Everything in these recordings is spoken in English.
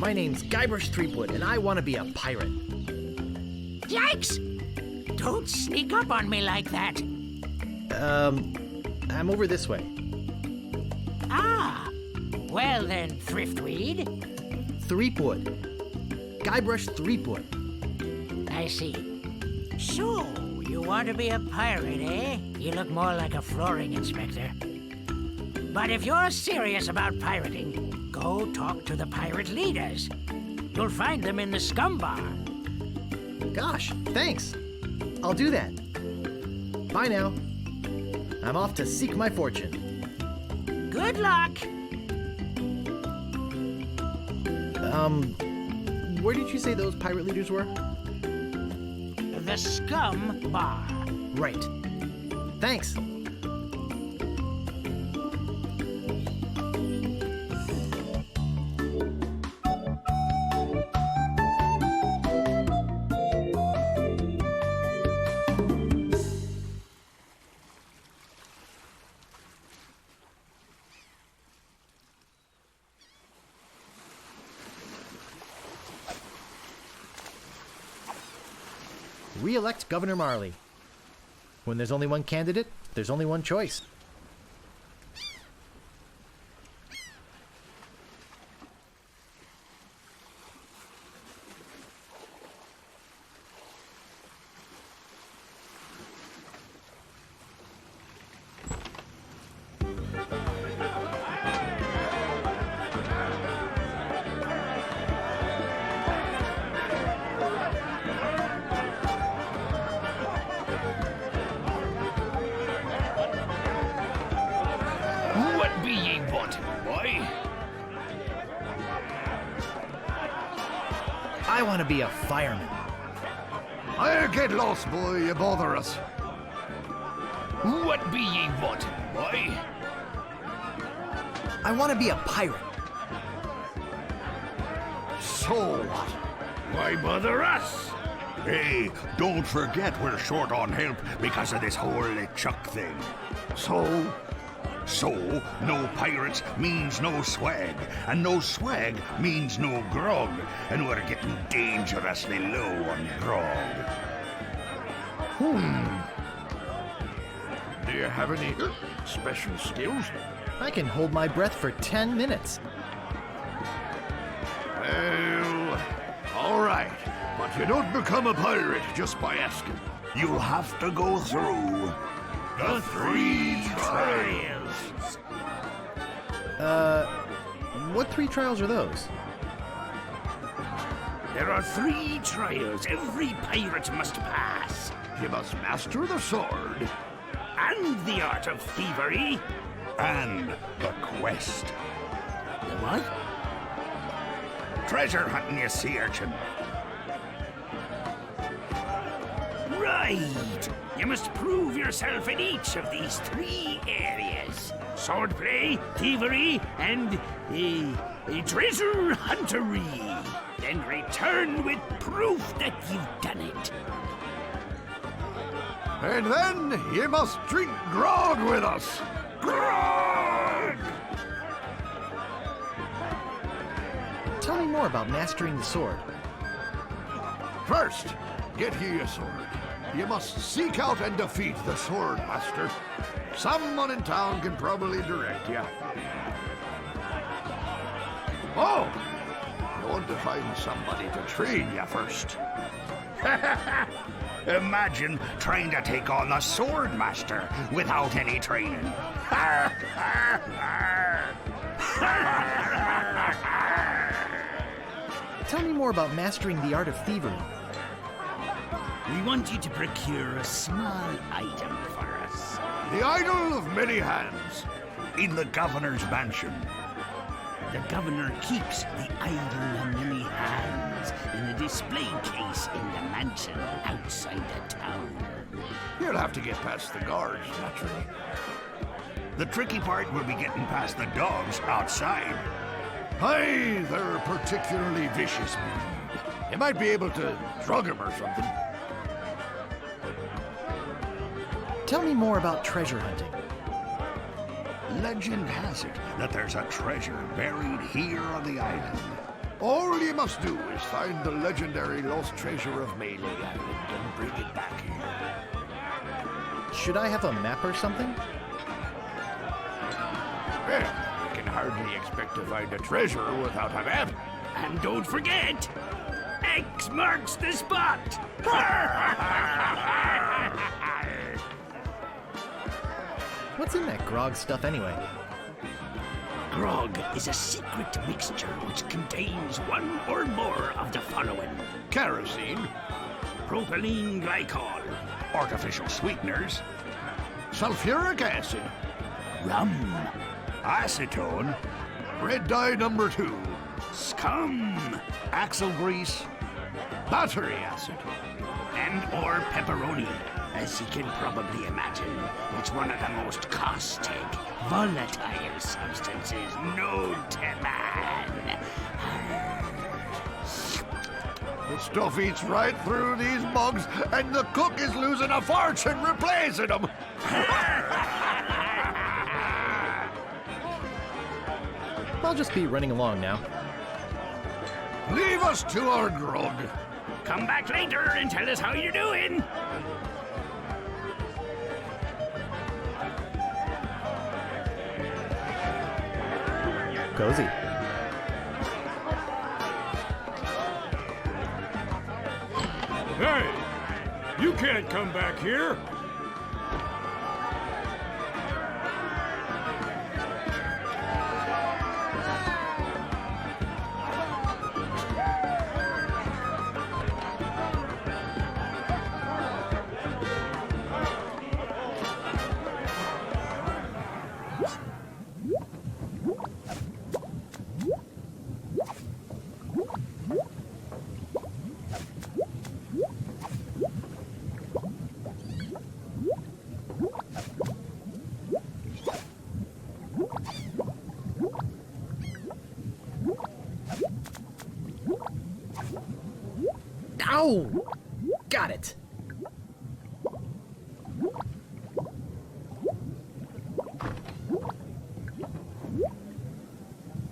My name's Guybrush Threepwood, and I want to be a pirate. Yikes! Don't sneak up on me like that. I'm over this way. Ah, well then, Thriftweed. Threepwood. Guybrush Threepwood. I see. So, you want to be a pirate, eh? You look more like a flooring inspector. But if you're serious about pirating, go talk to the pirate leaders. You'll find them in the scum bar. Gosh, thanks. I'll do that. Bye now. I'm off to seek my fortune. Good luck. Where did you say those pirate leaders were? The scum bar. Right. Thanks. Re-elect Governor Marley. When there's only one candidate, there's only one choice. What be ye wanting, boy? I want to be a fireman. I'll get lost, boy. You bother us. What be ye wanting, boy? I want to be a pirate. So what? Why bother us? Hey, don't forget we're short on help because of this whole LeChuck thing. So, no pirates means no swag, and no swag means no grog, and we're getting dangerously low on grog. Do you have any special skills? I can hold my breath for 10 minutes. Well, all right. But you don't become a pirate just by asking. You'll have to go through the 3 trials. What 3 trials are those? There are 3 trials every pirate must pass. You must master the sword. And the art of thievery. And the quest. The what? Treasure hunting, you sea urchin. Right. You must prove yourself in each of these 3 areas. Swordplay, thievery, and treasure huntery. Then return with proof that you've done it. And then you must drink grog with us. Grog! Tell me more about mastering the sword. First, get ye a sword. You must seek out and defeat the sword master. Someone in town can probably direct you. Oh! You want to find somebody to train you first. Imagine trying to take on the sword master without any training. Tell me more about mastering the art of thievery. We want you to procure a small item for us. The idol of many hands. In the governor's mansion. The governor keeps the idol of many hands in a display case in the mansion outside the town. You'll have to get past the guards, naturally. The tricky part will be getting past the dogs outside. Aye, they're a particularly vicious breed. You might be able to drug them or something. Tell me more about treasure hunting. Legend has it that there's a treasure buried here on the island. All you must do is find the legendary lost treasure of Melee Island and bring it back here. Should I have a map or something? Well, you can hardly expect to find a treasure without a map. And don't forget, X marks the spot. What's in that grog stuff anyway? Grog is a secret mixture which contains one or more of the following: Kerosene, propylene glycol, artificial sweeteners, sulfuric acid, rum, acetone, red dye number 2, scum, axle grease, battery acid. and or pepperoni. As you can probably imagine, it's one of the most caustic, volatile substances known to man. The stuff eats right through these mugs, and the cook is losing a fortune replacing them. I'll just be running along now. Leave us to our grog. Come back later and tell us how you're doing. Cozy. Hey! You can't come back here! Ow! Got it.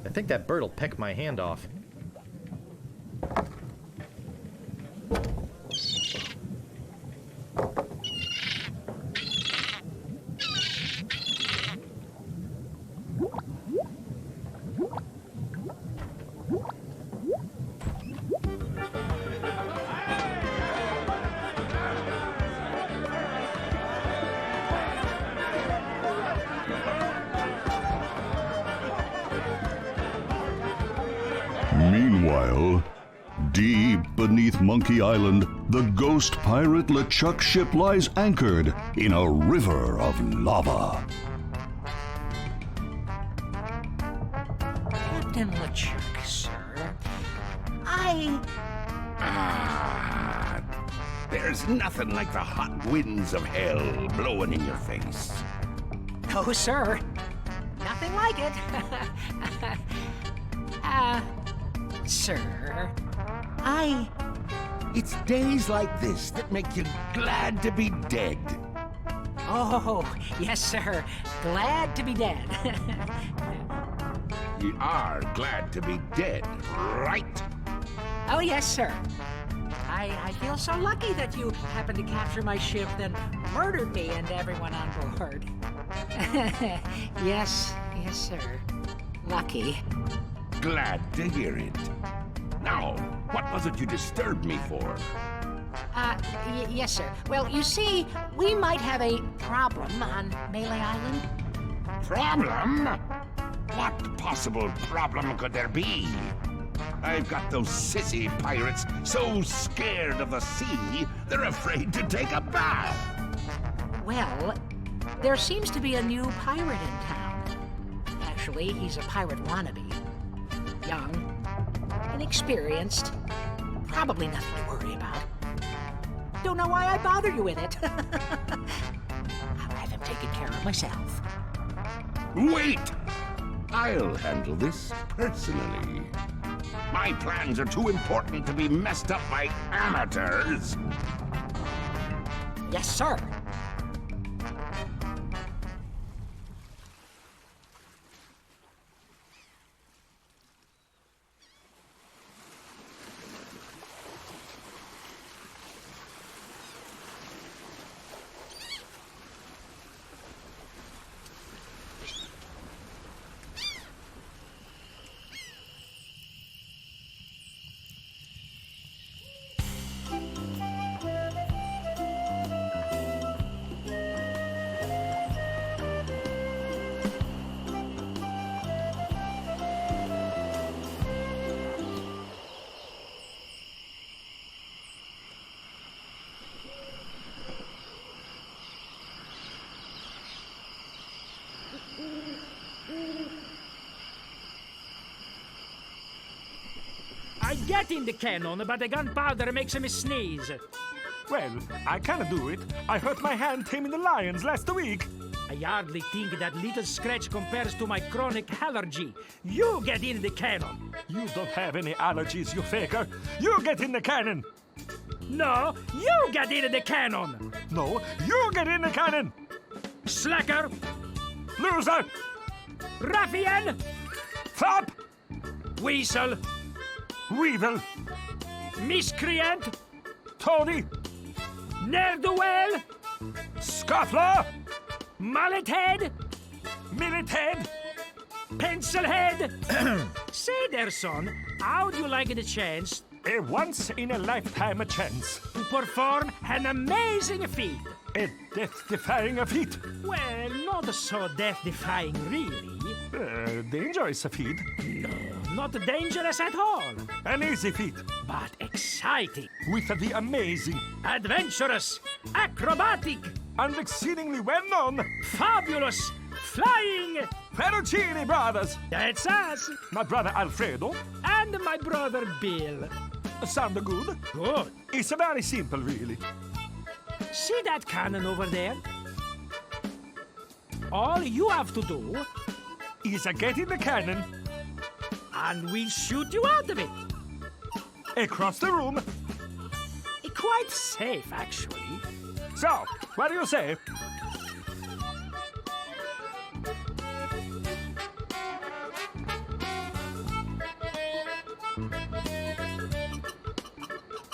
I think that bird'll peck my hand off. Meanwhile, deep beneath Monkey Island, the ghost pirate LeChuck ship lies anchored in a river of lava. Captain LeChuck, sir. There's nothing like the hot winds of hell blowing in your face. Oh, sir. Nothing like it. Sir, It's days like this that make you glad to be dead. Oh, yes, sir. Glad to be dead. You are glad to be dead, right? Oh, yes, sir. I feel so lucky that you happened to capture my ship, then murdered me and everyone on board. Yes, sir. Lucky. Glad to hear it. Now, what was it you disturbed me for? Yes, sir. Well, you see, we might have a problem on Melee Island. Problem? What possible problem could there be? I've got those sissy pirates so scared of the sea, they're afraid to take a bath. Well, there seems to be a new pirate in town. Actually, he's a pirate wannabe. Young, inexperienced, probably nothing to worry about. Don't know why I bother you with it. I'll have him taken care of myself. Wait! I'll handle this personally. My plans are too important to be messed up by amateurs. Yes, sir. Get in the cannon, but the gunpowder makes me sneeze. Well, I can't do it. I hurt my hand taming the lions last week. I hardly think that little scratch compares to my chronic allergy. You get in the cannon. You don't have any allergies, you faker. You get in the cannon. No, you get in the cannon. No, you get in the cannon. Slacker, Loser. ruffian, Fop. weasel, Weevil. miscreant, Toady. ne'er-do-well, Scuffler. mullet head, Millet head. pencil head. Say there, son, how'd you like the chance A once-in-a-lifetime chance. to perform an amazing feat? A death-defying feat. Well, not so death-defying, really. Dangerous feat. No, not dangerous at all, An easy feat. but exciting, With the amazing adventurous, acrobatic, and exceedingly well-known fabulous, flying. Ferrucini brothers. That's us, My brother Alfredo. and my brother Bill. Sound good? Good. It's very simple, really. See that cannon over there? All you have to do, Is get in the cannon, and we'll shoot you out of it. across the room. Quite safe, actually. So, what do you say?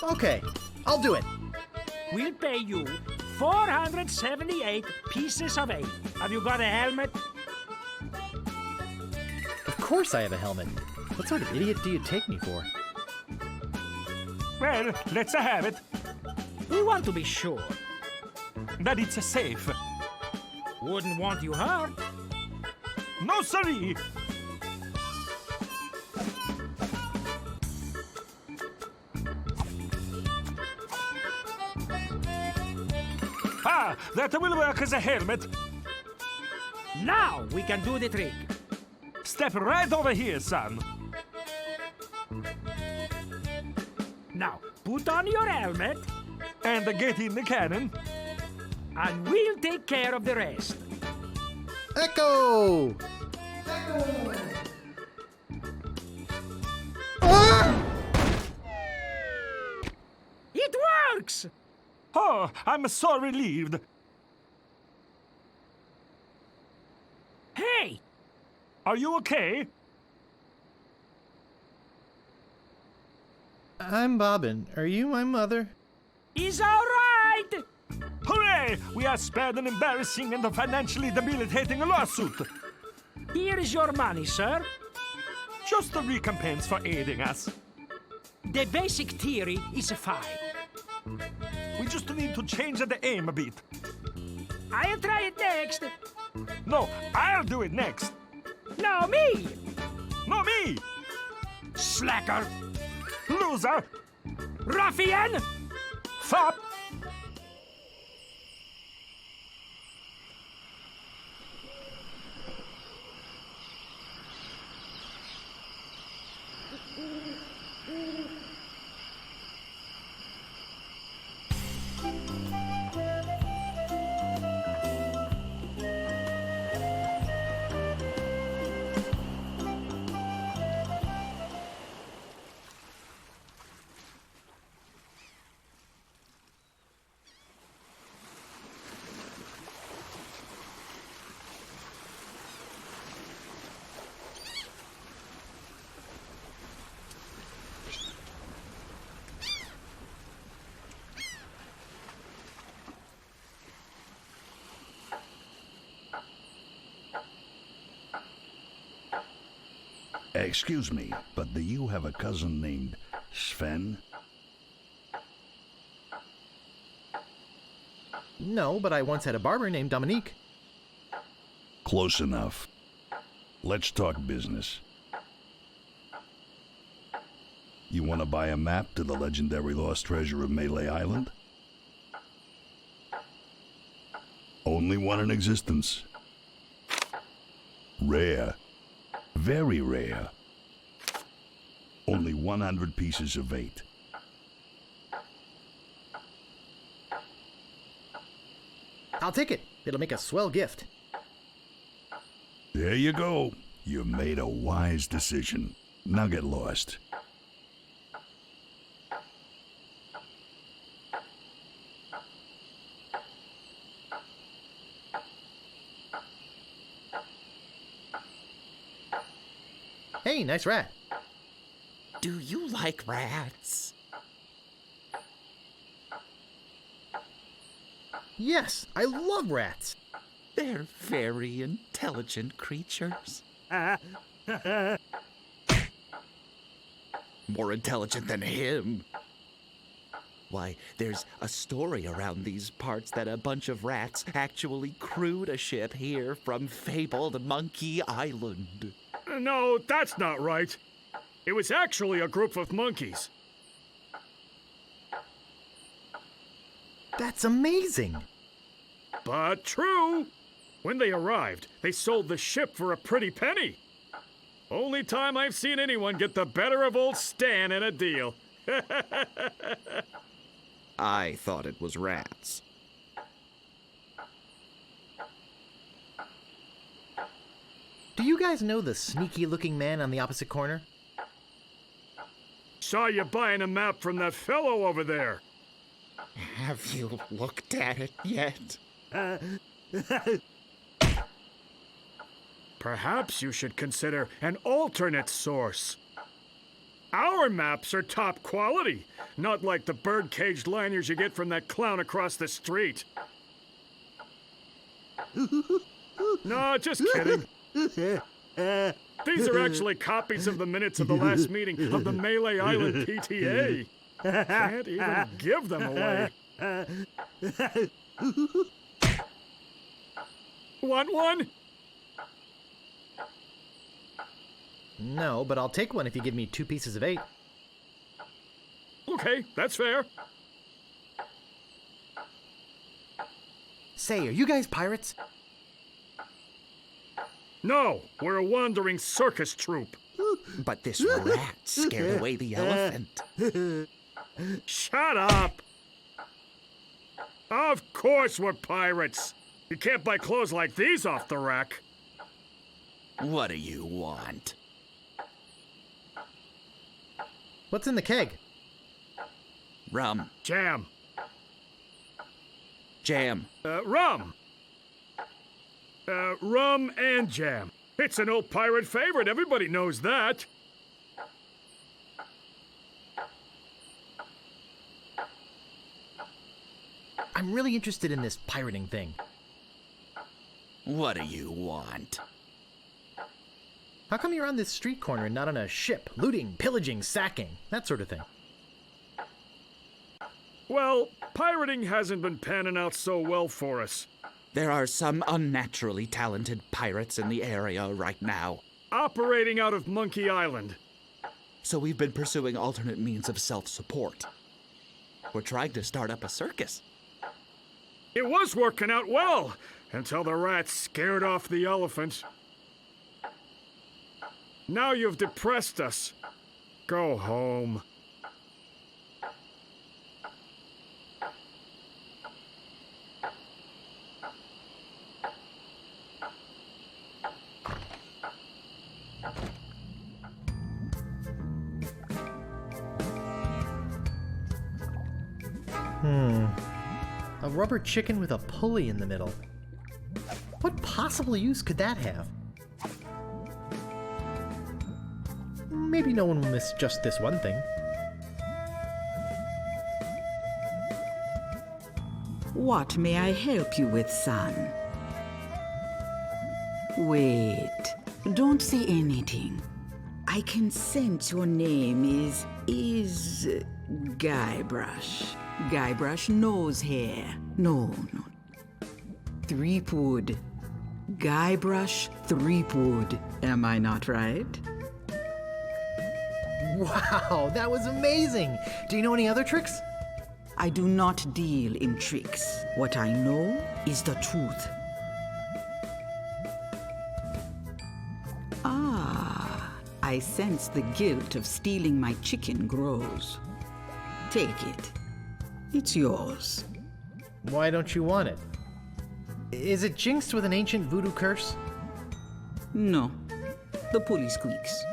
Okay, I'll do it. We'll pay you 478 pieces of 8. Have you got a helmet? Of course I have a helmet. What sort of idiot do you take me for? Well, let's have it. We want to be sure. That it's safe. Wouldn't want you hurt. No, siree. Ah, that will work as a helmet. Now we can do the trick. Step right over here, son. Now, put on your helmet, And get in the cannon. and we'll take care of the rest. Echo! Ah! It works! Oh, I'm so relieved. Hey, Are you okay? I'm Bobbin. Are you my mother? he's all right! Hooray! We are spared an embarrassing and financially debilitating lawsuit. Here is your money, sir. Just a recompense for aiding us. The basic theory is fine. We just need to change the aim a bit. I'll try it next. No, I'll do it next. No, me! No, me! Slacker! Loser! Ruffian! Fop! Excuse me, but do you have a cousin named Sven? No, but I once had a barber named Dominique. Close enough. Let's talk business. You want to buy a map to the legendary lost treasure of Melee Island? Only one in existence. Rare. Very rare. Only 100 pieces of 8. I'll take it. It'll make a swell gift. There you go. You made a wise decision. Now get lost. Hey, nice rat. Do you like rats? Yes, I love rats. They're very intelligent creatures. More intelligent than him. Why, there's a story around these parts that a bunch of rats actually crewed a ship here from fabled Monkey Island. No, that's not right. It was actually a group of monkeys. That's amazing. But true. When they arrived, they sold the ship for a pretty penny. Only time I've seen anyone get the better of old Stan in a deal. I thought it was rats. Do you guys know the sneaky-looking man on the opposite corner? Saw you buying a map from that fellow over there. Have you looked at it yet? Perhaps you should consider an alternate source. Our maps are top quality, not like the bird-caged liners you get from that clown across the street. No, just kidding. These are actually copies of the minutes of the last meeting of the Melee Island PTA. Can't even give them away. Want one? No, but I'll take one if you give me 2 pieces of 8. Okay, that's fair. Say, are you guys pirates? No, we're a wandering circus troupe. But this rat scared away the elephant. Shut up! Of course we're pirates. You can't buy clothes like these off the rack. What do you want? What's in the keg? Rum. Jam. Jam. Rum. Rum and jam. It's an old pirate favorite. Everybody knows that. I'm really interested in this pirating thing. What do you want? How come you're on this street corner and not on a ship, looting, pillaging, sacking, that sort of thing? Well, pirating hasn't been panning out so well for us. There are some unnaturally talented pirates in the area right now. Operating out of Monkey Island. So we've been pursuing alternate means of self-support. We're trying to start up a circus. It was working out well, until the rats scared off the elephant. Now you've depressed us. Go home. A rubber chicken with a pulley in the middle. What possible use could that have? Maybe no one will miss just this one thing. What may I help you with, son? Wait, don't say anything. I can sense your name is Guybrush. Guybrush nose hair. No. Threepwood. Guybrush Threepwood. Am I not right? Wow, that was amazing! Do you know any other tricks? I do not deal in tricks. What I know is the truth. I sense the guilt of stealing my chicken grows. Take it. It's yours. Why don't you want it? Is it jinxed with an ancient voodoo curse? No. The pulley squeaks.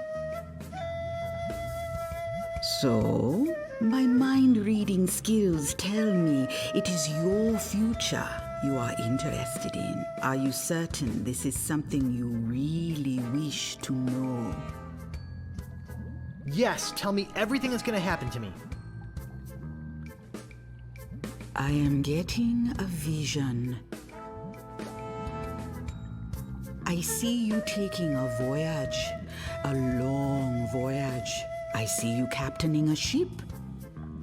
So, my mind-reading skills tell me it is your future you are interested in. Are you certain this is something you really wish to know? Yes, tell me everything that's gonna happen to me. I am getting a vision. I see you taking a voyage, a long voyage. I see you captaining a ship.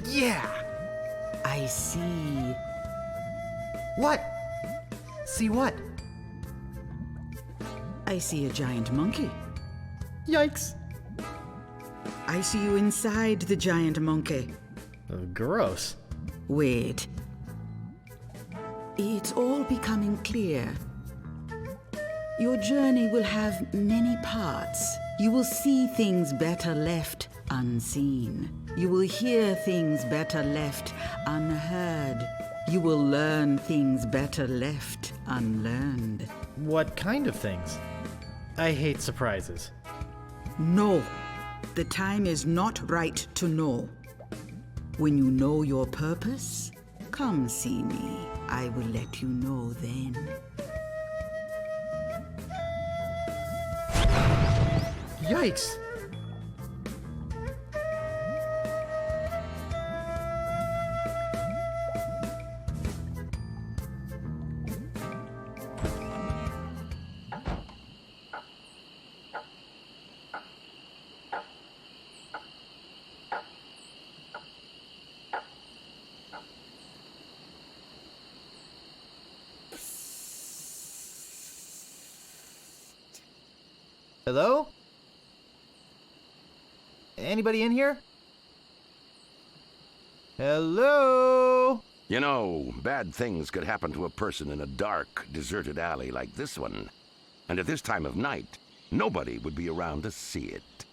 Yeah! I see... What? See what? I see a giant monkey. Yikes. I see you inside the giant monkey. Gross. Wait. It's all becoming clear. Your journey will have many parts. You will see things better left unseen. You will hear things better left unheard. You will learn things better left unlearned. What kind of things? I hate surprises. No, the time is not right to know. When you know your purpose, come see me. I will let you know then. Yikes! Hello? Anybody in here? Hello? You know, bad things could happen to a person in a dark, deserted alley like this one. And at this time of night, nobody would be around to see it.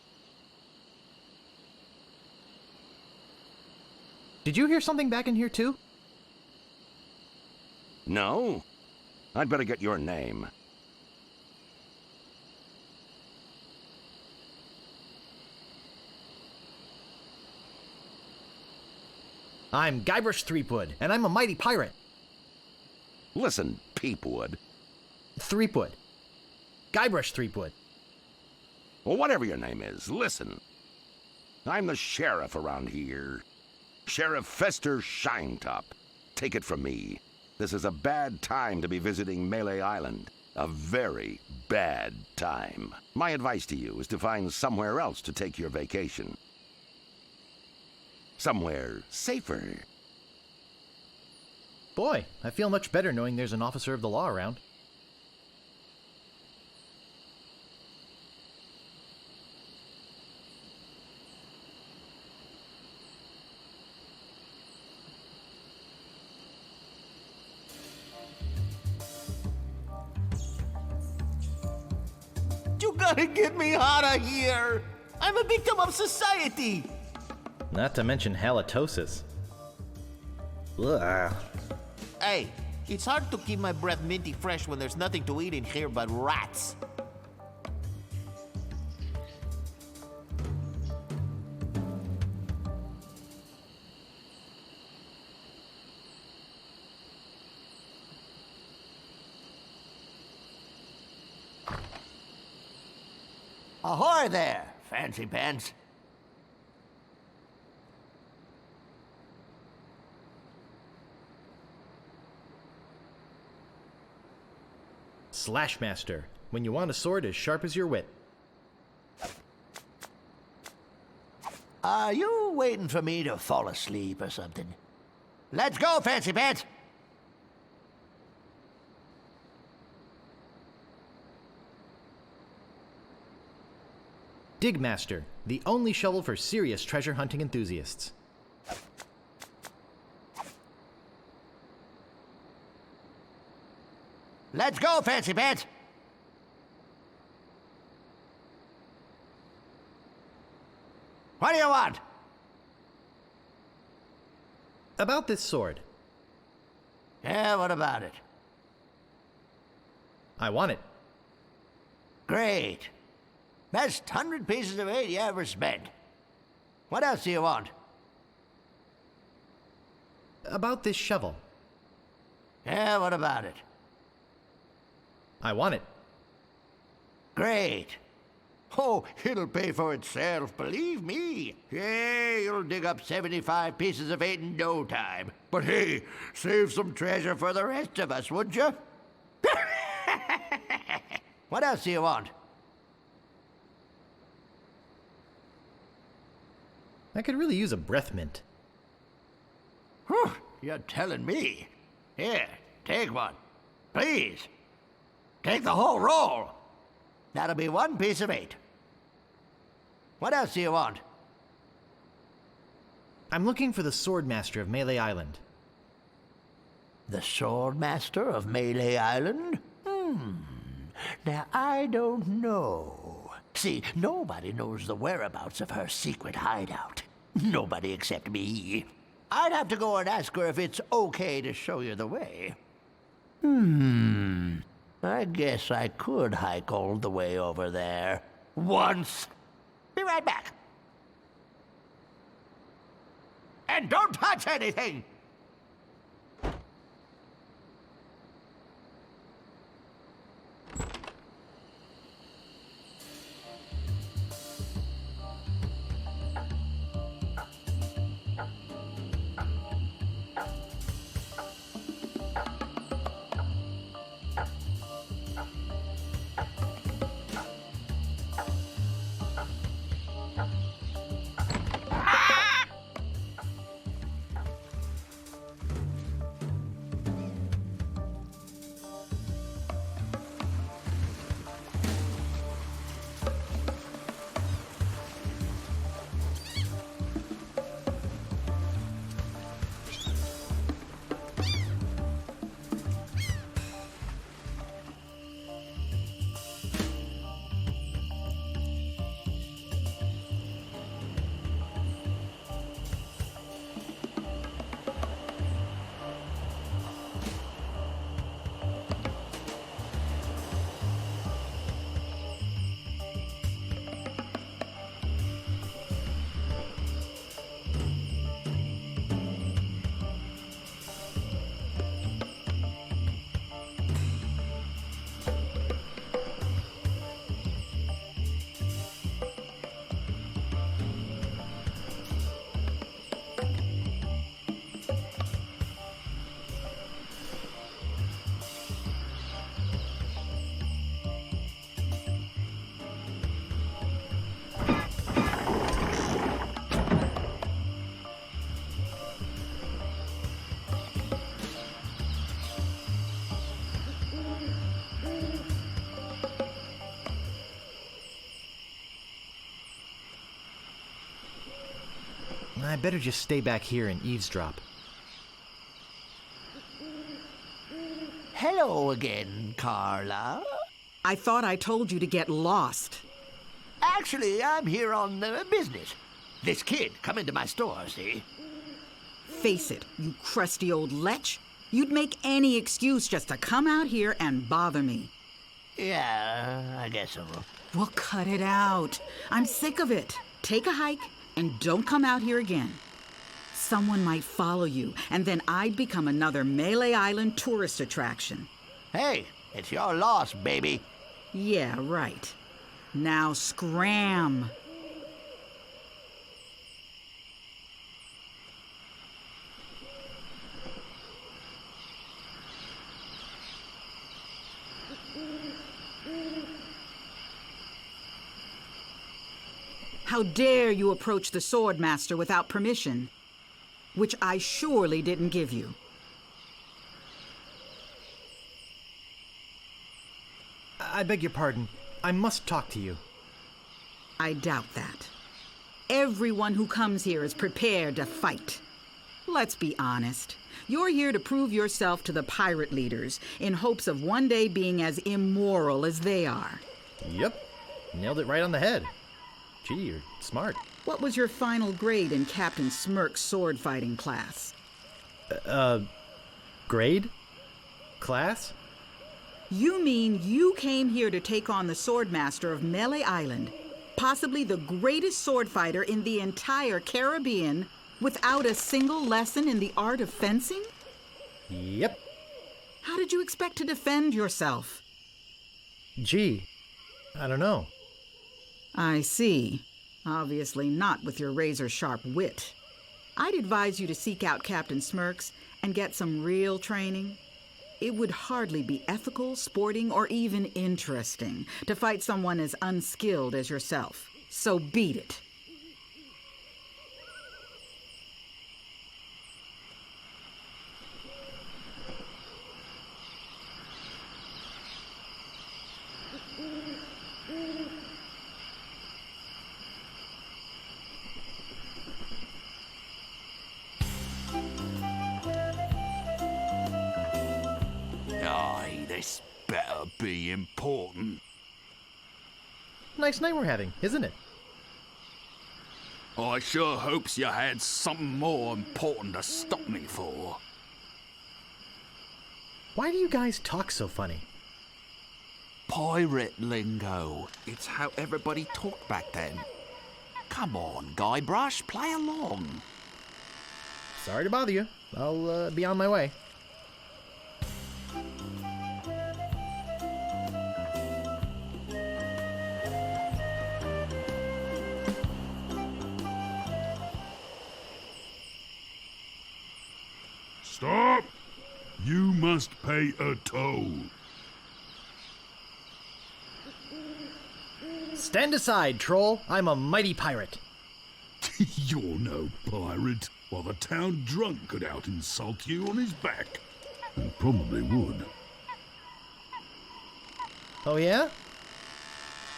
Did you hear something back in here too? No? I'd better get your name. I'm Guybrush Threepwood, and I'm a mighty pirate. Listen, Peepwood. Threepwood. Guybrush Threepwood. Well, whatever your name is, listen. I'm the sheriff around here. Sheriff Fester Shinetop. Take it from me. This is a bad time to be visiting Melee Island. A very bad time. My advice to you is to find somewhere else to take your vacation. Somewhere safer. Boy, I feel much better knowing there's an officer of the law around. You gotta get me out of here! I'm a victim of society! Not to mention halitosis. Ugh. Hey, it's hard to keep my breath minty fresh when there's nothing to eat in here but rats. Ahoy there, fancy pants. Slashmaster. When you want a sword as sharp as your wit. Are you waiting for me to fall asleep or something? Let's go, fancy pants! Digmaster. The only shovel for serious treasure hunting enthusiasts. Let's go, fancy pants! What do you want? About this sword. Yeah, what about it? I want it. Great. Best 100 pieces of 8 you ever spent. What else do you want? About this shovel. Yeah, what about it? I want it. Great. Oh, it'll pay for itself, believe me. Yeah, you'll dig up 75 pieces of 8 in no time. But hey, save some treasure for the rest of us, would you? What else do you want? I could really use a breath mint. Whew, you're telling me. Here, take one. Please. Take the whole roll. That'll be 1 piece of 8. What else do you want? I'm looking for the Swordmaster of Melee Island. The Swordmaster of Melee Island? Now, I don't know. See, nobody knows the whereabouts of her secret hideout. Nobody except me. I'd have to go and ask her if it's okay to show you the way. I guess I could hike all the way over there. Once. Be right back. And don't touch anything! I better just stay back here and eavesdrop. Hello again, Carla. I thought I told you to get lost. Actually, I'm here on business. This kid come into my store, see? Face it, you crusty old lech. You'd make any excuse just to come out here and bother me. Yeah, I guess so. Well, cut it out. I'm sick of it. Take a hike and don't come out here again. Someone might follow you, and then I'd become another Melee Island tourist attraction. Hey, it's your loss, baby. Yeah, right. Now scram. How dare you approach the Swordmaster without permission, which I surely didn't give you. I beg your pardon. I must talk to you. I doubt that. Everyone who comes here is prepared to fight. Let's be honest. You're here to prove yourself to the pirate leaders in hopes of one day being as immoral as they are. Yep. Nailed it right on the head. Gee, you're smart. What was your final grade in Captain Smirk's sword fighting class? Grade? Class? You mean you came here to take on the Swordmaster of Melee Island, possibly the greatest sword fighter in the entire Caribbean, without a single lesson in the art of fencing? Yep. How did you expect to defend yourself? Gee, I don't know. I see. Obviously not with your razor-sharp wit. I'd advise you to seek out Captain Smirks and get some real training. It would hardly be ethical, sporting, or even interesting to fight someone as unskilled as yourself. So beat it. Aye, this better be important. Nice night we're having, isn't it? I sure hopes you had something more important to stop me for. Why do you guys talk so funny? Pirate lingo. It's how everybody talked back then. Come on, Guybrush, play along. Sorry to bother you. I'll be on my way. Stop! You must pay a toll. Stand aside, troll. I'm a mighty pirate. You're no pirate. While the town drunk could out insult you on his back. And probably would. Oh, yeah?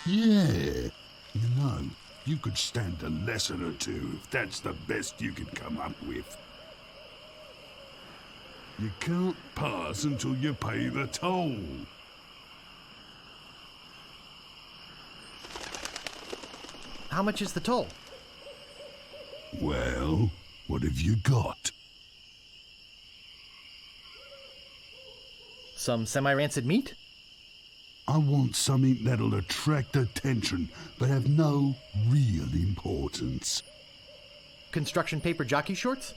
Yeah. You know, you could stand a lesson or two if that's the best you can come up with. You can't pass until you pay the toll. How much is the toll? Well, what have you got? Some semi-rancid meat? I want something that'll attract attention, but have no real importance. Construction paper jockey shorts?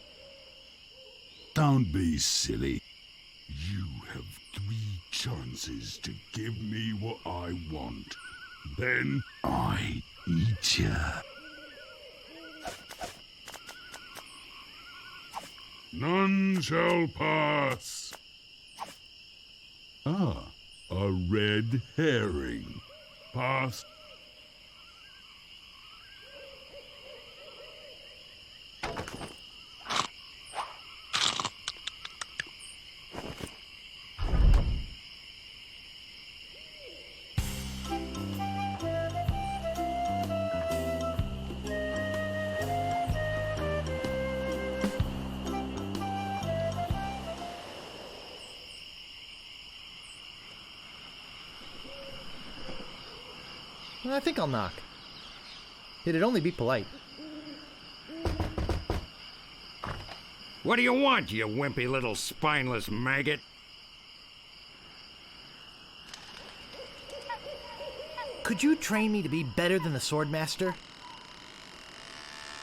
Don't be silly. You have 3 chances to give me what I want. Then I eat ya. None shall pass. Ah, a red herring. Pass. I think I'll knock. It'd only be polite. What do you want, you wimpy little spineless maggot? Could you train me to be better than the Swordmaster?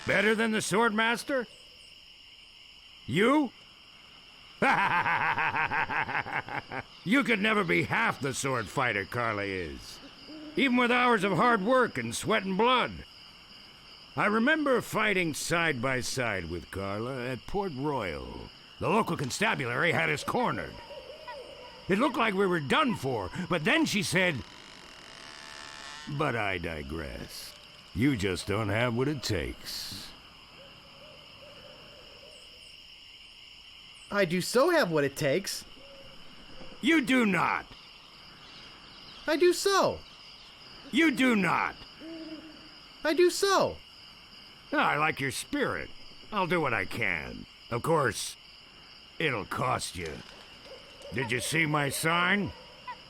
Better than the Swordmaster? You? You could never be half the sword fighter Carla is. Even with hours of hard work and sweat and blood. I remember fighting side by side with Carla at Port Royal. The local constabulary had us cornered. It looked like we were done for, but then she said, "But I digress. You just don't have what it takes." I do so have what it takes. You do not. I do so. You do not. I do so. I like your spirit. I'll do what I can. Of course, it'll cost you. Did you see my sign?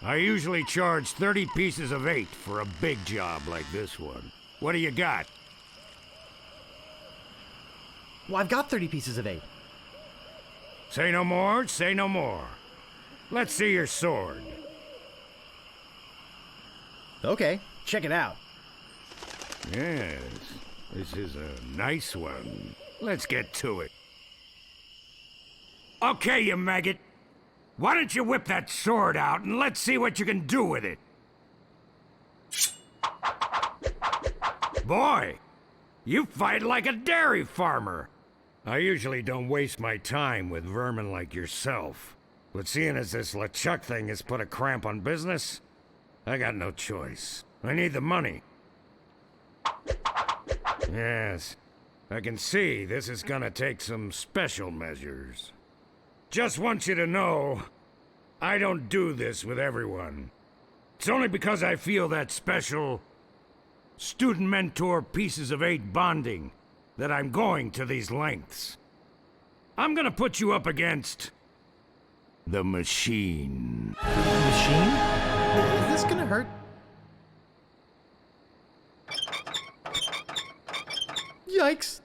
I usually charge 30 pieces of 8 for a big job like this one. What do you got? Well, I've got 30 pieces of 8. Say no more, say no more. Let's see your sword. Okay, check it out. Yes, this is a nice one. Let's get to it. Okay, you maggot. Why don't you whip that sword out and let's see what you can do with it? Boy, you fight like a dairy farmer. I usually don't waste my time with vermin like yourself. But seeing as this LeChuck thing has put a cramp on business, I got no choice. I need the money. Yes, I can see this is gonna take some special measures. Just want you to know, I don't do this with everyone. It's only because I feel that special student-mentor pieces of 8 bonding that I'm going to these lengths. I'm gonna put you up against the machine. Machine? Is this gonna hurt? Yikes.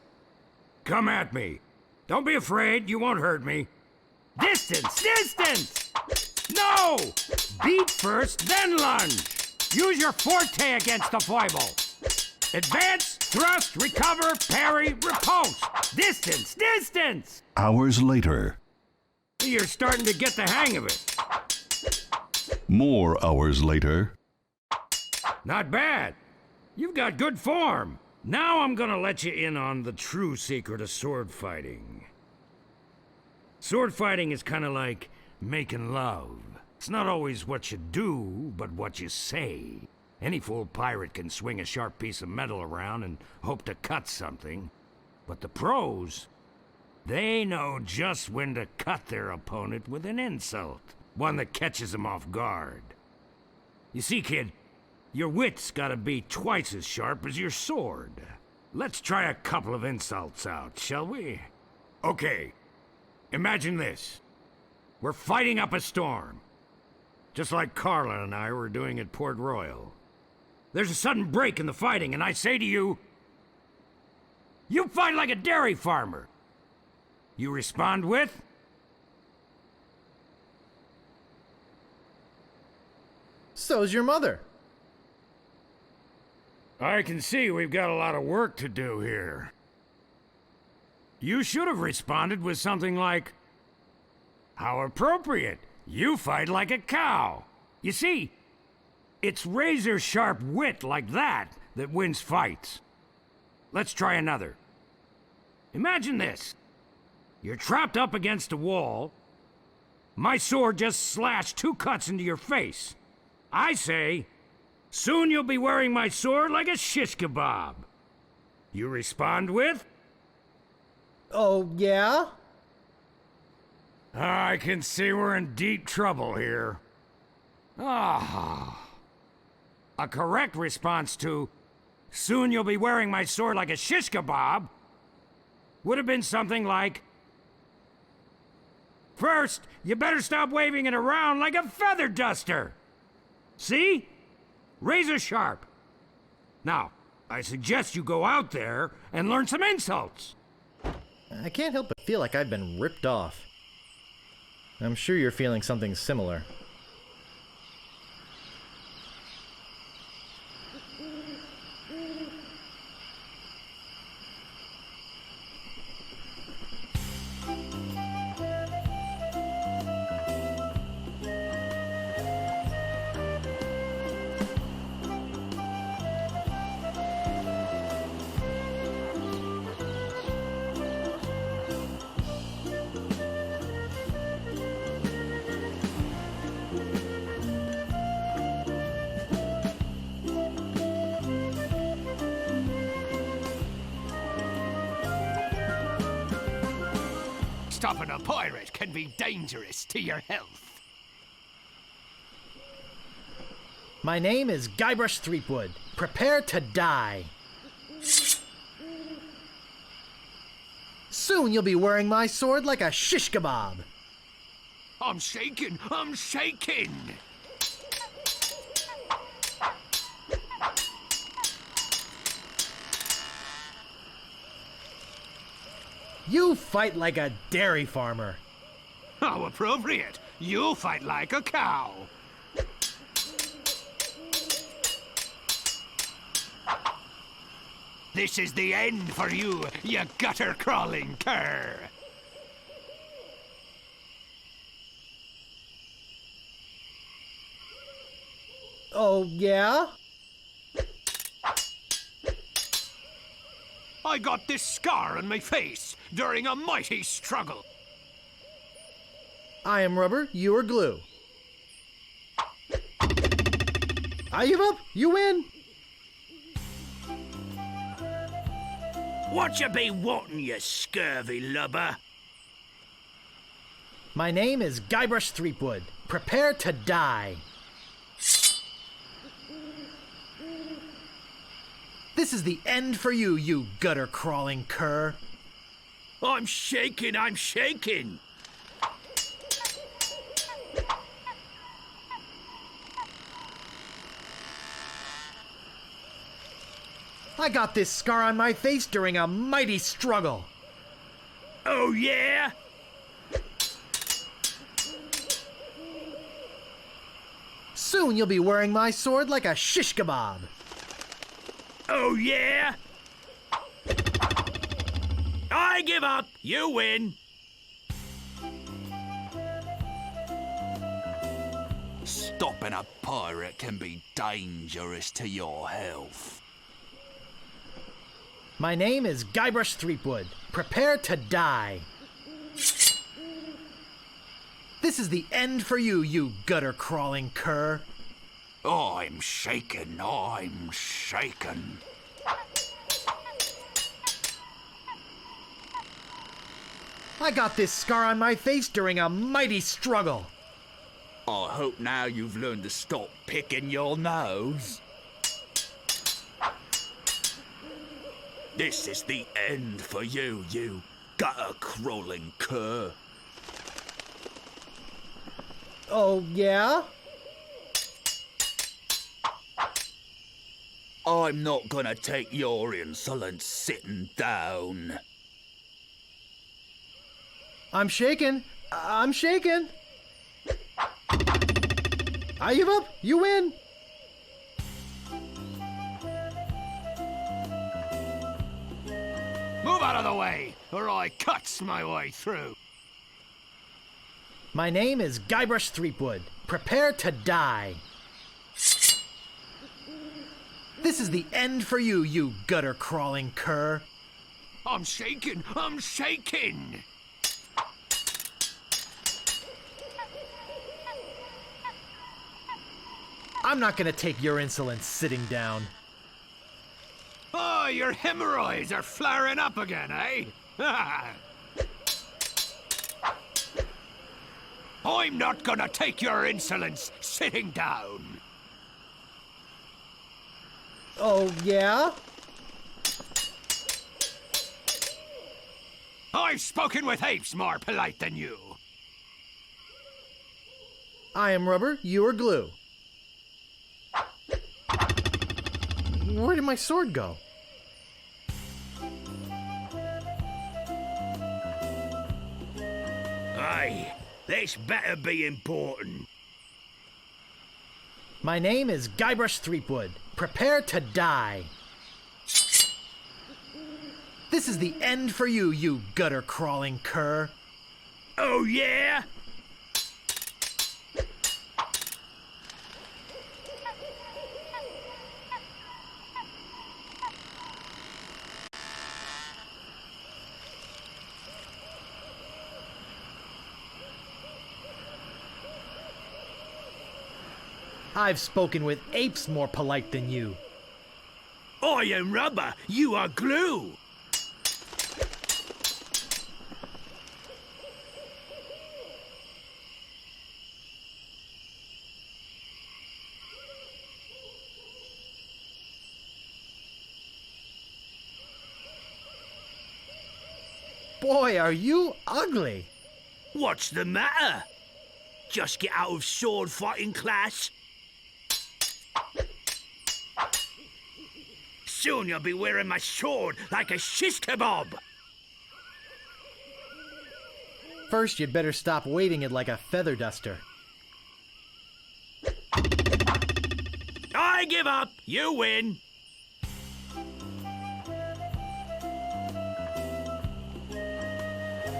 Come at me. Don't be afraid, you won't hurt me. Distance! Distance! No! Beat first, then lunge. Use your forte against the foible. Advance, thrust, recover, parry, riposte. Distance! Distance! Hours later. You're starting to get the hang of it. More hours later. Not bad. You've got good form. Now I'm gonna let you in on the true secret of sword fighting. Sword fighting is kind of like making love. It's not always what you do, but what you say. Any fool pirate can swing a sharp piece of metal around and hope to cut something. But the pros, they know just when to cut their opponent with an insult. One that catches them off guard. You see, kid, your wit's gotta be twice as sharp as your sword. Let's try a couple of insults out, shall we? Okay, imagine this. We're fighting up a storm. Just like Carla and I were doing at Port Royal. There's a sudden break in the fighting, and I say to you, you fight like a dairy farmer. You respond with, So's your mother. I can see we've got a lot of work to do here. You should have responded with something like, how appropriate. You fight like a cow. You see, it's razor-sharp wit like that that wins fights. Let's try another. Imagine this. You're trapped up against a wall. My sword just slashed 2 cuts into your face. I say, soon you'll be wearing my sword like a shish kebab. You respond with, Oh, yeah? I can see we're in deep trouble here. Ah. A correct response to, soon you'll be wearing my sword like a shish kebab, would have been something like, first, you better stop waving it around like a feather duster. See? Razor sharp. Now, I suggest you go out there and learn some insults. I can't help but feel like I've been ripped off. I'm sure you're feeling something similar. Stopping a pirate can be dangerous to your health. My name is Guybrush Threepwood. Prepare to die. Soon you'll be wearing my sword like a shish kebab. I'm shaking! I'm shaking! You fight like a dairy farmer. How appropriate. You fight like a cow. This is the end for you, you gutter-crawling cur. Oh, yeah? I got this scar on my face during a mighty struggle. I am rubber, you are glue. I give up, you win. What you be wanting, you scurvy lubber? My name is Guybrush Threepwood. Prepare to die. This is the end for you, you gutter-crawling cur. I'm shaking, I'm shaking. I got this scar on my face during a mighty struggle. Oh, yeah? Soon you'll be wearing my sword like a shish kebab. Oh, yeah? I give up. You win. Stopping a pirate can be dangerous to your health. My name is Guybrush Threepwood. Prepare to die. This is the end for you, you gutter-crawling cur. I'm shaken, I'm shaken. I got this scar on my face during a mighty struggle. I hope now you've learned to stop picking your nose. This is the end for you, you gutter-crawling cur. Oh, yeah? I'm not gonna take your insolence sitting down. I'm shaking. I'm shaking. I give up. You win. Move out of the way, or I cuts my way through. My name is Guybrush Threepwood. Prepare to die. This is the end for you, you gutter-crawling cur. I'm shaking, I'm shaking. I'm not gonna take your insolence sitting down. Oh, your hemorrhoids are flaring up again, eh? I'm not gonna take your insolence sitting down. Oh, yeah? I've spoken with apes more polite than you. I am rubber, you are glue. Where did my sword go? Aye, this better be important. My name is Guybrush Threepwood. Prepare to die. This is the end for you, you gutter-crawling cur. Oh, yeah? I've spoken with apes more polite than you. I am rubber, you are glue. Boy, are you ugly. What's the matter? Just get out of sword fighting class? Soon you'll be wearing my sword like a shish kebab. First, you'd better stop waving it like a feather duster. I give up. You win.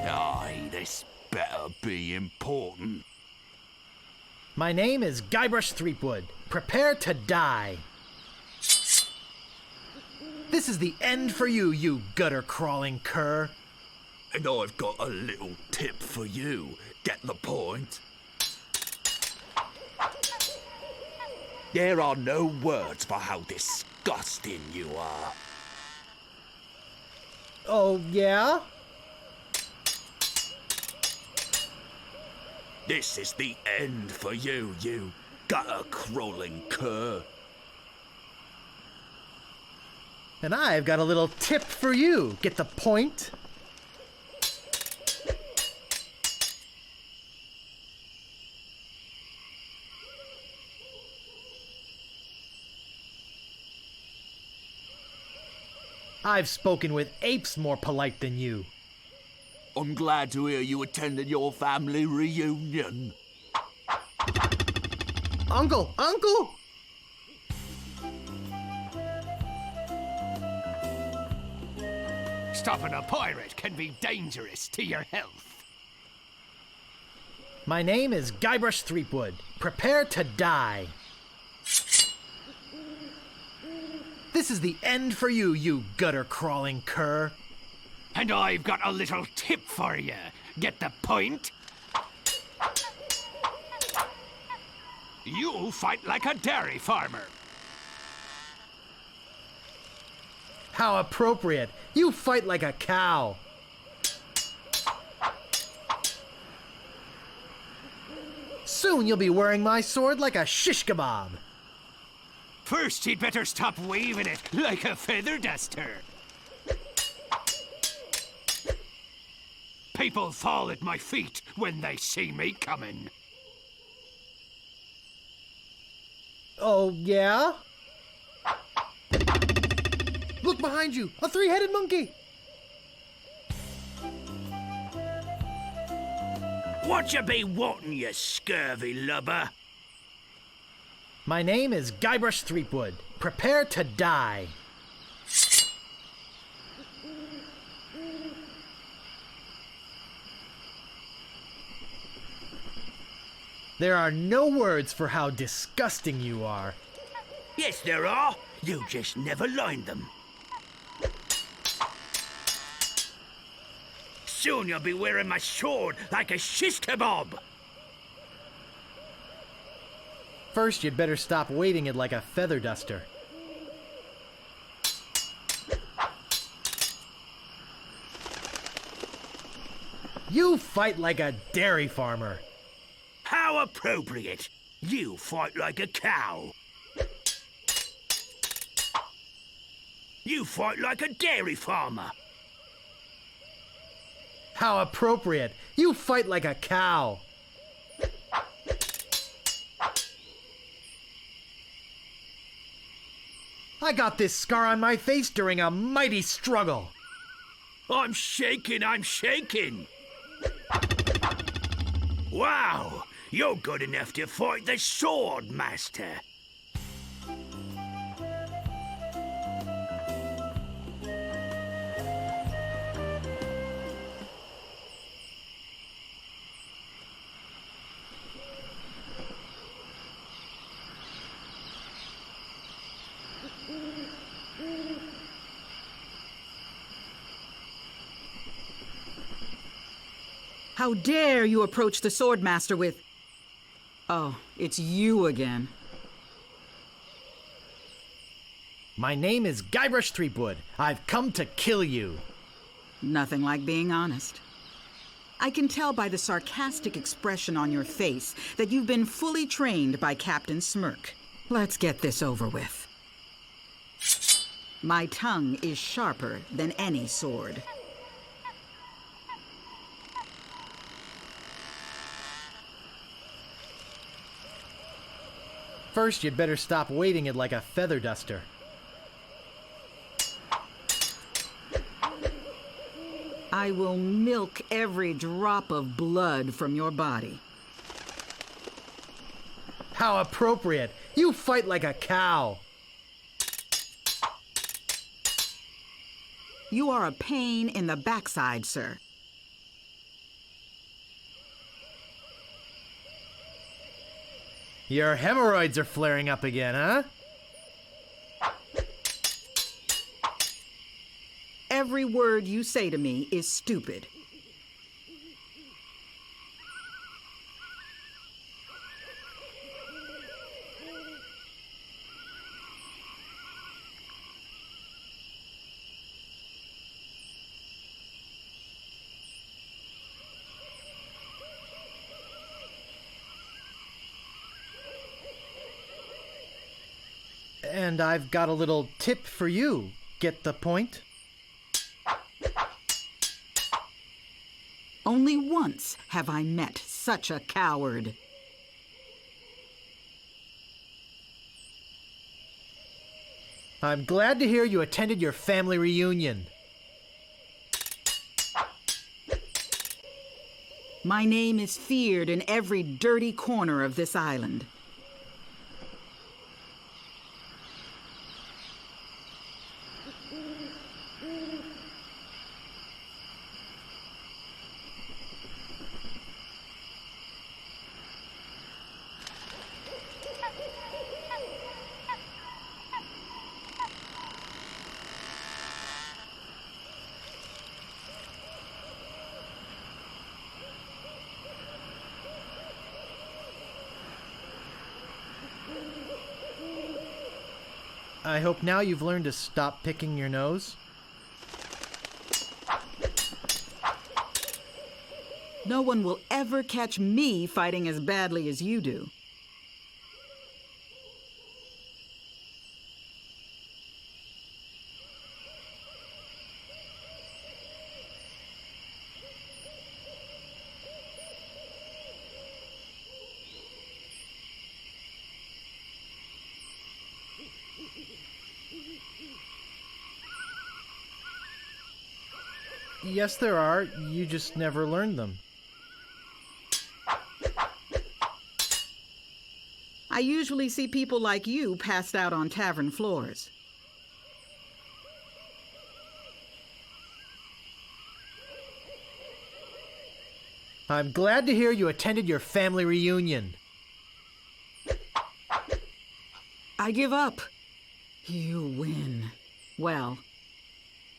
Aye, this better be important. My name is Guybrush Threepwood. Prepare to die. This is the end for you, you gutter-crawling cur. And I've got a little tip for you. Get the point? There are no words for how disgusting you are. Oh, yeah? This is the end for you, you gutter-crawling cur. And I've got a little tip for you. Get the point? I've spoken with apes more polite than you. I'm glad to hear you attended your family reunion. Uncle! Uncle! Stopping a pirate can be dangerous to your health. My name is Guybrush Threepwood. Prepare to die. This is the end for you, you gutter-crawling cur. And I've got a little tip for you. Get the point? You'll fight like a dairy farmer. How appropriate. You fight like a cow. Soon you'll be wearing my sword like a shish kebab. First, you'd better stop waving it like a feather duster. People fall at my feet when they see me coming. Oh, yeah? Look behind you! A three-headed monkey! What you be wanting, you scurvy lubber? My name is Guybrush Threepwood. Prepare to die. There are no words for how disgusting you are. Yes, there are. You just never learned them. Soon you'll be wearing my sword like a shish kebab. First, you'd better stop waving it like a feather duster. You fight like a dairy farmer. How appropriate. You fight like a cow. You fight like a dairy farmer. How appropriate. You fight like a cow. I got this scar on my face during a mighty struggle. I'm shaking, I'm shaking. Wow, you're good enough to fight the sword, master. How dare you approach the Swordmaster with... Oh, it's you again. My name is Guybrush Threepwood. I've come to kill you. Nothing like being honest. I can tell by the sarcastic expression on your face that you've been fully trained by Captain Smirk. Let's get this over with. My tongue is sharper than any sword. First, you'd better stop waving it like a feather I will milk every drop of blood from your body. How appropriate. You fight like a cow. You are a pain in the backside, sir. Your hemorrhoids are flaring up again, huh? Every word you say to me is stupid. And I've got a little tip for you. Get the point? Only once have I met such a coward. I'm glad to hear you attended your family reunion. My name is feared in every dirty corner of this island. I hope now you've learned to stop picking your nose. No one will ever catch me fighting as badly as you do. Yes, there are. You just never learned them. I usually see people like you passed out on tavern floors. I'm glad to hear you attended your family reunion. I give up. You win. Well,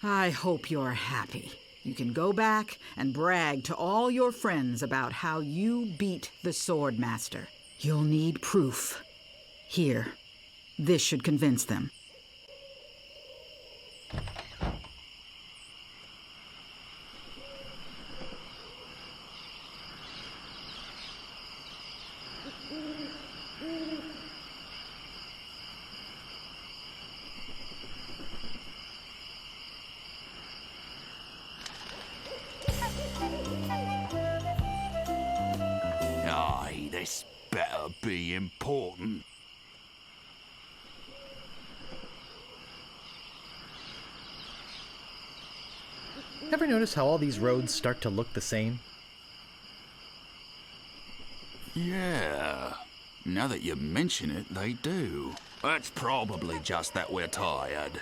I hope you're happy. You can go back and brag to all your friends about how you beat the Swordmaster. You'll need proof. Here, this should convince them. Aye, this better be important. Ever notice how all these roads start to look the same? Yeah, now that you mention it, they do. It's probably just that we're tired.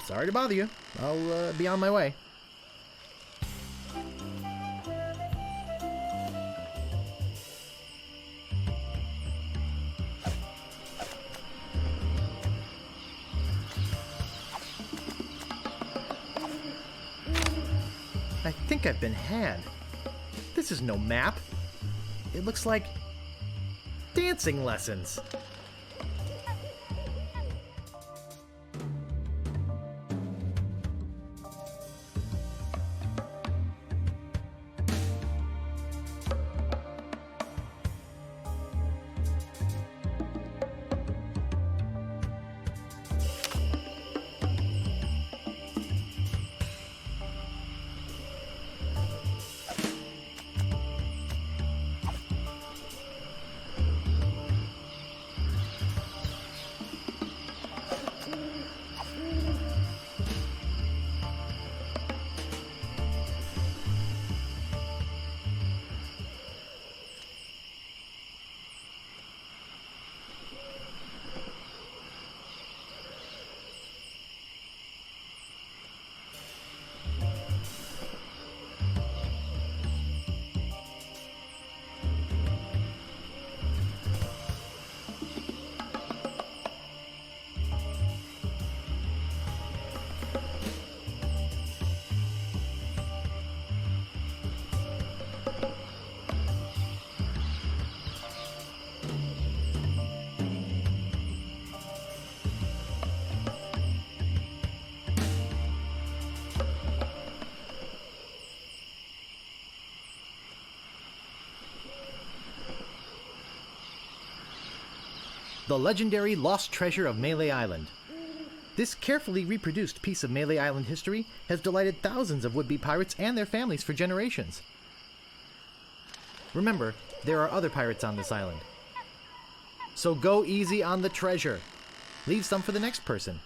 Sorry to bother you. I'll be on my way. I think I've been had. This is no map. It looks like dancing lessons. The legendary lost treasure of Melee Island. This carefully reproduced piece of Melee Island history has delighted thousands of would-be pirates and their families for generations. Remember, there are other pirates on this island. So go easy on the treasure. Leave some for the next person.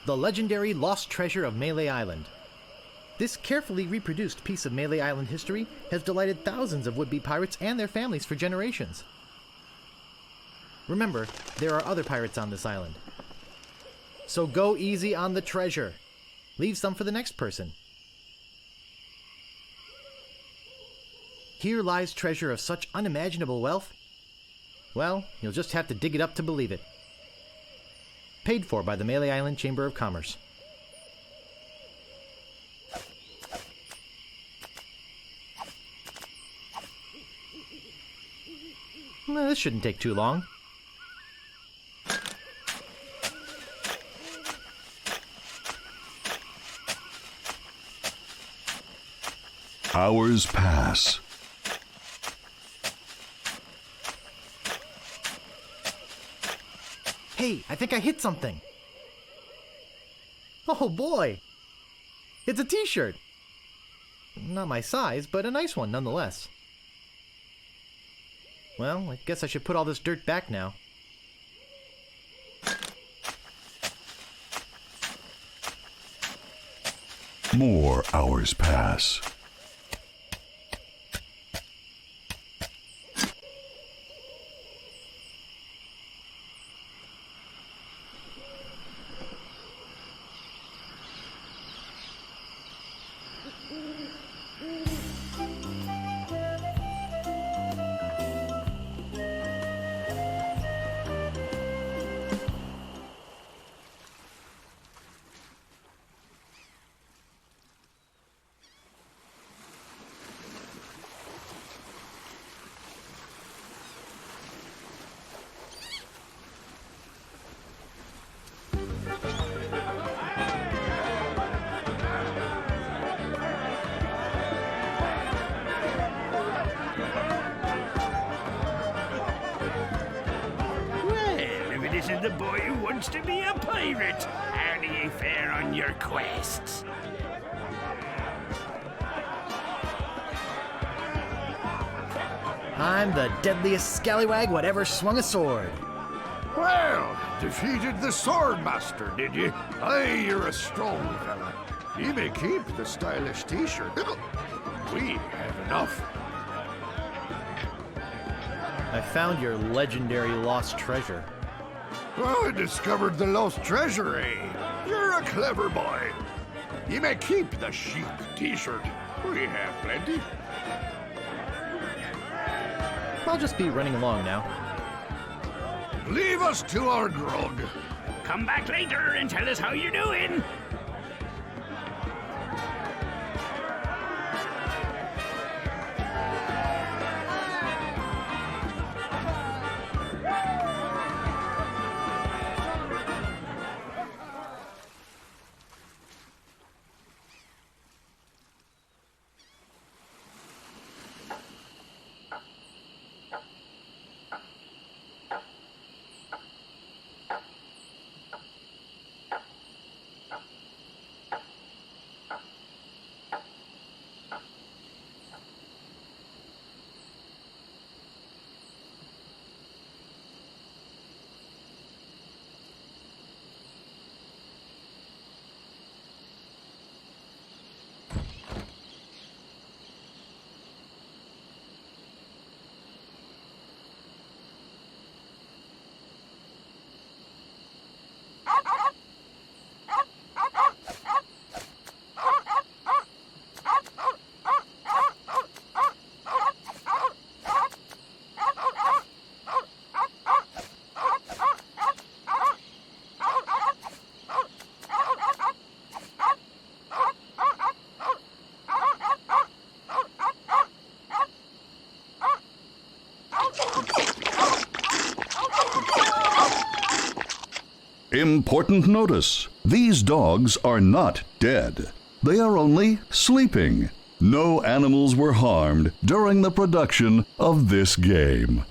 The legendary lost treasure of Melee Island. This carefully reproduced piece of Melee Island history has delighted thousands of would-be pirates and their families for generations. Remember, there are other pirates on this island. So go easy on the treasure. Leave some for the next person. Here lies treasure of such unimaginable wealth. Well, you'll just have to dig it up to believe it. Paid for by the Melee Island Chamber of Commerce. This shouldn't take too long. Hours pass. Hey, I think I hit something. Oh boy! It's a t-shirt. Not my size, but a nice one nonetheless. Well, I guess I should put all this dirt back now. More hours pass. Isn't the boy who wants to be a pirate? How do you fare on your quests? I'm the deadliest scallywag whatever swung a sword. Well, defeated the Swordmaster, did you? Aye, you're a strong fella. You may keep the stylish t-shirt. We have enough. I found your legendary lost treasure. Well, I discovered the lost treasure, eh? You're a clever boy. You may keep the chic t-shirt. We have plenty. I'll just be running along now. Leave us to our grog. Come back later and tell us how you're doing. Important notice. These dogs are not dead. They are only sleeping. no animals were harmed during the production of this game.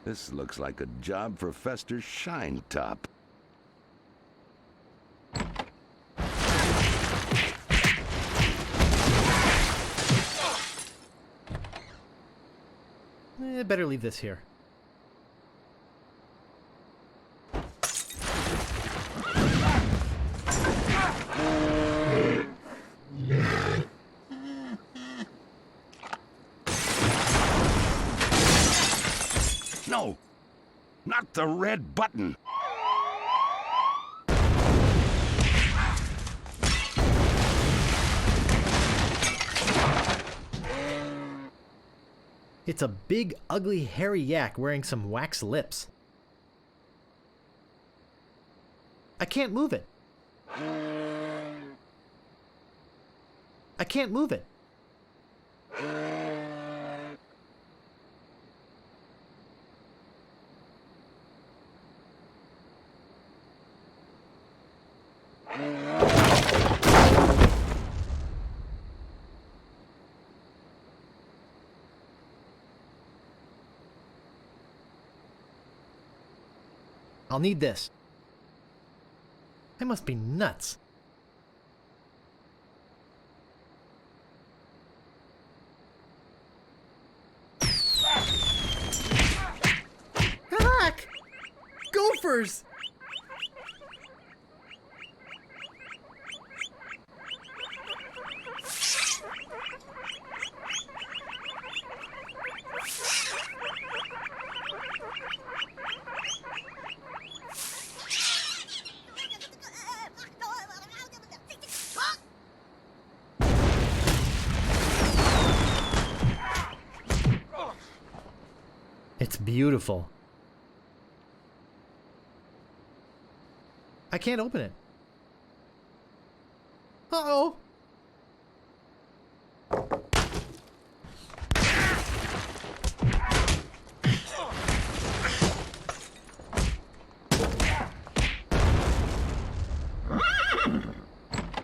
This looks like a job for Fester Shinetop. Better leave this here. No, not the red button. It's a big, ugly, hairy yak wearing some wax lips. I can't move it. I can't move it. I'll need this. I must be nuts. Hack! Gophers! It's beautiful. I can't open it. Uh-oh.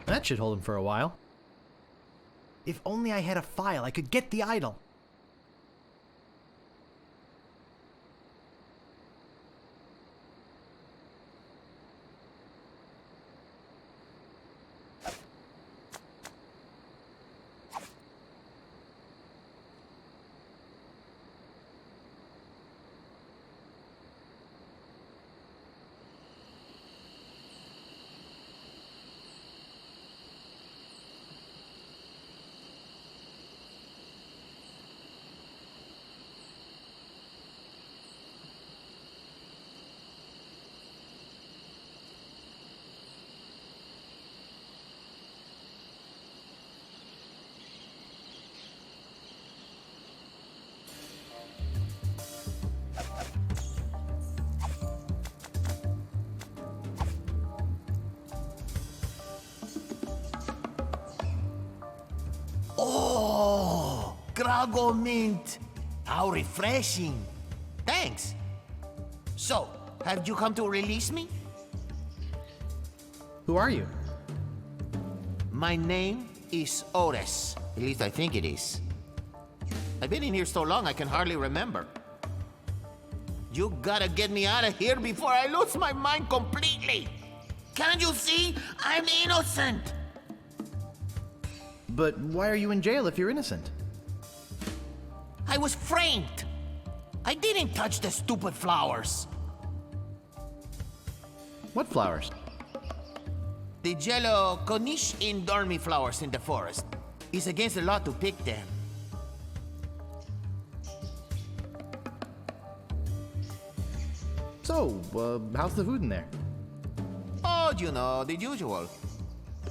That should hold him for a while. If only I had a file, I could get the idol. Oh, Grago Mint. How refreshing. Thanks. So, have you come to release me? Who are you? My name is Otis. At least I think it is. I've been in here so long I can hardly remember. You gotta get me out of here before I lose my mind completely. Can't you see? I'm innocent. But why are you in jail if you're innocent? I was framed. I didn't touch the stupid flowers. What flowers? The yellow Konish Indormi flowers in the forest. It's against the law to pick them. So, how's the food in there? Oh, you know, the usual.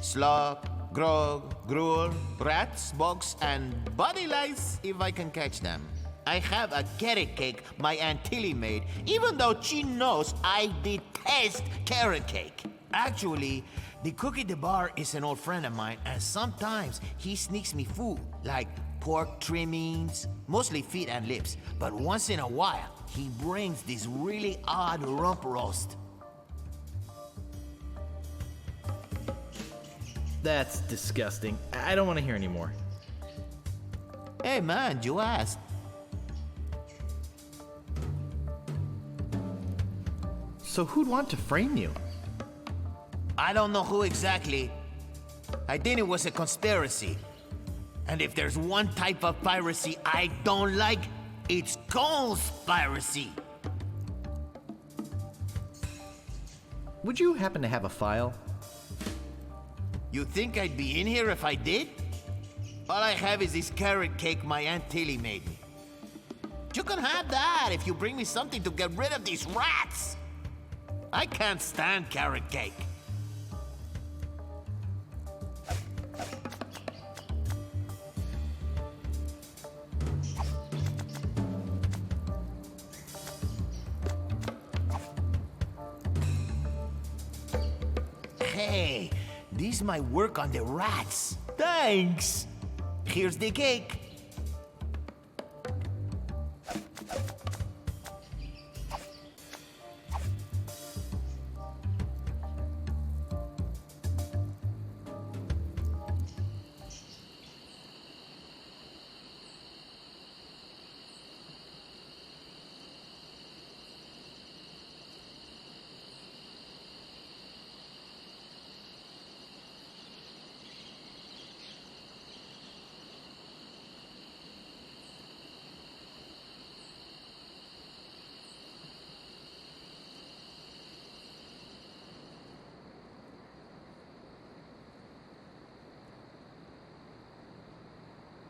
Slop, grog, gruel, rats, bugs, and body lice if I can catch them. I have a carrot cake my Aunt Tilly made, even though she knows I detest carrot cake. Actually, the cook at the bar is an old friend of mine, and sometimes he sneaks me food, like pork trimmings, mostly feet and lips. But once in a while, he brings this really odd rump roast. That's disgusting. I don't want to hear anymore. Hey man, you asked. So who'd want to frame you? I don't know who exactly. I think it was a conspiracy. And if there's one type of piracy I don't like, it's conspiracy. Would you happen to have a file? You think I'd be in here if I did? All I have is this carrot cake my Aunt Tilly made me. You can have that if you bring me something to get rid of these rats. I can't stand carrot cake. Hey, this might work on the rats. Thanks. Here's the cake.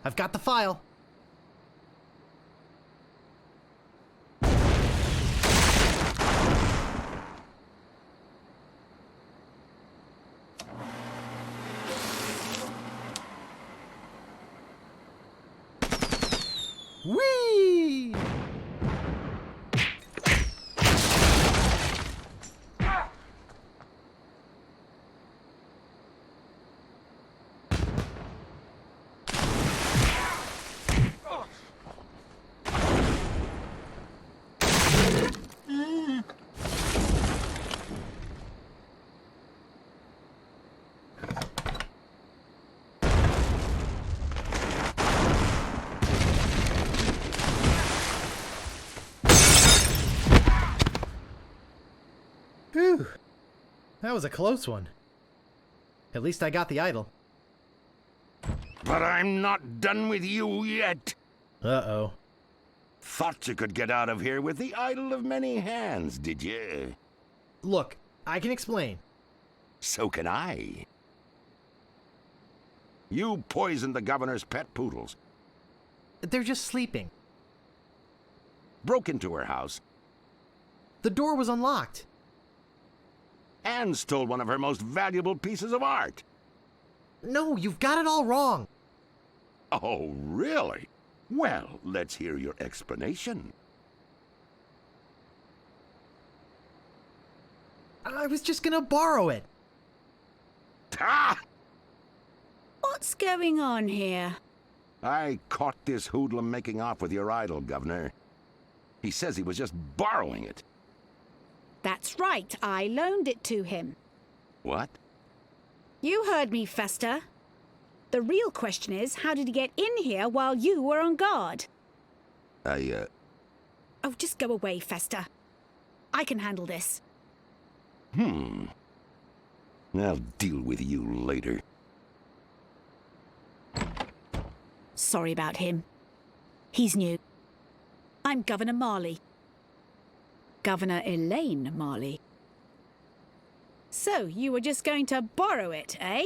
I've got the file. Whee! Whew. That was a close one. At least I got the idol. But I'm not done with you yet. Uh-oh. Thought you could get out of here with the idol of many hands, did you? Look, I can explain. So can I. You poisoned the governor's pet poodles. They're just sleeping. Broke into her house. The door was unlocked. And stole one of her most valuable pieces of art. No, you've got it all wrong. Oh, really? Well, let's hear your explanation. I was just gonna borrow it. Ah! What's going on here? I caught this hoodlum making off with your idol, Governor. He says he was just borrowing it. That's right, I loaned it to him. What? You heard me, Fester. The real question is, how did he get in here while you were on guard? Oh, just go away, Fester. I can handle this. I'll deal with you later. Sorry about him. He's new. I'm Governor Marley. Governor Elaine Marley. So, you were just going to borrow it, eh?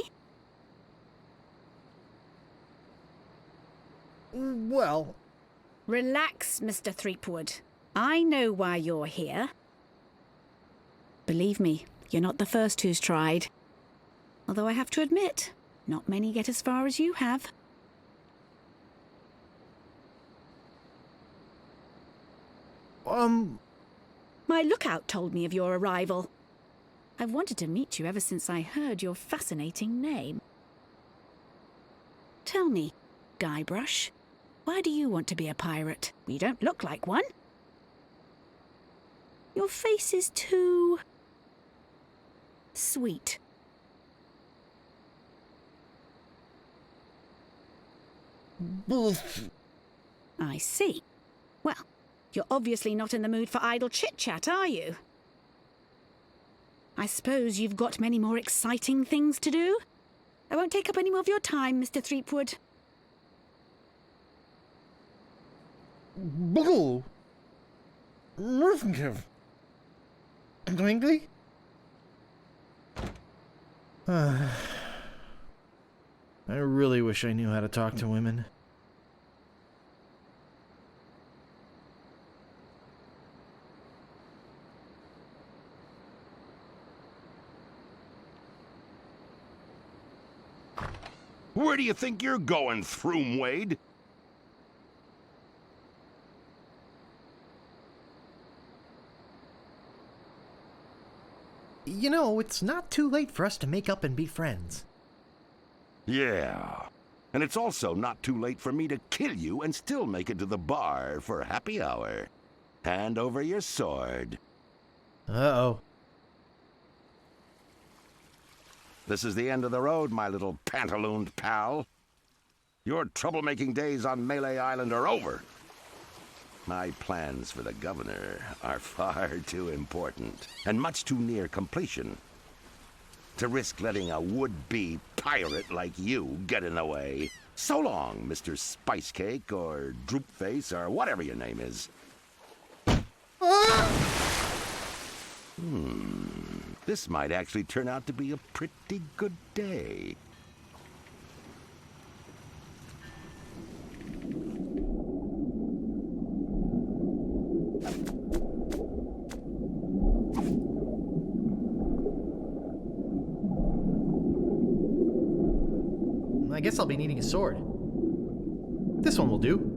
Well... Relax, Mr. Threepwood. I know why you're here. Believe me, you're not the first who's tried. Although I have to admit, not many get as far as you have. My lookout told me of your arrival. I've wanted to meet you ever since I heard your fascinating name. Tell me, Guybrush, why do you want to be a pirate? You don't look like one. Your face is too sweet. I see. Well, you're obviously not in the mood for idle chit-chat, are you? I suppose you've got many more exciting things to do? I won't take up any more of your time, Mr. Threepwood. Bull! Twinkly? I really wish I knew how to talk to women. Where do you think you're going, Throomwade? You know, it's not too late for us to make up and be friends. Yeah. And it's also not too late for me to kill you and still make it to the bar for happy hour. Hand over your sword. Uh-oh. This is the end of the road, my little pantalooned pal. Your troublemaking days on Melee Island are over. My plans for the governor are far too important and much too near completion to risk letting a would-be pirate like you get in the way. So long, Mr. Spicecake or Droopface or whatever your name is. This might actually turn out to be a pretty good day. I guess I'll be needing a sword. This one will do.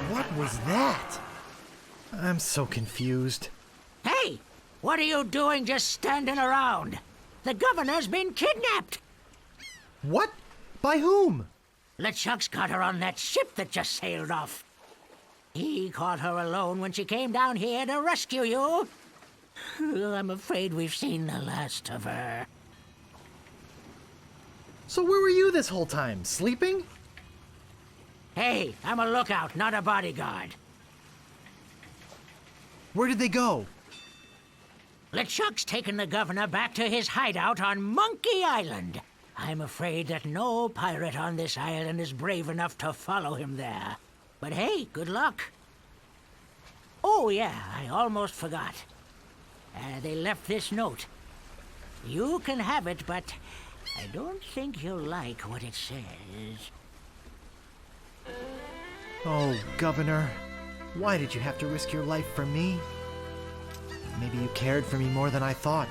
What was that? I'm so confused. Hey! What are you doing just standing around? The governor's been kidnapped! What? By whom? LeChuck's got her on that ship that just sailed off. He caught her alone when she came down here to rescue you. I'm afraid we've seen the last of her. So where were you this whole time? Sleeping? Hey, I'm a lookout, not a bodyguard. Where did they go? LeChuck's taken the governor back to his hideout on Monkey Island. I'm afraid that no pirate on this island is brave enough to follow him there. But hey, good luck. Oh yeah, I almost forgot. They left this note. You can have it, but I don't think you'll like what it says. Oh, Governor, why did you have to risk your life for me? Maybe you cared for me more than I thought.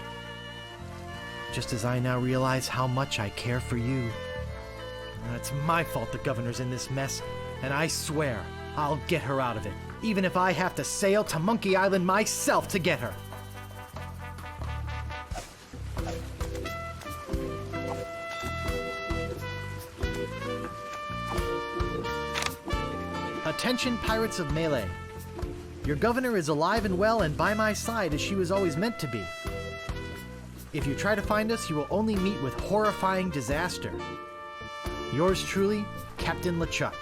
Just as I now realize how much I care for you. It's my fault the governor's in this mess, and I swear I'll get her out of it, even if I have to sail to Monkey Island myself to get her. Attention, Pirates of Melee. Your governor is alive and well and by my side as she was always meant to be. If you try to find us, you will only meet with horrifying disaster. Yours truly, Captain LeChuck.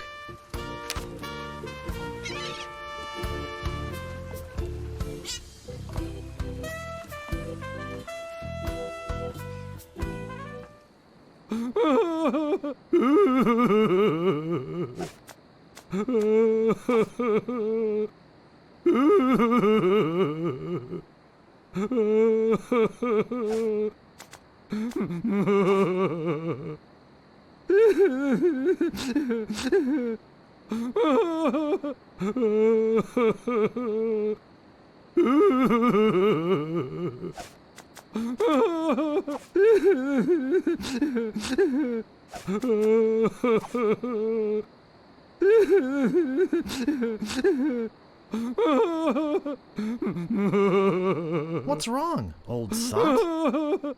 What's wrong, old sot?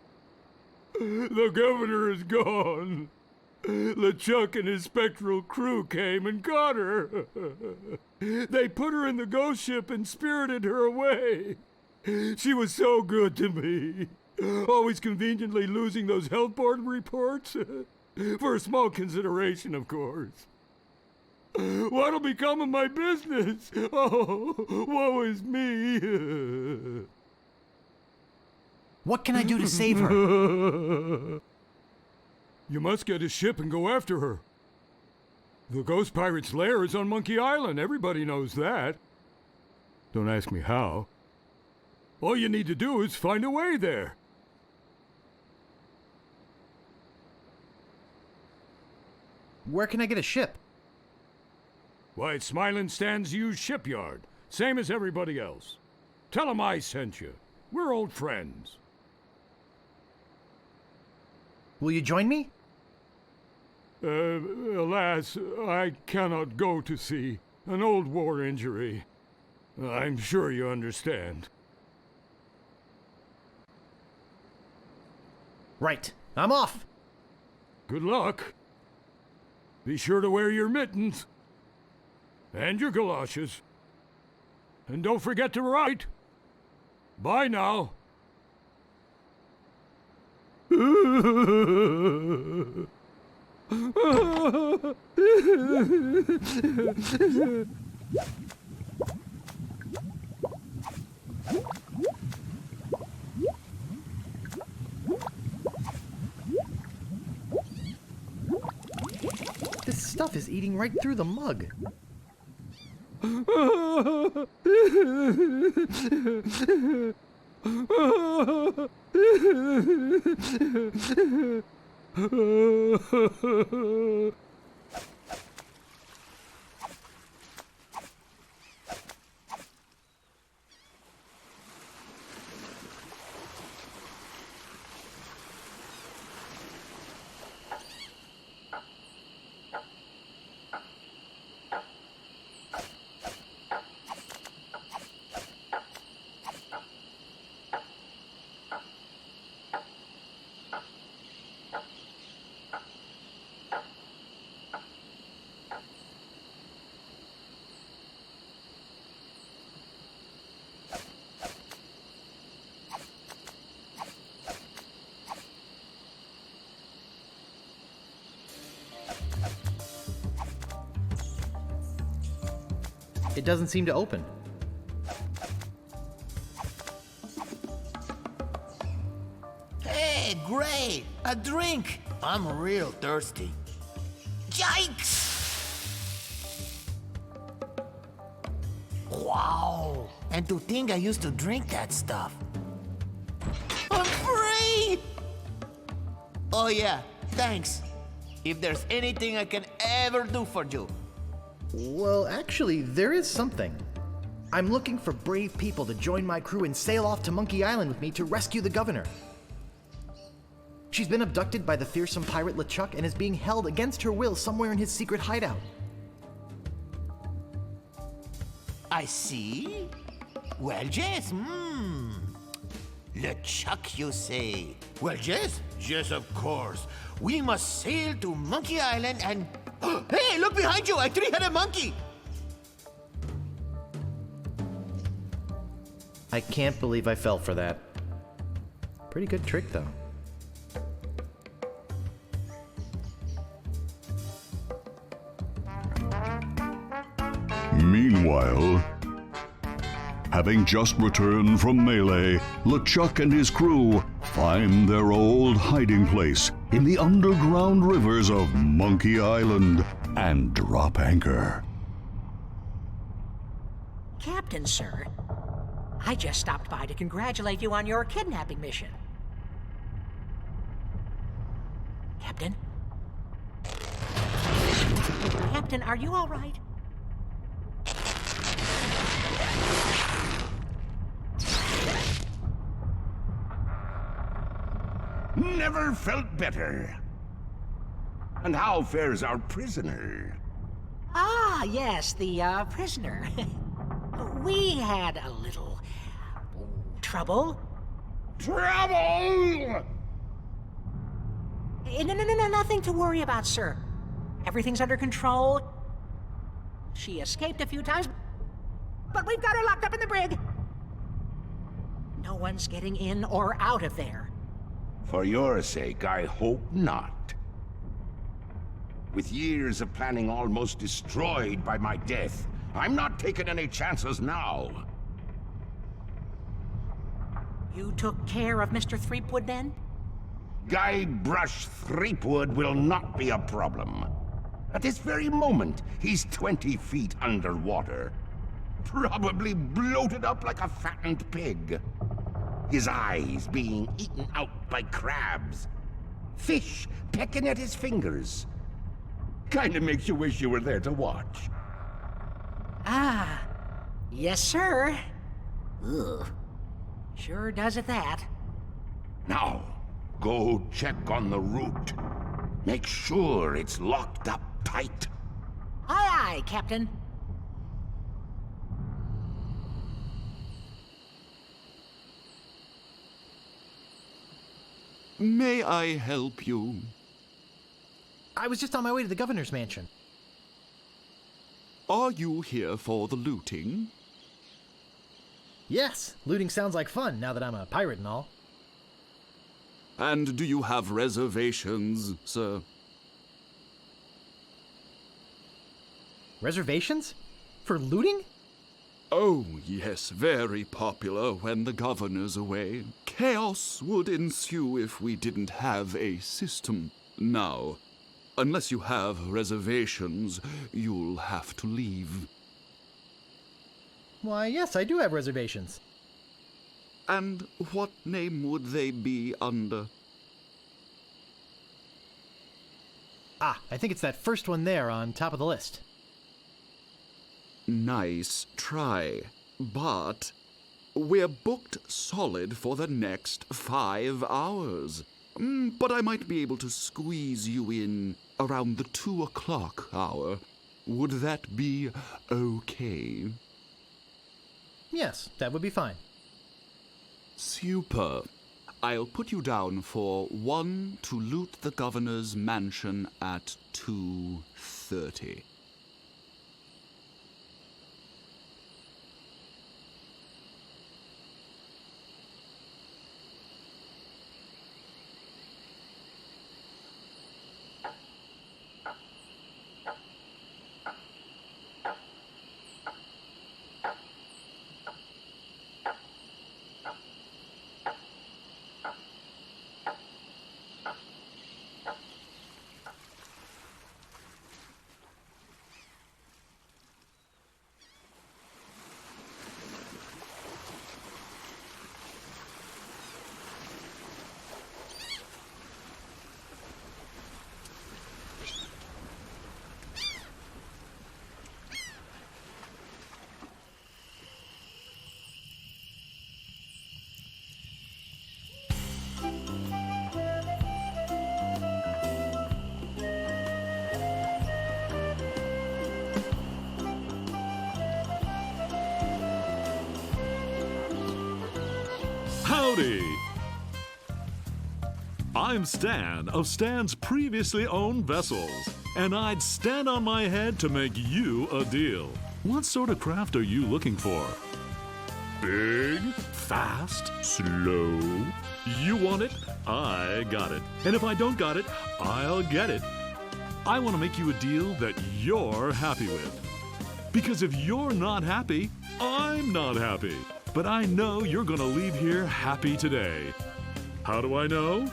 The governor is gone. LeChuck and his spectral crew came and got her. They put her in the ghost ship and spirited her away. She was so good to me. Always conveniently losing those health board reports. For a small consideration, of course. What'll become of my business? Oh, woe is me. What can I do to save her? You must get a ship and go after her. The ghost pirate's lair is on Monkey Island. Everybody knows that. Don't ask me how. All you need to do is find a way there. Where can I get a ship? Why, it's Smiling Stan's used shipyard. Same as everybody else. Tell 'em I sent you. We're old friends. Will you join me? Alas, I cannot go to sea. An old war injury. I'm sure you understand. Right. I'm off. Good luck. Be sure to wear your mittens. And your galoshes. And don't forget to write. Bye now. This stuff is eating right through the mug. It doesn't seem to open. Hey, great! A drink! I'm real thirsty. Yikes! Wow! And to think I used to drink that stuff. I'm free! Oh yeah, thanks. If there's anything I can ever do for you. Well, actually, there is something. I'm looking for brave people to join my crew and sail off to Monkey Island with me to rescue the governor. She's been abducted by the fearsome pirate LeChuck and is being held against her will somewhere in his secret hideout. I see. Well, yes, LeChuck, you say? Well, yes, yes, of course. We must sail to Monkey Island and... Hey, look behind you! A three-headed monkey! I can't believe I fell for that. Pretty good trick, though. Meanwhile, having just returned from Melee, LeChuck and his crew find their old hiding place in the underground rivers of Monkey Island and drop anchor. Captain, sir, I just stopped by to congratulate you on your kidnapping mission. Captain? Captain, are you all right? Never felt better. And how fares our prisoner? Ah, yes, the prisoner. We had a little trouble. Trouble! No, nothing to worry about, sir. Everything's under control. She escaped a few times, but we've got her locked up in the brig. No one's getting in or out of there. For your sake, I hope not. With years of planning almost destroyed by my death, I'm not taking any chances now. You took care of Mr. Threepwood then? Guybrush Threepwood will not be a problem. At this very moment, he's 20 feet underwater. Probably bloated up like a fattened pig. His eyes being eaten out by crabs. Fish pecking at his fingers. Kinda makes you wish you were there to watch. Ah, yes, sir. Ugh. Sure does at that. Now, go check on the route. Make sure it's locked up tight. Aye, aye, Captain. May I help you? I was just on my way to the governor's mansion. Are you here for the looting? Yes, looting sounds like fun now that I'm a pirate and all. And do you have reservations, sir? Reservations? For looting? Oh, yes, very popular when the governor's away. Chaos would ensue if we didn't have a system. Now, unless you have reservations, you'll have to leave. Why, yes, I do have reservations. And what name would they be under? Ah, I think it's that first one there on top of the list. Nice try, but we're booked solid for the next 5 hours. But I might be able to squeeze you in around the 2 o'clock hour. Would that be okay? Yes, that would be fine. Super. I'll put you down for 1 to loot the governor's mansion at 2:30. Howdy! I'm Stan of Stan's previously owned vessels, and I'd stand on my head to make you a deal. What sort of craft are you looking for? Big, fast, slow? You want it? I got it. And if I don't got it, I'll get it. I want to make you a deal that you're happy with. Because if you're not happy, I'm not happy. But I know you're gonna leave here happy today. How do I know?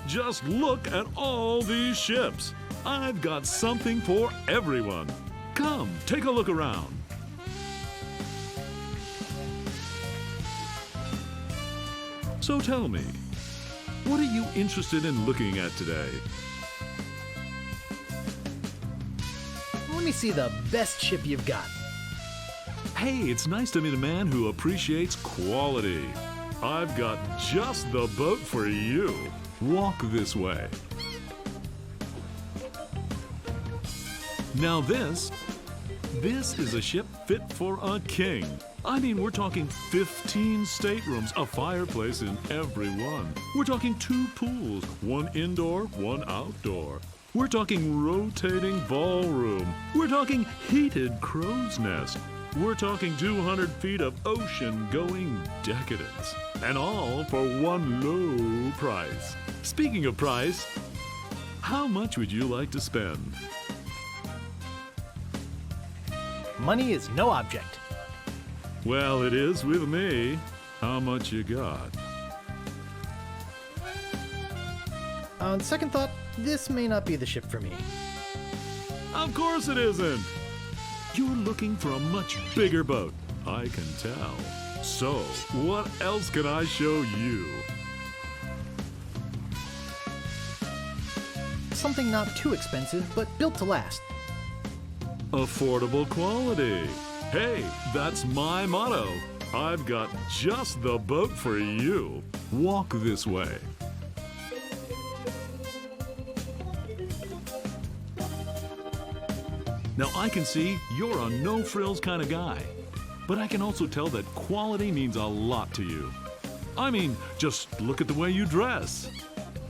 Just look at all these ships. I've got something for everyone. Come, take a look around. So tell me, what are you interested in looking at today? Let me see the best ship you've got. Hey, it's nice to meet a man who appreciates quality. I've got just the boat for you. Walk this way. Now this is a ship fit for a king. I mean, we're talking 15 staterooms, a fireplace in every one. We're talking 2 pools, one indoor, one outdoor. We're talking rotating ballroom. We're talking heated crow's nest. We're talking 200 feet of ocean-going decadence. And all for one low price. Speaking of price, how much would you like to spend? Money is no object. Well, it is with me. How much you got? On second thought, this may not be the ship for me. Of course it isn't. You're looking for a much bigger boat, I can tell. So, what else can I show you? Something not too expensive, but built to last. Affordable quality. Hey, that's my motto. I've got just the boat for you. Walk this way. Now, I can see you're a no-frills kind of guy, but I can also tell that quality means a lot to you. I mean, just look at the way you dress.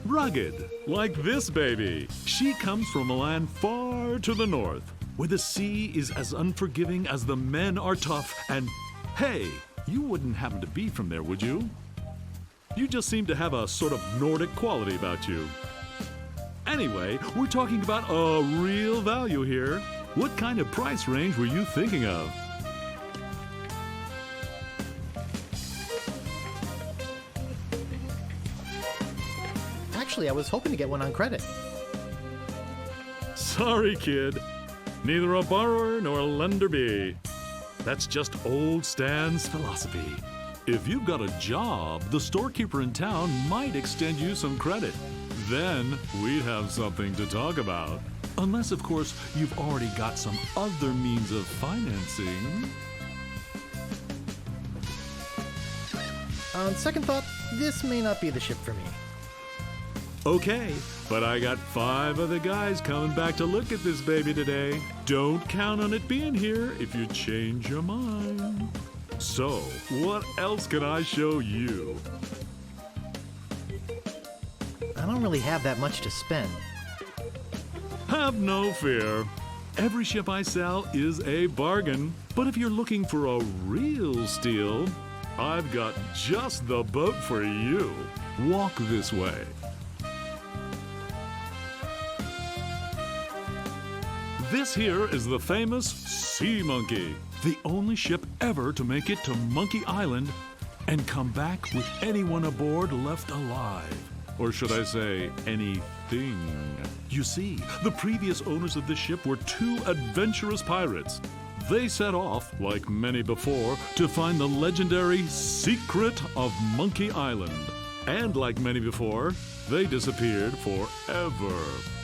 Rugged, like this baby. She comes from a land far to the north, where the sea is as unforgiving as the men are tough, and hey, you wouldn't happen to be from there, would you? You just seem to have a sort of Nordic quality about you. Anyway, we're talking about a real value here. What kind of price range were you thinking of? Actually, I was hoping to get one on credit. Sorry, kid. Neither a borrower nor a lender be. That's just old Stan's philosophy. If you've got a job, the storekeeper in town might extend you some credit. Then we'd have something to talk about. Unless, of course, you've already got some other means of financing. On second thought, this may not be the ship for me. Okay, but I got 5 of the guys coming back to look at this baby today. Don't count on it being here if you change your mind. So, what else can I show you? I don't really have that much to spend. Have no fear. Every ship I sell is a bargain. But if you're looking for a real steal, I've got just the boat for you. Walk this way. This here is the famous Sea Monkey, the only ship ever to make it to Monkey Island and come back with anyone aboard left alive. Or should I say, anything. You see, the previous owners of this ship were 2 adventurous pirates. They set off, like many before, to find the legendary secret of Monkey Island. And like many before, they disappeared forever.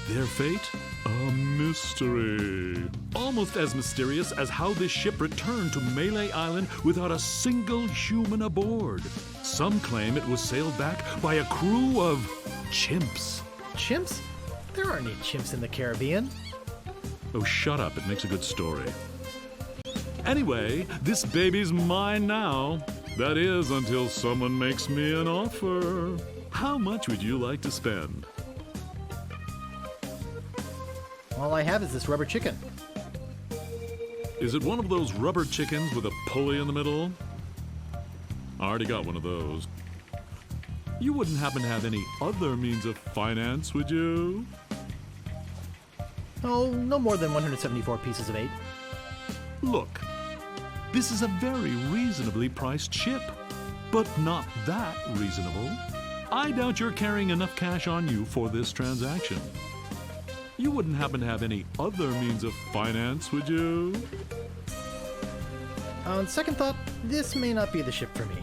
Their fate? A mystery. Almost as mysterious as how this ship returned to Melee Island without a single human aboard. Some claim it was sailed back by a crew of chimps. Chimps? There aren't any chimps in the Caribbean. Oh, shut up. It makes a good story. Anyway, this baby's mine now. That is, until someone makes me an offer. How much would you like to spend? All I have is this rubber chicken. Is it one of those rubber chickens with a pulley in the middle? I already got one of those. You wouldn't happen to have any other means of finance, would you? Oh, no more than 174 pieces of 8. Look, this is a very reasonably priced ship, but not that reasonable. I doubt you're carrying enough cash on you for this transaction. You wouldn't happen to have any other means of finance, would you? On second thought, this may not be the ship for me.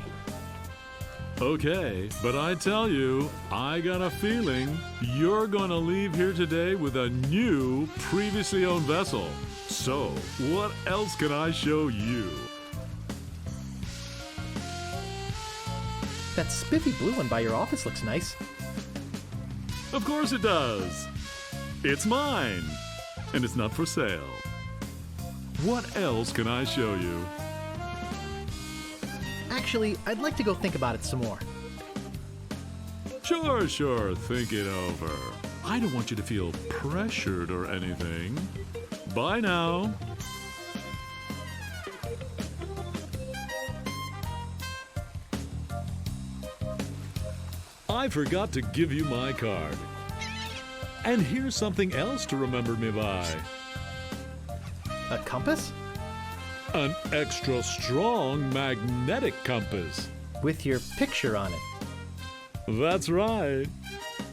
Okay, but I tell you, I got a feeling you're gonna leave here today with a new, previously owned vessel. So, what else can I show you? That spiffy blue one by your office looks nice. Of course it does. It's mine, and it's not for sale. What else can I show you? Actually, I'd like to go think about it some more. Sure, think it over. I don't want you to feel pressured or anything. Bye now. I forgot to give you my card. And here's something else to remember me by. A compass? An extra strong magnetic compass. With your picture on it. That's right.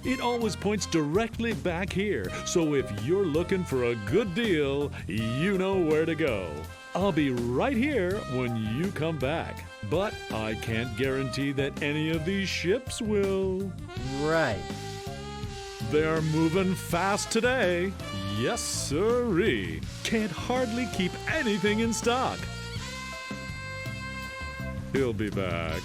It always points directly back here, so if you're looking for a good deal, you know where to go. I'll be right here when you come back, but I can't guarantee that any of these ships will. Right. They're moving fast today. Yes, sirree. Can't hardly keep anything in stock. He'll be back.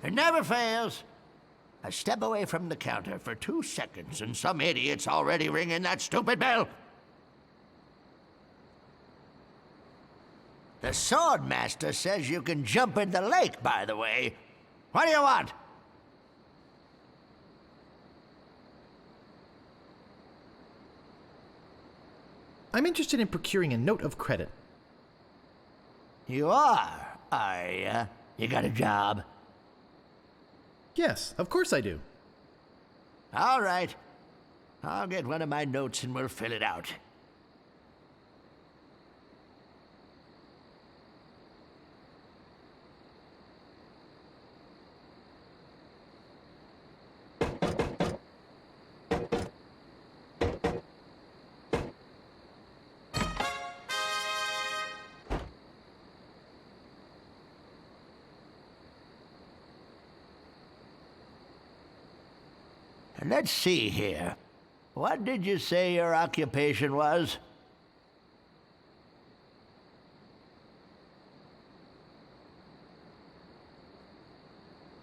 It never fails. I step away from the counter for 2 seconds and some idiot's already ringing that stupid bell. The sword master says you can jump in the lake, by the way. What do you want? I'm interested in procuring a note of credit. You are ya? You got a job? Yes, of course I do. All right. I'll get one of my notes and we'll fill it out. Let's see here. What did you say your occupation was?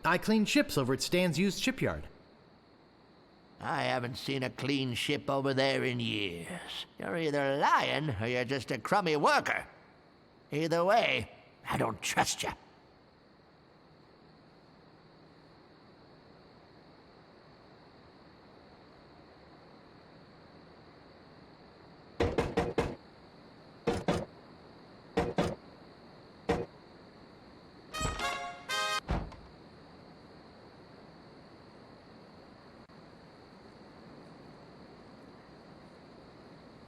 I clean ships over at Stan's used shipyard. I haven't seen a clean ship over there in years. You're either lying or you're just a crummy worker. Either way, I don't trust you.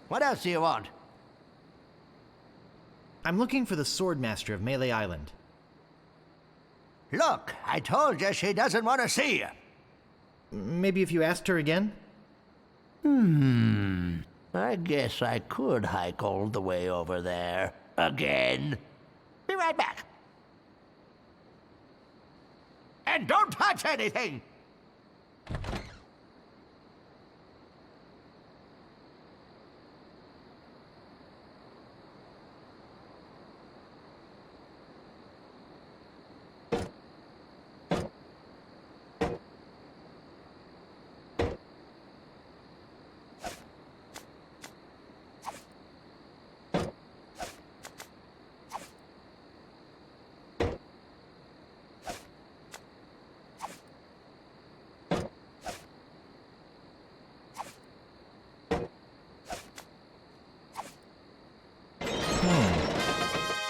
What else do you want? I'm looking for the Swordmaster of Melee Island. Look, I told you she doesn't want to see you. Maybe if you asked her again? I guess I could hike all the way over there. Again. Be right back. And don't touch anything!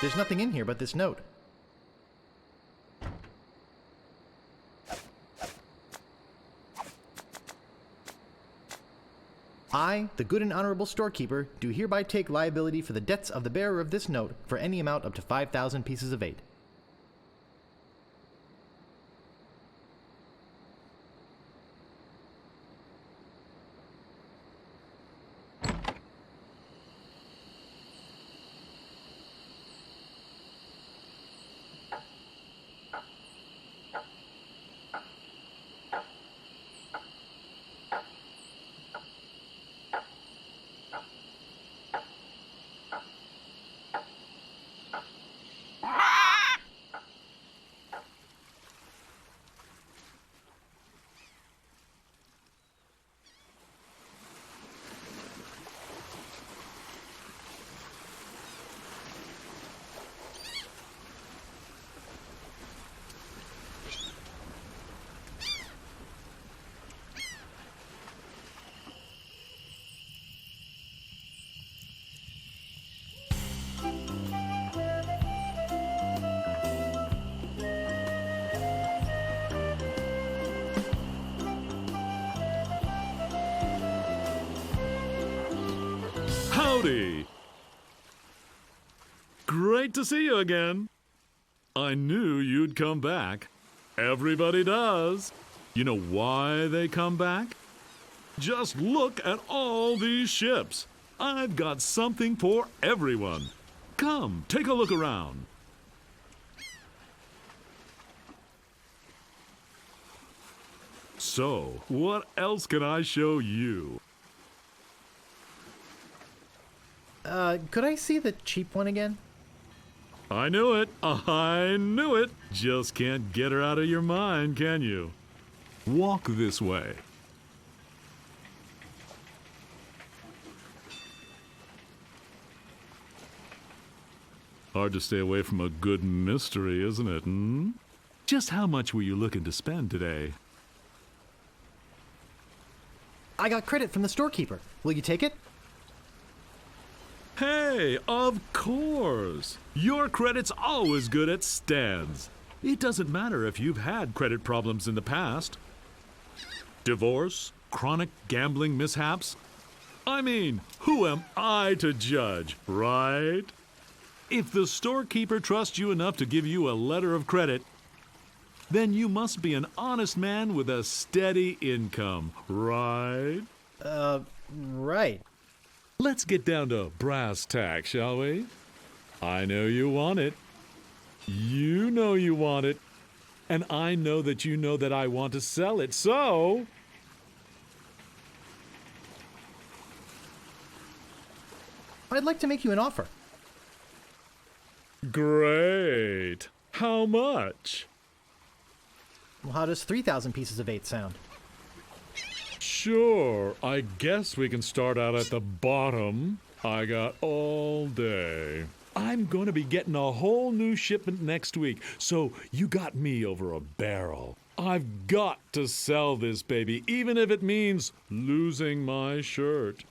There's nothing in here but this note. I, the good and honorable storekeeper, do hereby take liability for the debts of the bearer of this note for any amount up to 5,000 pieces of 8. Howdy! Great to see you again. I knew you'd come back. Everybody does. You know why they come back? Just look at all these ships. I've got something for everyone. Come, take a look around. So, what else can I show you? Could I see the cheap one again? I knew it. I knew it. Just can't get her out of your mind, can you? Walk this way. Hard to stay away from a good mystery, isn't it, hmm? Just how much were you looking to spend today? I got credit from the storekeeper. Will you take it? Hey, of course! Your credit's always good at Stan's. It doesn't matter if you've had credit problems in the past. Divorce, chronic gambling mishaps. I mean, who am I to judge, right? If the storekeeper trusts you enough to give you a letter of credit, then you must be an honest man with a steady income, right? Right. Let's get down to brass tacks, shall we? I know you want it. You know you want it. And I know that I want to sell it, so... I'd like to make you an offer. Great. How much? Well, how does 3,000 pieces of 8 sound? Sure, I guess we can start out at the bottom. I got all day. I'm going to be getting a whole new shipment next week, so you got me over a barrel. I've got to sell this baby, even if it means losing my shirt.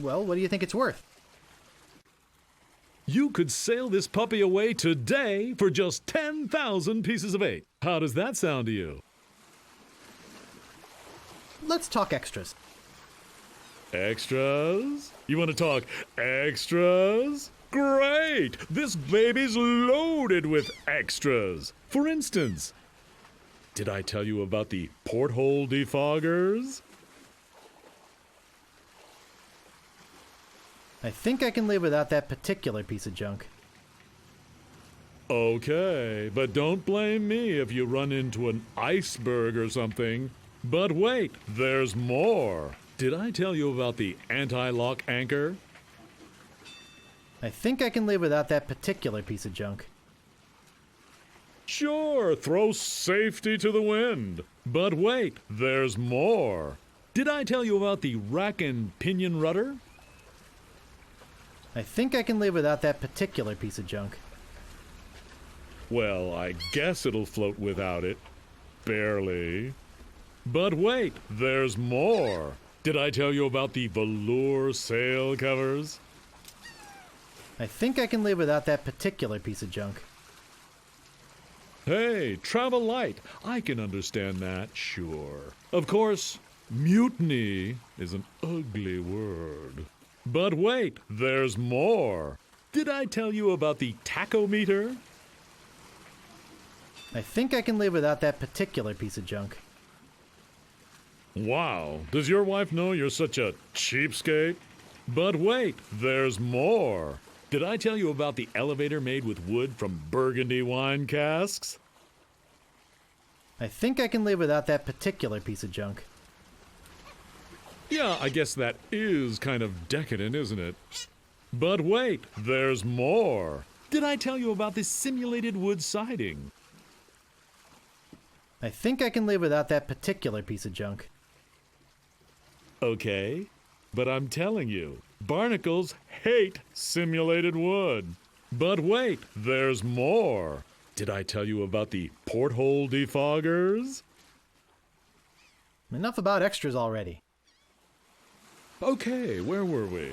Well, what do you think it's worth? You could sail this puppy away today for just 10,000 pieces of 8. How does that sound to you? Let's talk extras. Extras? You want to talk extras? Great! This baby's loaded with extras. For instance, did I tell you about the porthole defoggers? I think I can live without that particular piece of junk. Okay, but don't blame me if you run into an iceberg or something. But wait, there's more. Did I tell you about the anti-lock anchor? I think I can live without that particular piece of junk. Sure, throw safety to the wind. But wait, there's more. Did I tell you about the rack and pinion rudder? I think I can live without that particular piece of junk. Well, I guess it'll float without it. Barely. But wait, there's more. Did I tell you about the velour sail covers? I think I can live without that particular piece of junk. Hey, travel light. I can understand that, sure. Of course, mutiny is an ugly word. But wait, there's more. Did I tell you about the tachometer? I think I can live without that particular piece of junk. Wow, does your wife know you're such a cheapskate? But wait, there's more. Did I tell you about the elevator made with wood from Burgundy wine casks? I think I can live without that particular piece of junk. Yeah, I guess that is kind of decadent, isn't it? But wait, there's more. Did I tell you about this simulated wood siding? I think I can live without that particular piece of junk. Okay, but I'm telling you, barnacles hate simulated wood. But wait, there's more. Did I tell you about the porthole defoggers? Enough about extras already. Okay, where were we?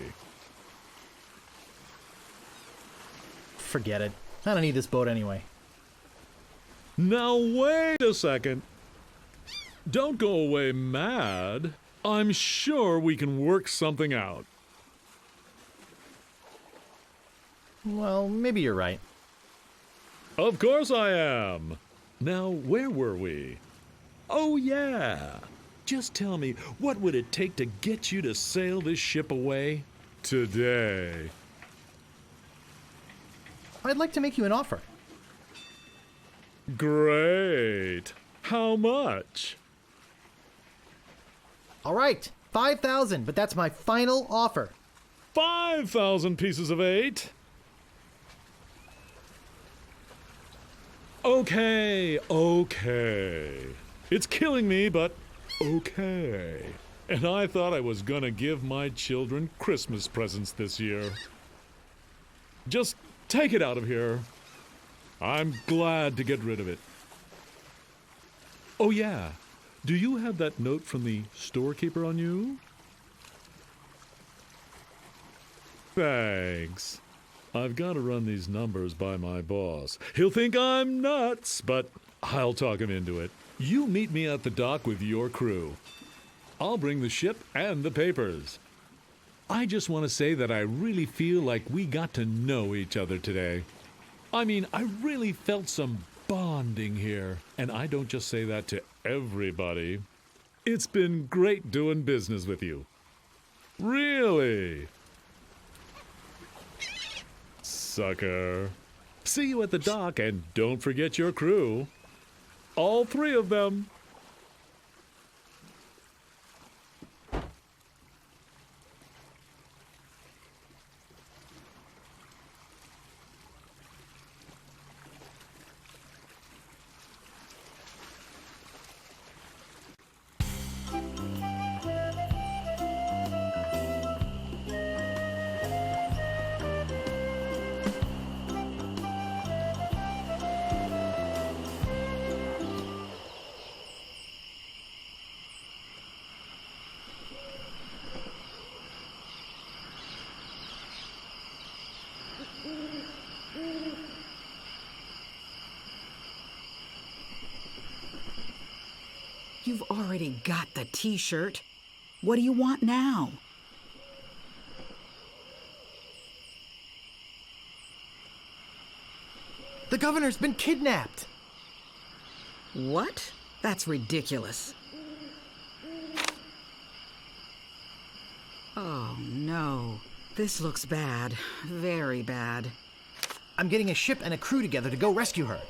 Forget it. I don't need this boat anyway. Now wait a second. Don't go away mad. I'm sure we can work something out. Well, maybe you're right. Of course I am. Now, where were we? Oh, yeah. Just tell me, what would it take to get you to sail this ship away today? I'd like to make you an offer. Great. How much? All right, 5,000, but that's my final offer. 5,000 pieces of 8? Okay. It's killing me, but okay. And I thought I was gonna give my children Christmas presents this year. Just take it out of here. I'm glad to get rid of it. Oh yeah, do you have that note from the storekeeper on you? Thanks. I've got to run these numbers by my boss. He'll think I'm nuts, but I'll talk him into it. You meet me at the dock with your crew. I'll bring the ship and the papers. I just want to say that I really feel like we got to know each other today. I mean, I really felt some bonding here, and I don't just say that to everybody. It's been great doing business with you. Really. Sucker. See you at the dock, and don't forget your crew. All 3 of them. You've already got the t-shirt. What do you want now? The governor's been kidnapped! What? That's ridiculous. Oh, no. This looks bad. Very bad. I'm getting a ship and a crew together to go rescue her.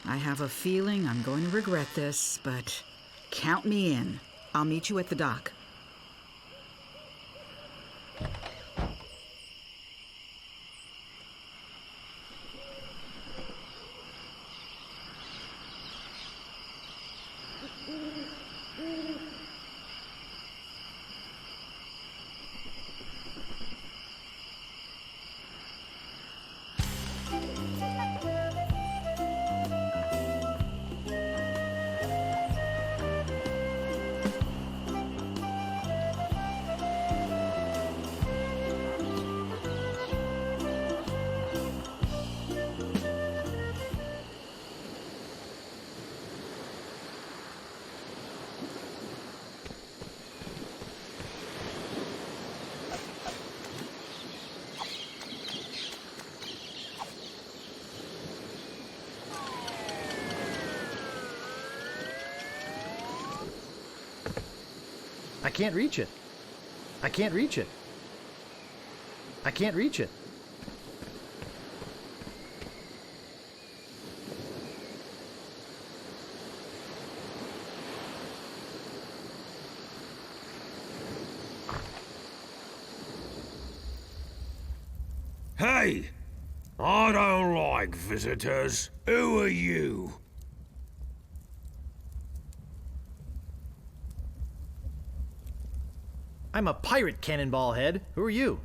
I have a feeling I'm going to regret this, but count me in. I'll meet you at the dock. can't reach it. I can't reach it. I can't reach it. Hey! I don't like visitors. Who are you? I'm a pirate, Cannonball Head. Who are you?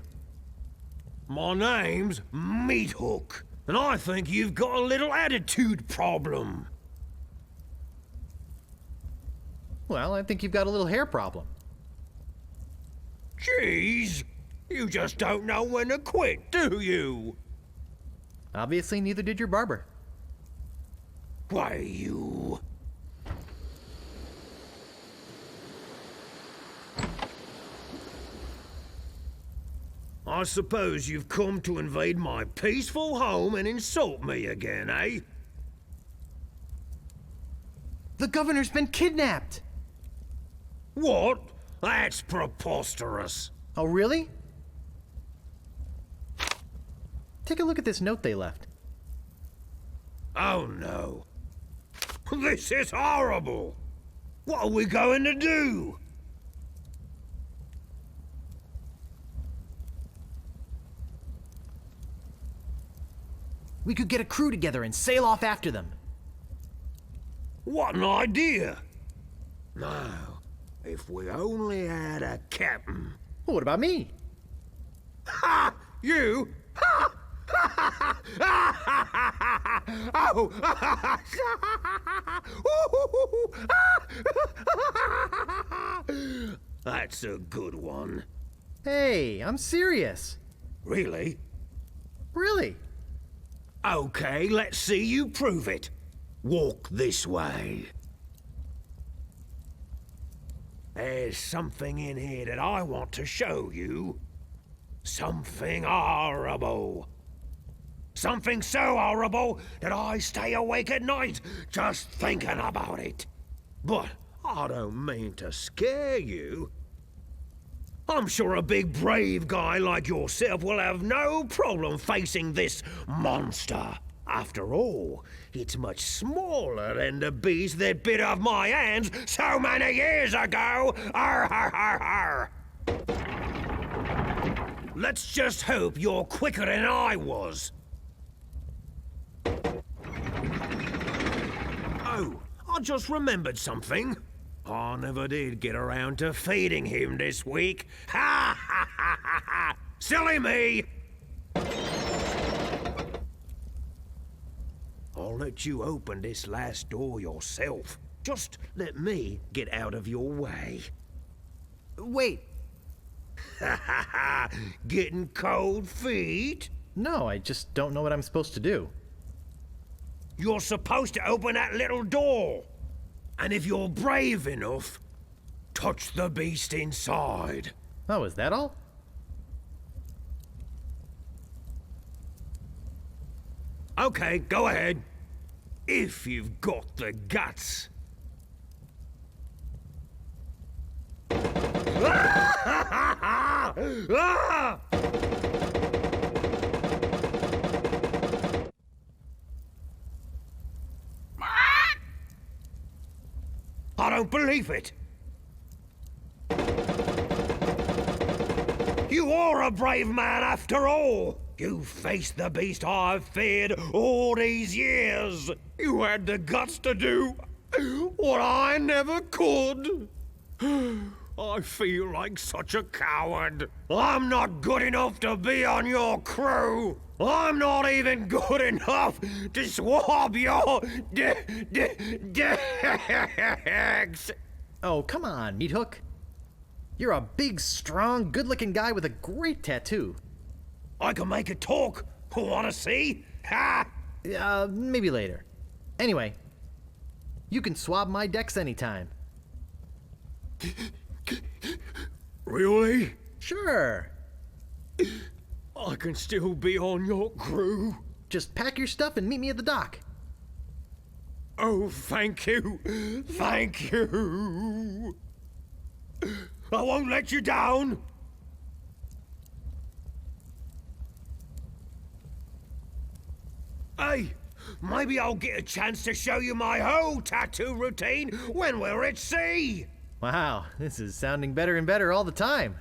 My name's Meat Hook, and I think you've got a little attitude problem. Well, I think you've got a little hair problem. Jeez, you just don't know when to quit, do you? Obviously, neither did your barber. Why, you... I suppose you've come to invade my peaceful home and insult me again, eh? The governor's been kidnapped! What? That's preposterous. Oh, really? Take a look at this note they left. Oh, no. This is horrible! What are we going to do? We could get a crew together and sail off after them. What an idea! Now, if we only had a captain. Well, what about me? Ha! You? Ha! Oh! That's a good one. Hey, I'm serious. Really? Really? Okay, let's see you prove it. Walk this way. There's something in here that I want to show you. Something horrible. Something so horrible that I stay awake at night just thinking about it. But I don't mean to scare you. I'm sure a big brave guy like yourself will have no problem facing this monster. After all, it's much smaller than the beast that bit off my hands so many years ago. Arr, arr, arr, arr. Let's just hope you're quicker than I was. Oh, I just remembered something. I never did get around to feeding him this week. Ha ha ha ha ha! Silly me! I'll let you open this last door yourself. Just let me get out of your way. Wait. Ha ha ha! Getting cold feet? No, I just don't know what I'm supposed to do. You're supposed to open that little door. And if you're brave enough, touch the beast inside. Oh, is that all? Okay, go ahead. If you've got the guts. I don't believe it. You are a brave man after all. You faced the beast I've feared all these years. You had the guts to do what I never could. I feel like such a coward. I'm not good enough to be on your crew. I'm not even good enough to swab your decks. Oh, come on, Meat Hook. You're a big, strong, good-looking guy with a great tattoo. I can make it talk. Want to see? Ha! Maybe later. Anyway, you can swab my decks anytime. Really? Sure. I can still be on your crew. Just pack your stuff and meet me at the dock. Oh, thank you. Thank you. I won't let you down. Hey, maybe I'll get a chance to show you my whole tattoo routine when we're at sea. Wow, this is sounding better and better all the time.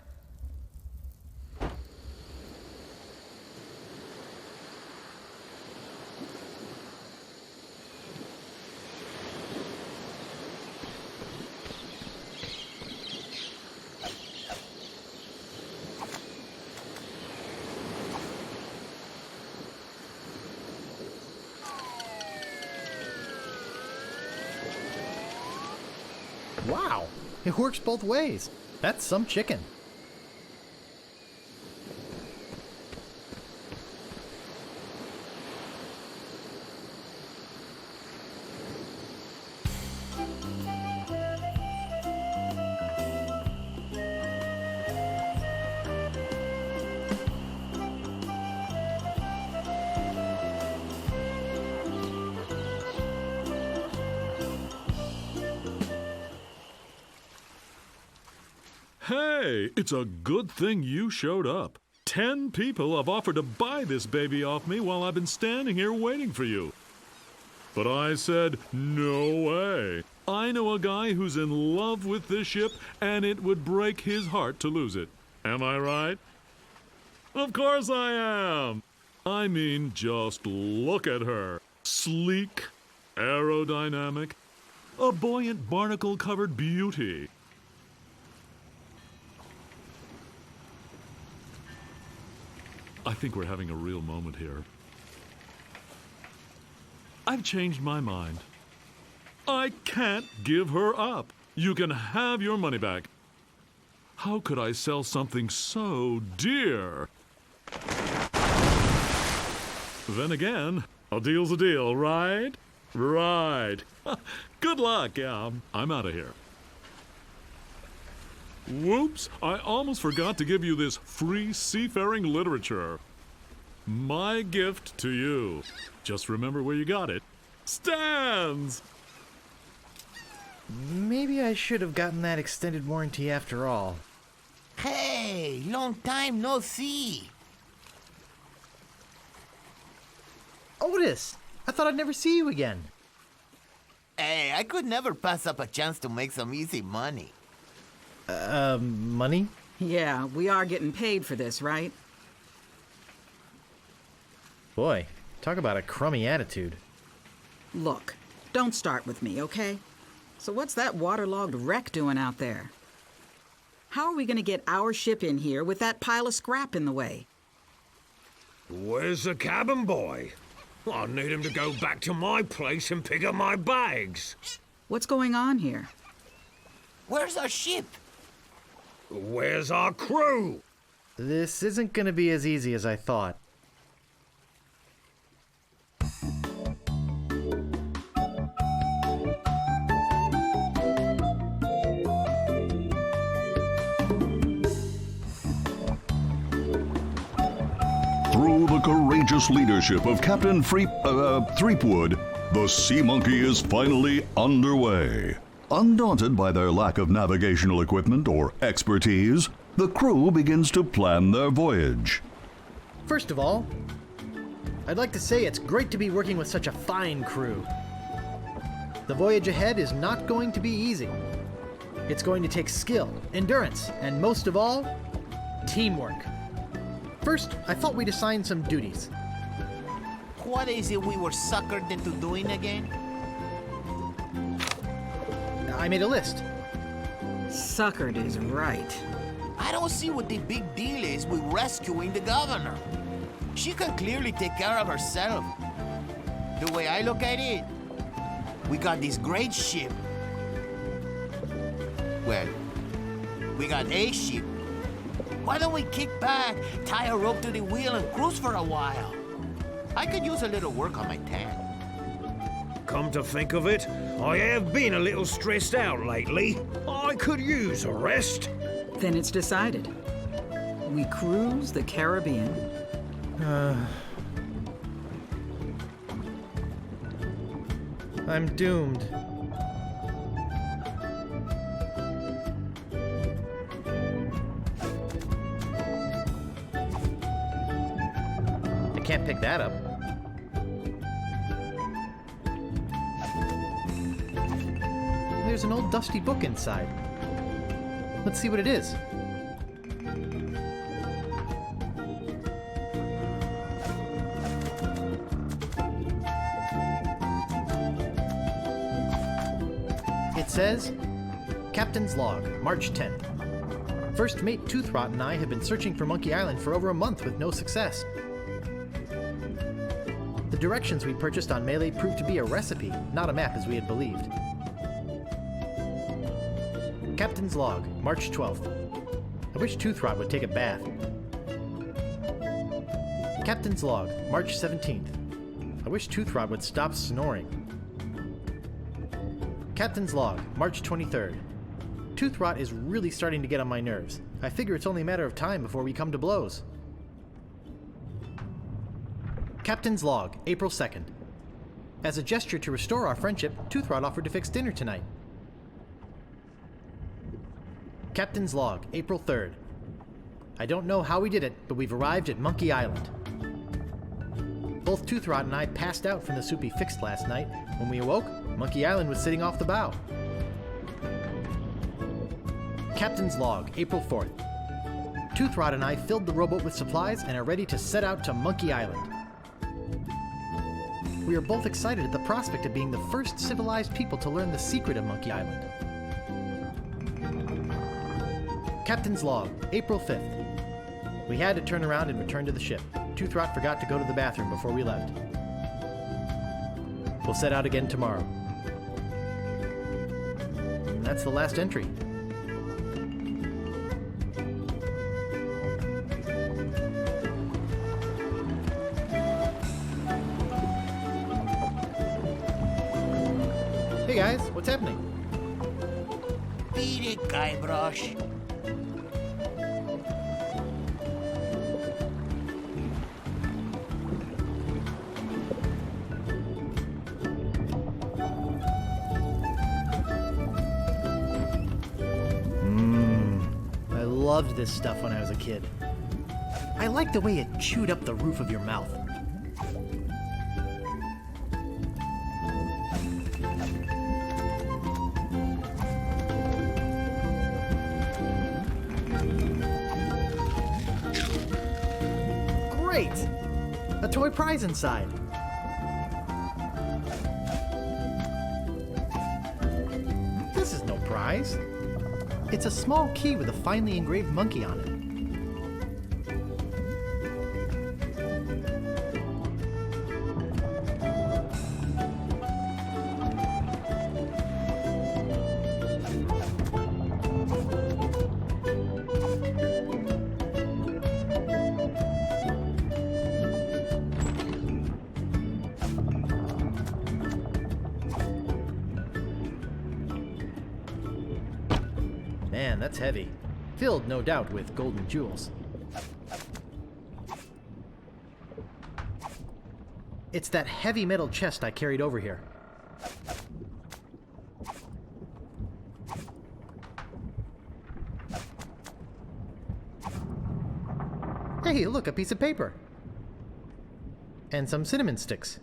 Wow, it works both ways. That's some chicken. Hey, it's a good thing you showed up. 10 people have offered to buy this baby off me while I've been standing here waiting for you. But I said, no way. I know a guy who's in love with this ship, and it would break his heart to lose it. Am I right? Of course I am. I mean, just look at her. Sleek, aerodynamic, a buoyant barnacle-covered beauty. I think we're having a real moment here. I've changed my mind. I can't give her up. You can have your money back. How could I sell something so dear? Then again, a deal's a deal, right? Right. Good luck, yeah. I'm out of here. Whoops, I almost forgot to give you this free seafaring literature. My gift to you. Just remember where you got it. Stands! Maybe I should have gotten that extended warranty after all. Hey, long time no see. Otis, I thought I'd never see you again. Hey, I could never pass up a chance to make some easy money. Money? Yeah, we are getting paid for this, right? Boy, talk about a crummy attitude. Look, don't start with me, okay? So what's that waterlogged wreck doing out there? How are we gonna get our ship in here with that pile of scrap in the way? Where's the cabin boy? I need him to go back to my place and pick up my bags. What's going on here? Where's our ship? Where's our crew? This isn't gonna be as easy as I thought. Through the courageous leadership of Captain Threepwood, the Sea Monkey is finally underway. Undaunted by their lack of navigational equipment or expertise, the crew begins to plan their voyage. First of all, I'd like to say it's great to be working with such a fine crew. The voyage ahead is not going to be easy. It's going to take skill, endurance, and most of all, teamwork. First, I thought we'd assign some duties. What is it we were suckered into doing again? I made a list. Suckered is right. I don't see what the big deal is with rescuing the governor. She can clearly take care of herself. The way I look at it, we got this great ship. Well, we got a ship. Why don't we kick back, tie a rope to the wheel, and cruise for a while? I could use a little work on my tan. Come to think of it, I have been a little stressed out lately. I could use a rest. Then it's decided. We cruise the Caribbean. I'm doomed. can't pick that up. There's an old dusty book inside. Let's see what it is. It says, Captain's Log, March 10th. First Mate Toothrot and I have been searching for Monkey Island for over a month with no success. The directions we purchased on Melee proved to be a recipe, not a map as we had believed. Captain's Log, March 12th. I wish Toothrot would take a bath. Captain's Log, March 17th. I wish Toothrot would stop snoring. Captain's Log, March 23rd. Toothrot is really starting to get on my nerves. I figure it's only a matter of time before we come to blows. Captain's Log, April 2nd. As a gesture to restore our friendship, Toothrot offered to fix dinner tonight. Captain's Log, April 3rd. I don't know how we did it, but we've arrived at Monkey Island. Both Toothrot and I passed out from the soup he fixed last night. When we awoke, Monkey Island was sitting off the bow. Captain's Log, April 4th. Toothrot and I filled the rowboat with supplies and are ready to set out to Monkey Island. We are both excited at the prospect of being the first civilized people to learn the secret of Monkey Island. Captain's Log, April 5th. We had to turn around and return to the ship. Toothrot forgot to go to the bathroom before we left. We'll set out again tomorrow. And that's the last entry. Hey guys, what's happening? Beat it, Guybrush. I loved this stuff when I was a kid. I liked the way it chewed up the roof of your mouth. Great! A toy prize inside. This is no prize. It's a small key with a finely engraved monkey on it. Man, that's heavy. Filled, no doubt, with golden jewels. It's that heavy metal chest I carried over here. Hey, look, a piece of paper. And some cinnamon sticks.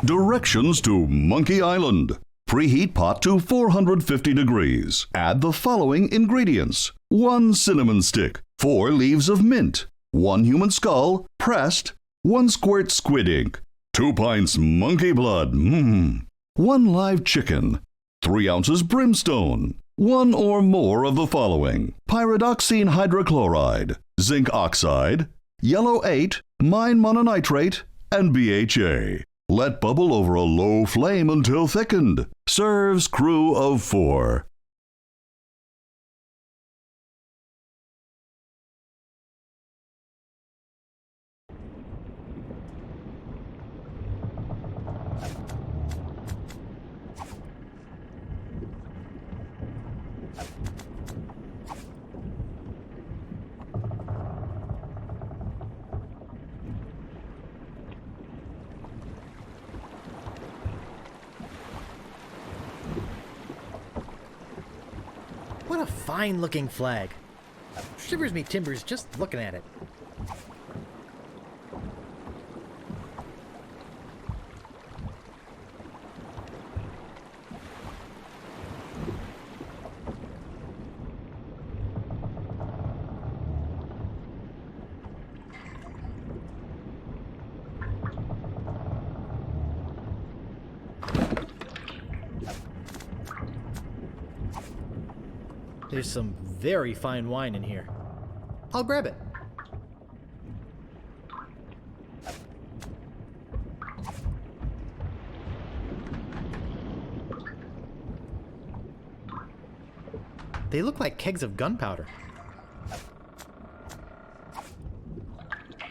Directions to Monkey Island. Preheat pot to 450 degrees. Add the following ingredients: 1 cinnamon stick, 4 leaves of mint, 1 human skull, pressed, 1 squirt squid ink, 2 pints monkey blood, 1 live chicken, 3 ounces brimstone, 1 or more of the following: pyridoxine hydrochloride, zinc oxide, yellow 8, mine mononitrate, and BHA. Let bubble over a low flame until thickened. Serves crew of 4. What a fine-looking flag. Shivers me timbers just looking at it. There's some very fine wine in here. I'll grab it. They look like kegs of gunpowder.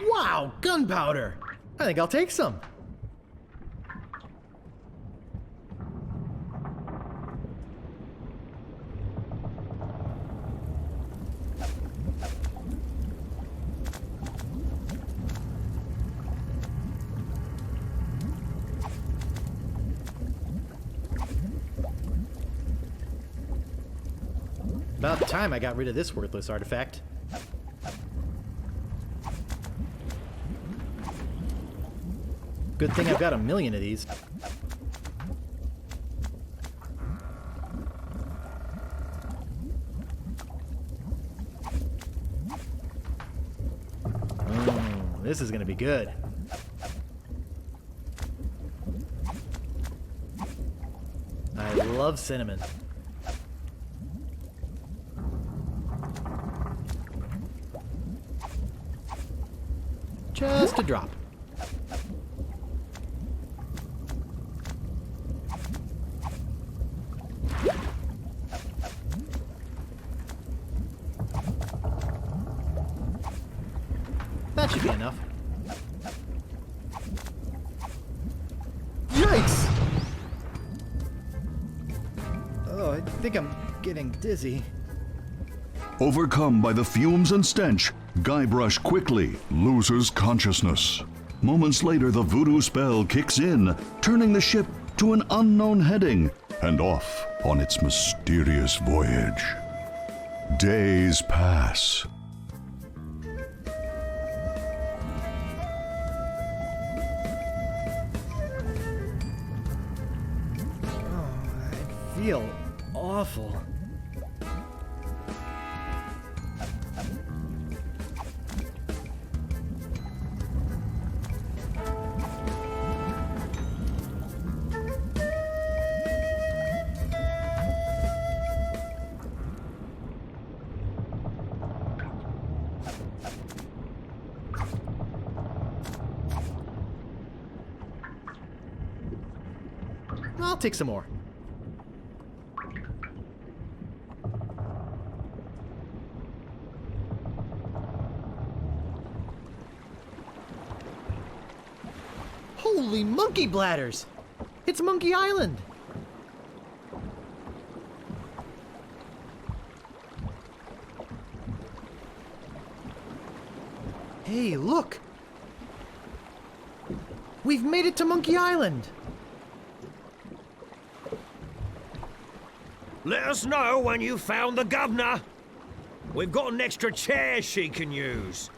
Wow, gunpowder! I think I'll take some. About time I got rid of this worthless artifact. Good thing I've got 1,000,000 of these. This is gonna be good. I love cinnamon. Just a drop. That should be enough. Yikes! Oh, I think I'm getting dizzy. Overcome by the fumes and stench, Guybrush quickly loses consciousness. Moments later, the voodoo spell kicks in, turning the ship to an unknown heading and off on its mysterious voyage. Days pass. I feel awful. I'll take some more. Holy monkey bladders! It's Monkey Island! Hey, look! We've made it to Monkey Island! Let us know when you found the governor. We've got an extra chair she can use.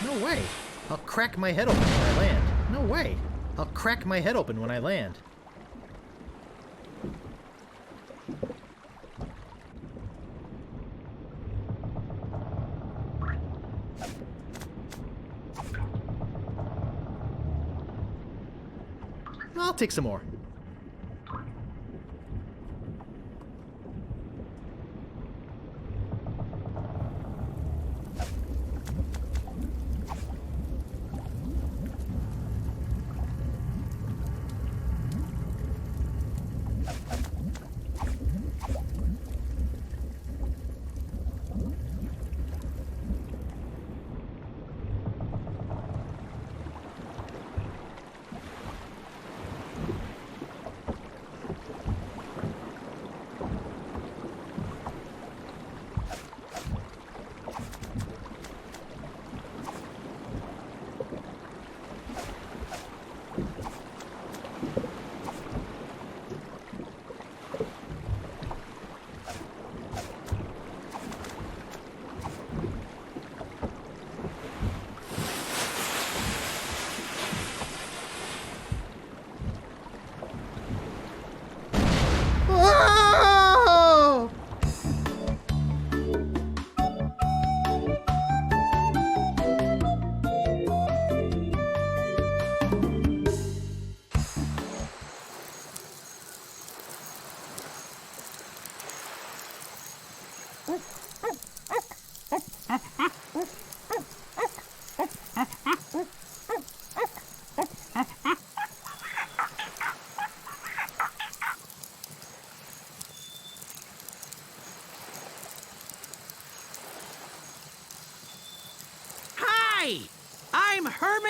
No way! I'll crack my head open when I land. No way! I'll crack my head open when I land. I'll take some more.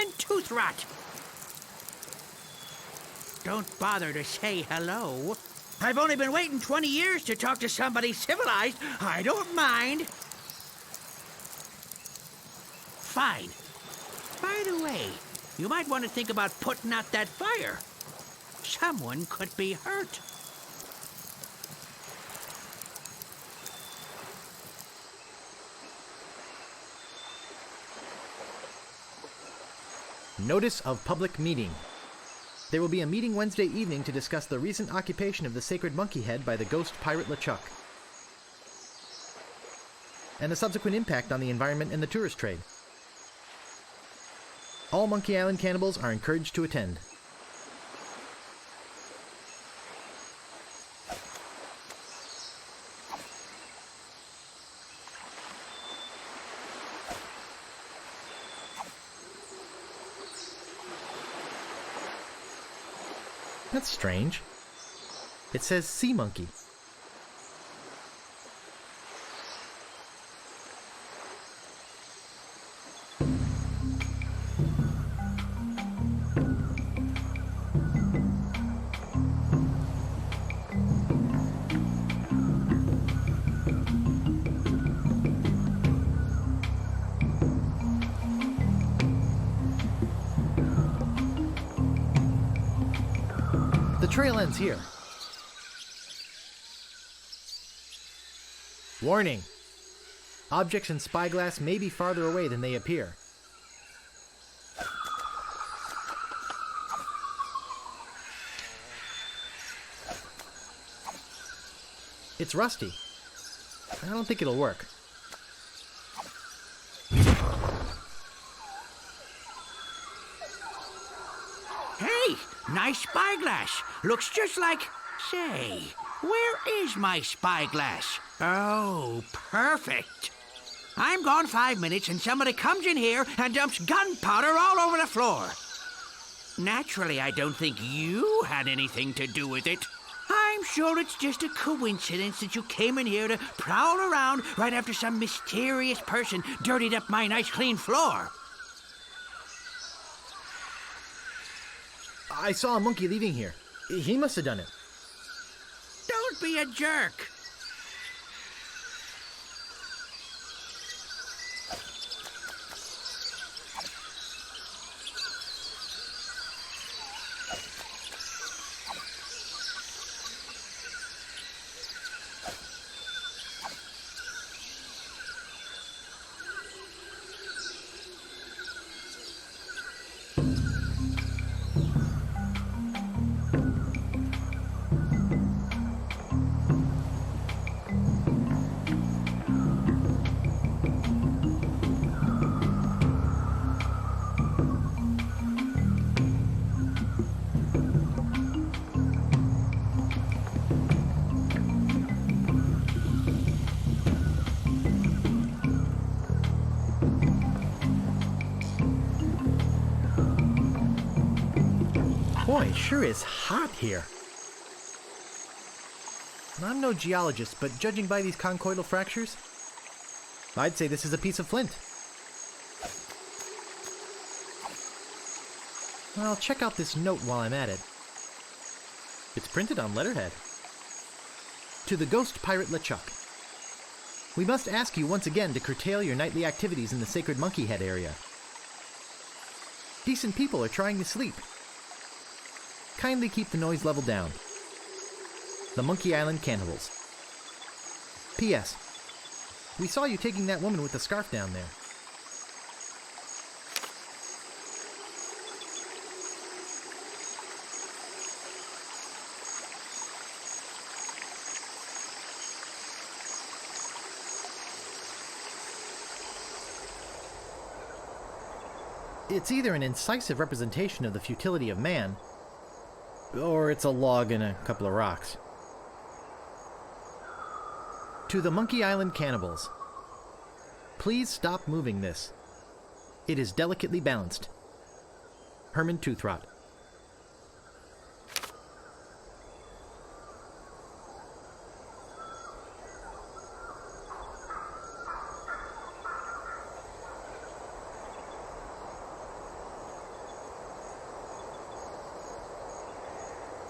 Herman Toothrot. Don't bother to say hello. I've only been waiting 20 years to talk to somebody civilized. I don't mind. Fine. By the way, you might want to think about putting out that fire. Someone could be hurt. Notice of public meeting. There will be a meeting Wednesday evening to discuss the recent occupation of the sacred monkey head by the ghost pirate LeChuck, and the subsequent impact on the environment and the tourist trade. All Monkey Island cannibals are encouraged to attend. That's strange. It says sea monkey. The trail ends here. Warning! Objects in spyglass may be farther away than they appear. It's rusty. I don't think it'll work. Hey, nice spyglass. Looks just like... Say, where is my spyglass? Oh, perfect. I'm gone 5 minutes and somebody comes in here and dumps gunpowder all over the floor. Naturally, I don't think you had anything to do with it. I'm sure it's just a coincidence that you came in here to prowl around right after some mysterious person dirtied up my nice clean floor. I saw a monkey leaving here. He must have done it. Don't be a jerk. Boy, it sure is hot here. I'm no geologist, but judging by these conchoidal fractures, I'd say this is a piece of flint. Well, check out this note while I'm at it. It's printed on letterhead. To the ghost pirate LeChuck. We must ask you once again to curtail your nightly activities in the sacred monkey head area. Decent people are trying to sleep. Kindly keep the noise level down. The Monkey Island Cannibals. P.S. We saw you taking that woman with the scarf down there. It's either an incisive representation of the futility of man, or it's a log and a couple of rocks. To the Monkey Island Cannibals. Please stop moving this. It is delicately balanced. Herman Toothrot.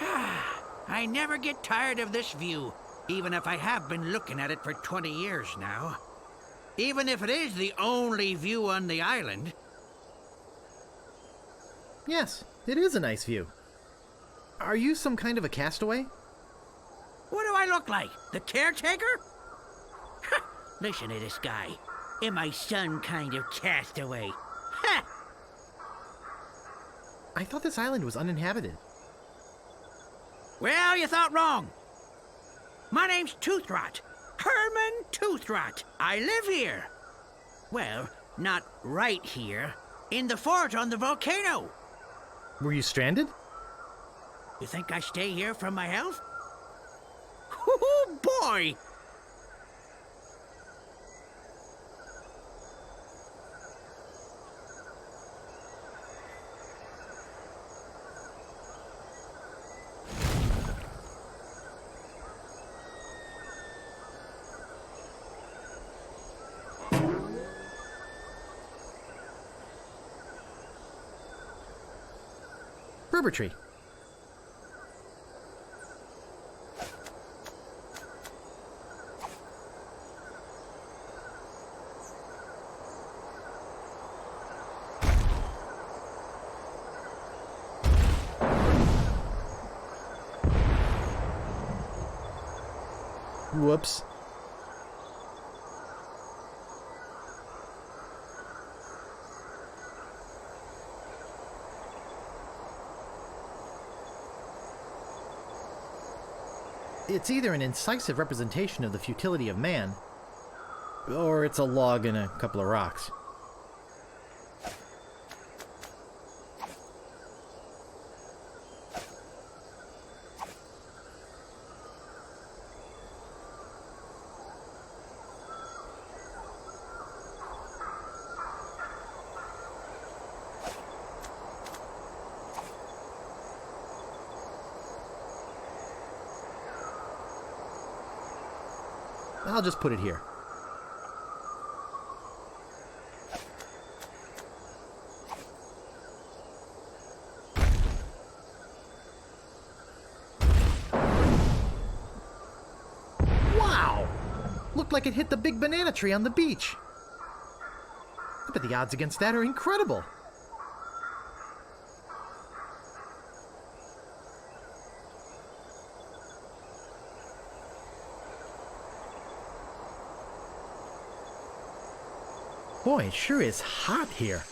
I never get tired of this view, even if I have been looking at it for 20 years now. Even if it is the only view on the island. Yes, it is a nice view. Are you some kind of a castaway? What do I look like? The caretaker? Listen to this guy. Am I some kind of castaway? Ha! I thought this island was uninhabited. Well, you thought wrong. My name's Toothrot. Herman Toothrot. I live here. Well, not right here. In the fort on the volcano. Were you stranded? You think I stay here for my health? Oh, boy! Rubber tree. Whoops. It's either an incisive representation of the futility of man, or it's a log and a couple of rocks. I'll just put it here. Wow! Looked like it hit the big banana tree on the beach. I bet the odds against that are incredible. Boy, it sure is hot here.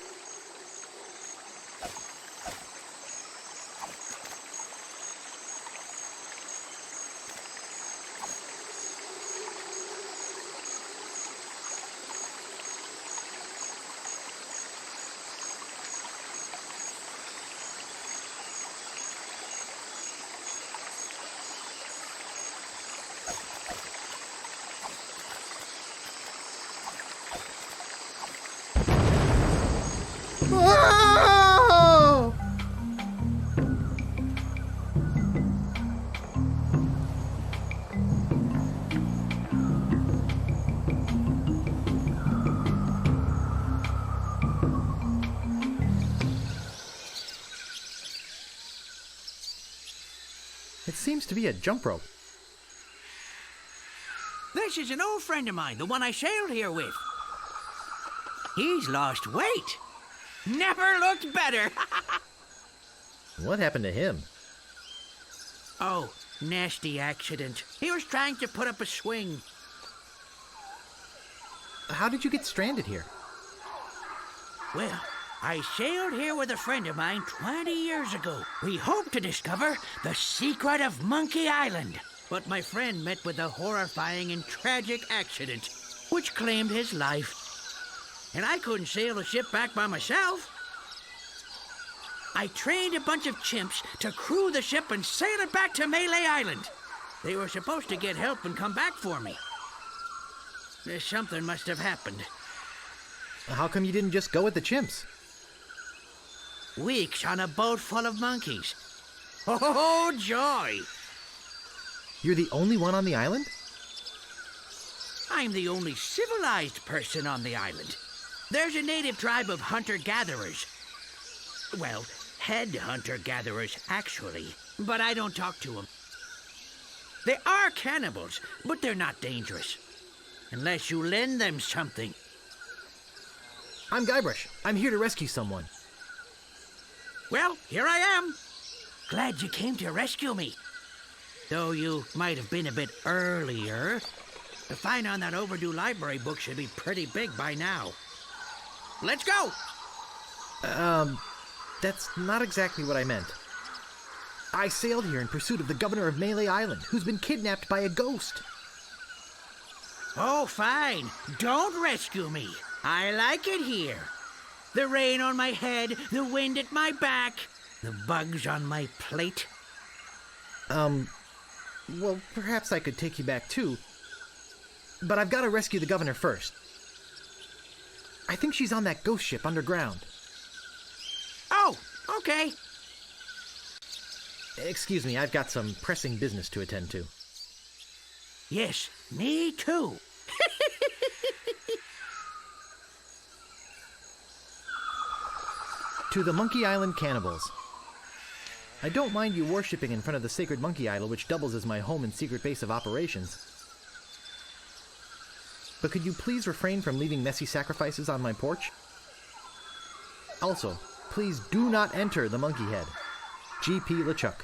Oh! It seems to be a jump rope. This is an old friend of mine, the one I sailed here with. He's lost weight. Never looked better. What happened to him? Oh, nasty accident. He was trying to put up a swing. How did you get stranded here? Well, I sailed here with a friend of mine 20 years ago. We hoped to discover the secret of Monkey Island. But my friend met with a horrifying and tragic accident, which claimed his life. And I couldn't sail the ship back by myself. I trained a bunch of chimps to crew the ship and sail it back to Melee Island. They were supposed to get help and come back for me. Something must have happened. How come you didn't just go with the chimps? Weeks on a boat full of monkeys. Oh, joy! You're the only one on the island? I'm the only civilized person on the island. There's a native tribe of hunter-gatherers. Well, head hunter-gatherers, actually. but I don't talk to them. They are cannibals, but they're not dangerous. Unless you lend them something. I'm Guybrush. I'm here to rescue someone. Well, here I am. Glad you came to rescue me. Though you might have been a bit earlier. The fine on that overdue library book should be pretty big by now. Let's go! That's not exactly what I meant. I sailed here in pursuit of the governor of Melee Island, who's been kidnapped by a ghost. Oh, fine. Don't rescue me. I like it here. The rain on my head, the wind at my back, the bugs on my plate. Well, perhaps I could take you back too. But I've got to rescue the governor first. I think she's on that ghost ship underground. Oh, okay. Excuse me, I've got some pressing business to attend to. Yes, me too. To the Monkey Island cannibals. I don't mind you worshipping in front of the sacred monkey idol, which doubles as my home and secret base of operations. But could you please refrain from leaving messy sacrifices on my porch? Also, please do not enter the monkey head. G.P. LeChuck.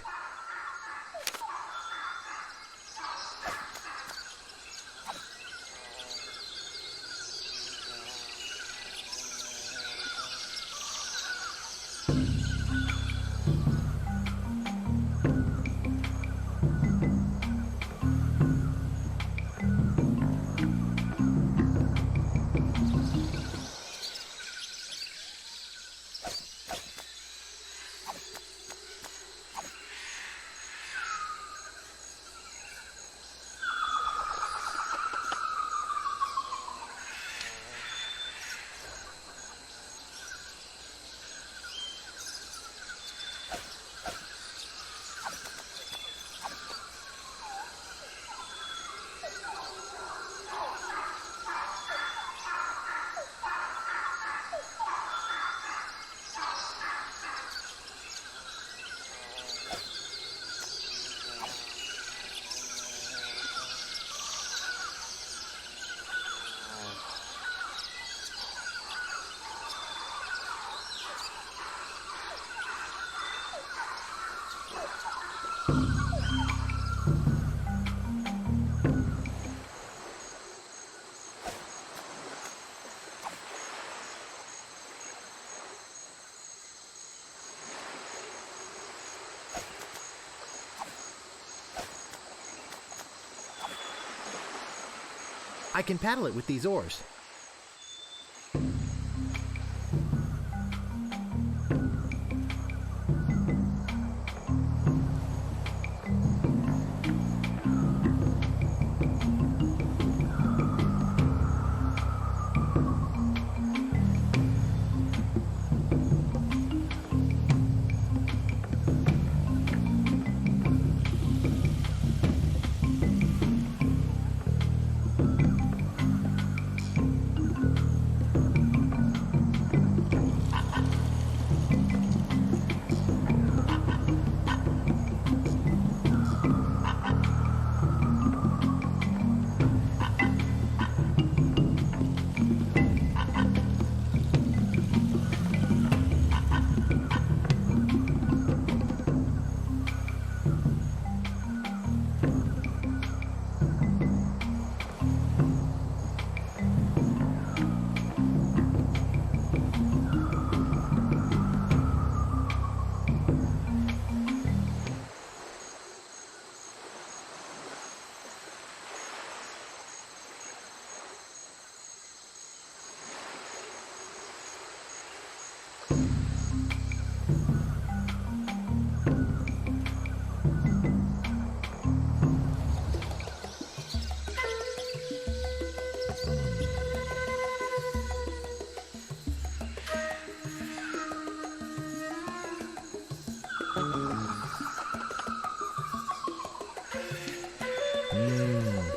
I can paddle it with these oars.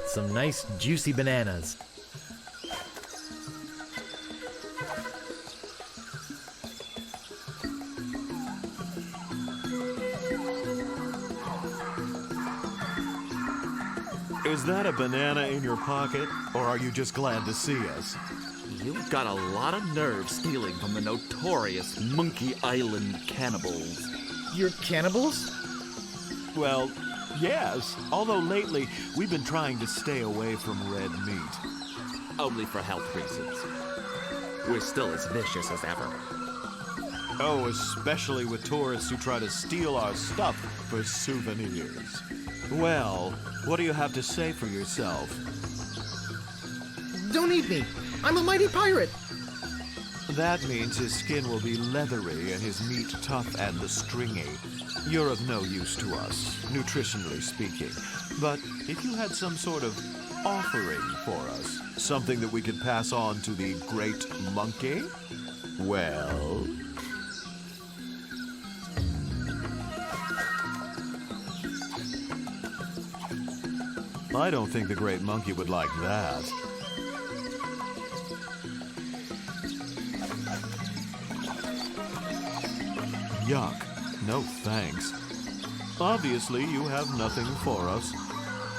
Some nice juicy bananas. Is that a banana in your pocket, or are you just glad to see us? You've got a lot of nerve stealing from the notorious Monkey Island cannibals. You're cannibals? Well, yes. Although lately, we've been trying to stay away from red meat. Only for health reasons. We're still as vicious as ever. Oh, especially with tourists who try to steal our stuff for souvenirs. Well, what do you have to say for yourself? Don't eat me! I'm a mighty pirate! That means his skin will be leathery and his meat tough and stringy. You're of no use to us, nutritionally speaking. But if you had some sort of offering for us, something that we could pass on to the great monkey, well... I don't think the great monkey would like that. Yuck. No thanks. Obviously, you have nothing for us.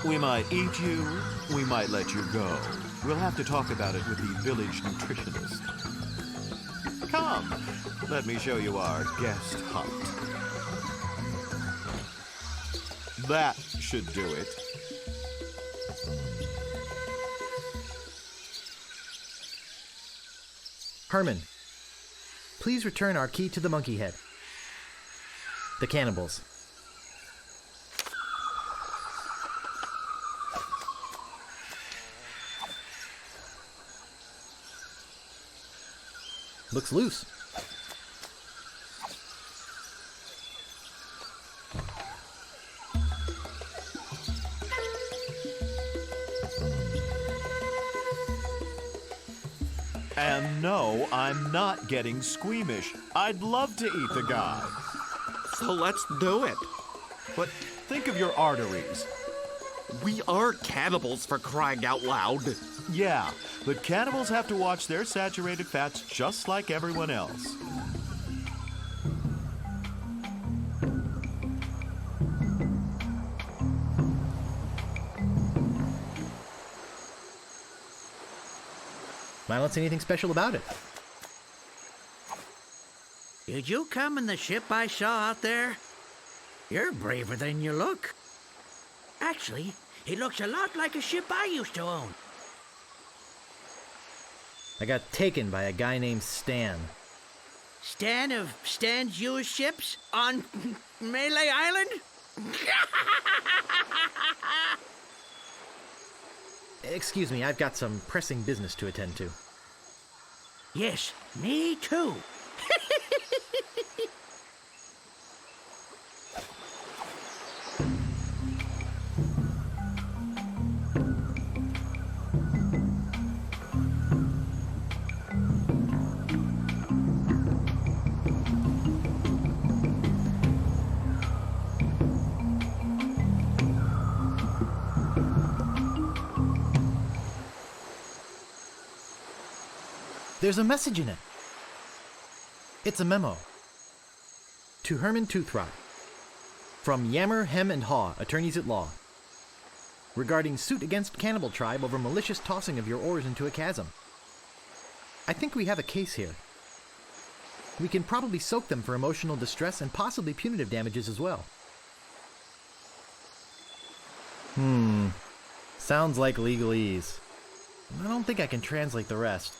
We might eat you, we might let you go. We'll have to talk about it with the village nutritionist. Come, let me show you our guest hut. That should do it. Herman, please return our key to the monkey head. The cannibals. Looks loose. And no, I'm not getting squeamish. I'd love to eat the guy. So let's do it. But think of your arteries. We are cannibals, for crying out loud. Yeah, but cannibals have to watch their saturated fats just like everyone else. I don't see anything special about it. Did you come in the ship I saw out there? You're braver than you look. Actually, it looks a lot like a ship I used to own. I got taken by a guy named Stan. Stan of Stan's used ships on Melee Island? Excuse me, I've got some pressing business to attend to. Yes, me too. There's a message in it. It's a memo. To Herman Toothrot. From Yammer, Hem, and Haw, attorneys at law. Regarding suit against cannibal tribe over malicious tossing of your oars into a chasm. I think we have a case here. We can probably soak them for emotional distress and possibly punitive damages as well. Sounds like legalese. I don't think I can translate the rest.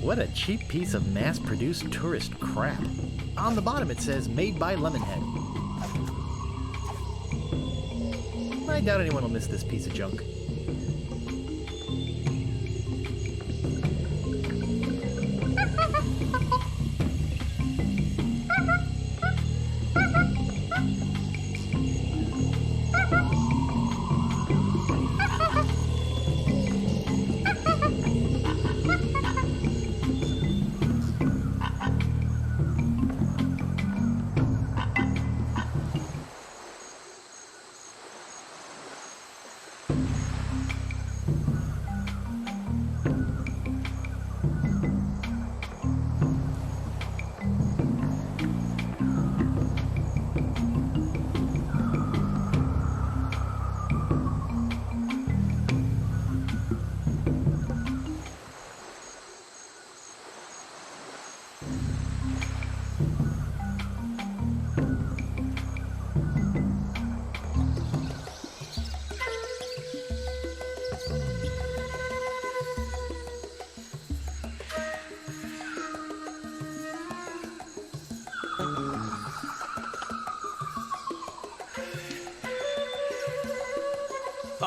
What a cheap piece of mass-produced tourist crap. On the bottom it says, made by Lemonhead. I doubt anyone will miss this piece of junk.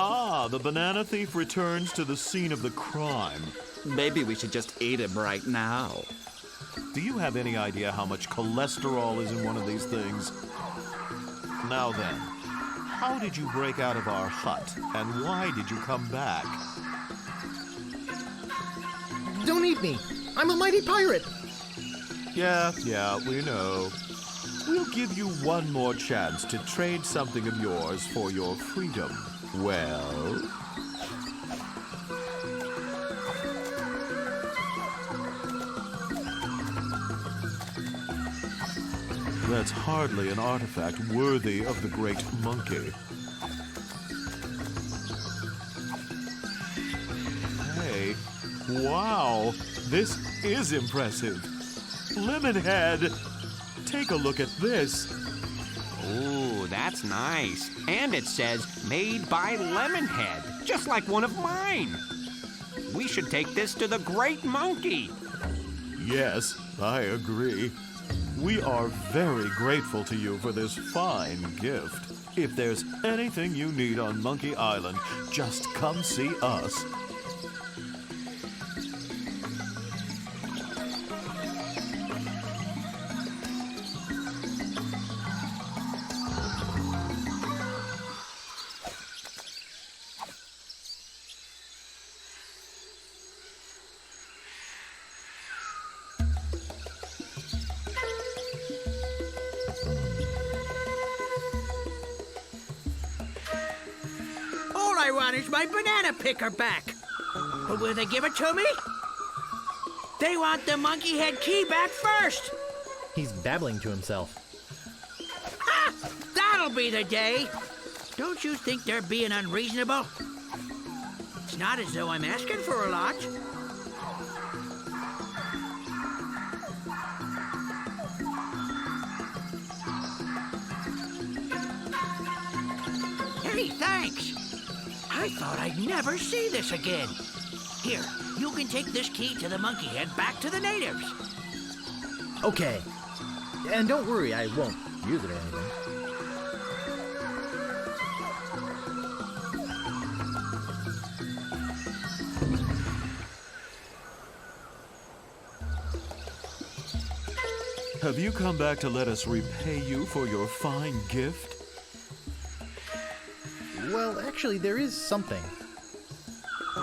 Ah, the banana thief returns to the scene of the crime. Maybe we should just eat him right now. Do you have any idea how much cholesterol is in one of these things? Now then, how did you break out of our hut, and why did you come back? Don't eat me! I'm a mighty pirate! Yeah, we know. We'll give you one more chance to trade something of yours for your freedom. Well? That's hardly an artifact worthy of the great monkey. Hey, wow, this is impressive. Lemonhead, take a look at this. Ooh, that's nice. And it says, made by Lemonhead, just like one of mine. We should take this to the Great Monkey. Yes, I agree. We are very grateful to you for this fine gift. If there's anything you need on Monkey Island, just come see us. All I want is my banana picker back. But will they give it to me? They want the monkey head key back first. He's babbling to himself. Ha! That'll be the day. Don't you think they're being unreasonable? It's not as though I'm asking for a lot. Hey, thanks. I thought I'd never see this again. Here, you can take this key to the monkey head back to the natives. Okay, And don't worry, I won't use it or anything. Have you come back to let us repay you for your fine gift? Well, actually, there is something.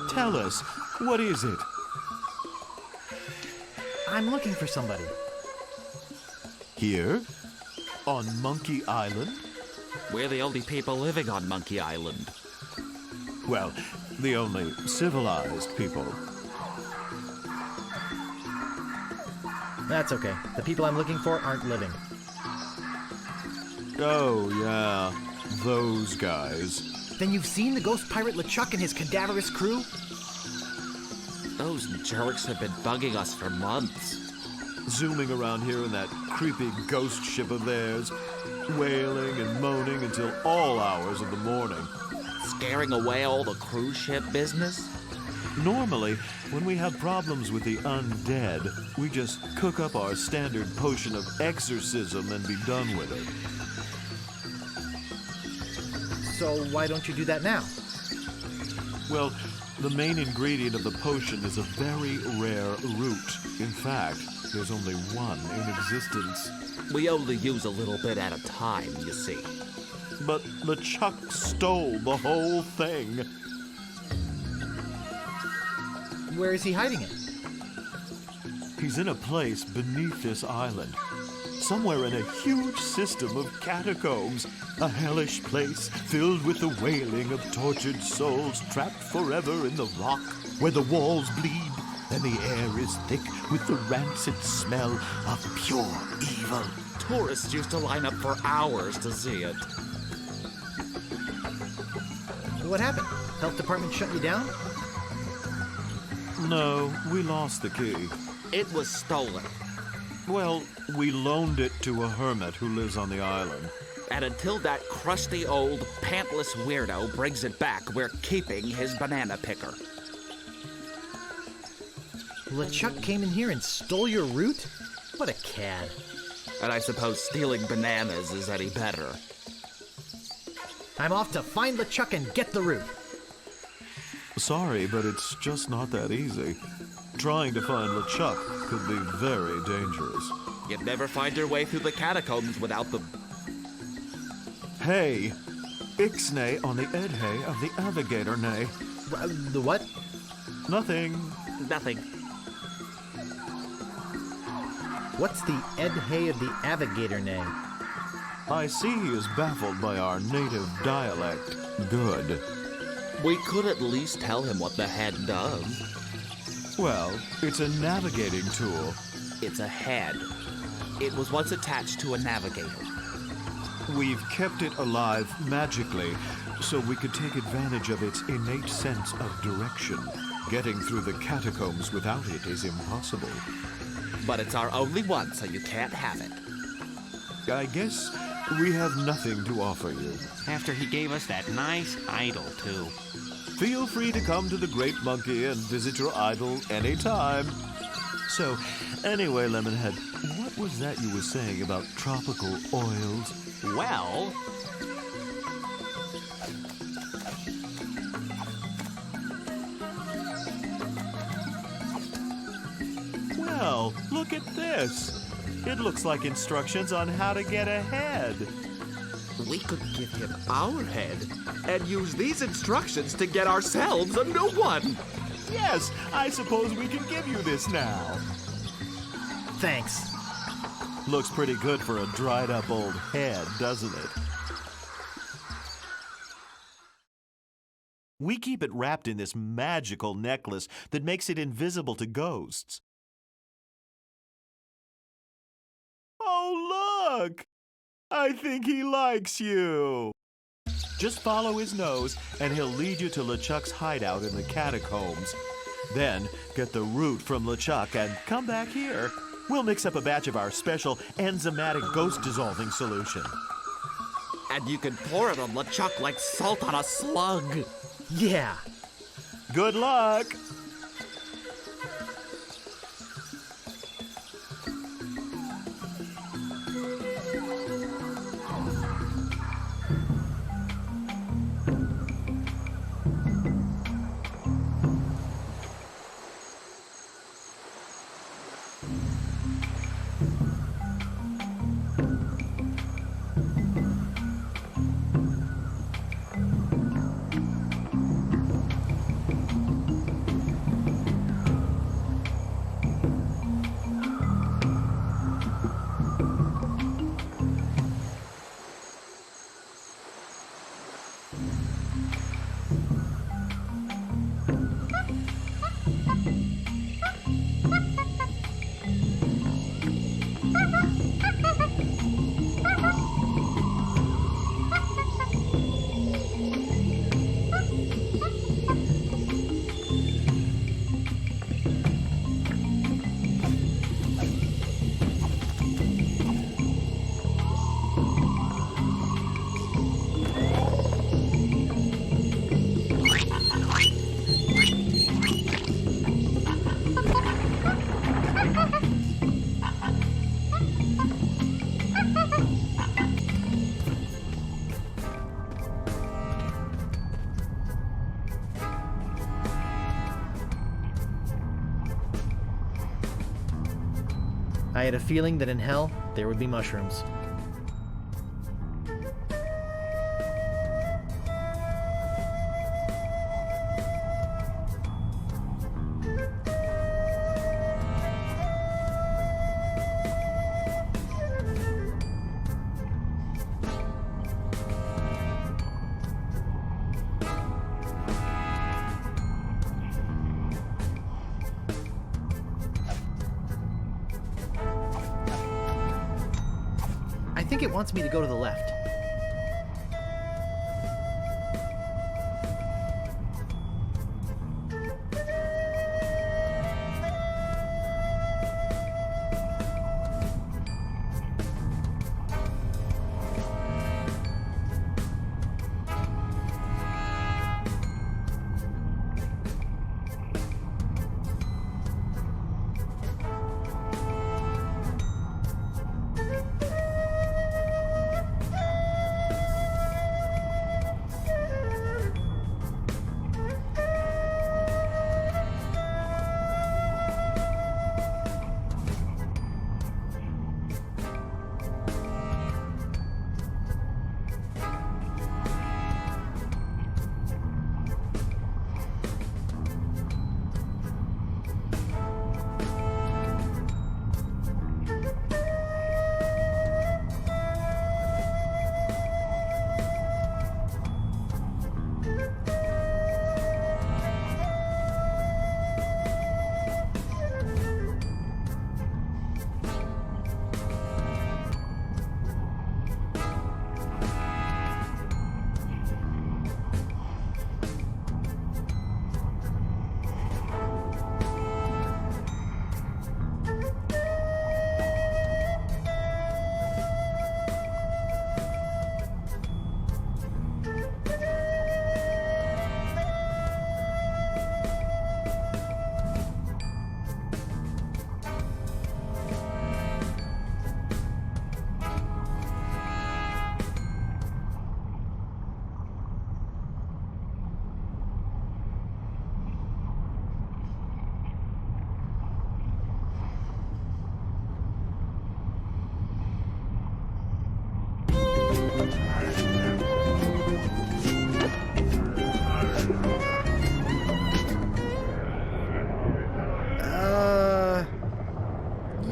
Tell us, what is it? I'm looking for somebody. Here? On Monkey Island? We're the only people living on Monkey Island. Well, the only civilized people. That's okay. The people I'm looking for aren't living. Oh, yeah. Those guys. Then you've seen the ghost pirate LeChuck and his cadaverous crew? Those jerks have been bugging us for months. Zooming around here in that creepy ghost ship of theirs, wailing and moaning until all hours of the morning. Scaring away all the cruise ship business? Normally, when we have problems with the undead, we just cook up our standard potion of exorcism and be done with it. So why don't you do that now? Well, the main ingredient of the potion is a very rare root. In fact, there's only one in existence. We only use a little bit at a time, you see. But LeChuck stole the whole thing. Where is he hiding it? He's in a place beneath this island. Somewhere in a huge system of catacombs. A hellish place filled with the wailing of tortured souls trapped forever in the rock, where the walls bleed and the air is thick with the rancid smell of pure evil. Tourists used to line up for hours to see it. What happened? Health department shut you down? No, we lost the key. It was stolen. Well, we loaned it to a hermit who lives on the island. And until that crusty old pantless weirdo brings it back, we're keeping his banana picker. LeChuck came in here and stole your root? What a cad. And I suppose stealing bananas is any better. I'm off to find LeChuck and get the root. Sorry, but it's just not that easy. Trying to find LeChuck could be very dangerous. You'd never find your way through the catacombs without the... Hey, Ixnay on the Edhay of the Navigator Nay. The what? Nothing. Nothing. What's the Edhay of the Navigator name? I see he is baffled by our native dialect. Good. We could at least tell him what the head does. Well, it's a navigating tool. It's a head. It was once attached to a navigator. We've kept it alive magically, so we could take advantage of its innate sense of direction. Getting through the catacombs without it is impossible. But it's our only one, so you can't have it. I guess we have nothing to offer you. After he gave us that nice idol, too. Feel free to come to the Great Monkey and visit your idol anytime. So, anyway, Lemonhead, what was that you were saying about tropical oils? Well... Well, look at this. It looks like instructions on how to get ahead. We could give him our head and use these instructions to get ourselves a new one. Yes, I suppose we can give you this now. Thanks. Looks pretty good for a dried up old head, doesn't it? We keep it wrapped in this magical necklace that makes it invisible to ghosts. Oh, look! I think he likes you. Just follow his nose, and he'll lead you to LeChuck's hideout in the catacombs. Then, get the root from LeChuck and come back here. We'll mix up a batch of our special enzymatic ghost-dissolving solution. And you can pour it on LeChuck like salt on a slug. Yeah. Good luck! I had a feeling that in hell, there would be mushrooms. I think it wants me to go to the left.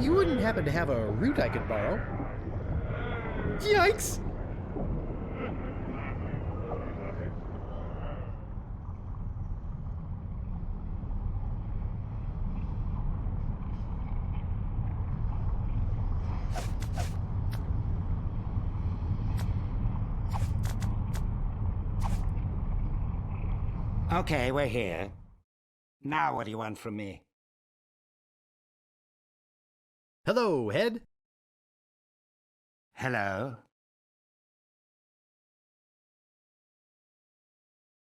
You wouldn't happen to have a root I could borrow? Yikes! Okay, we're here. Now what do you want from me? Hello, Head. Hello?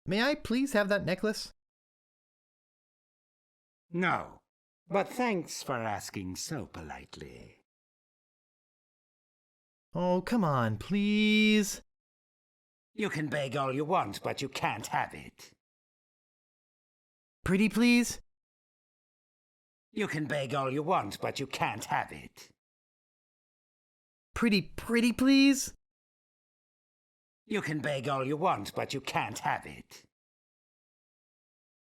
May I please have that necklace? No, but thanks for asking so politely. Oh, come on, please. You can beg all you want, but you can't have it. Pretty please? You can beg all you want, but you can't have it. Pretty please? You can beg all you want, but you can't have it.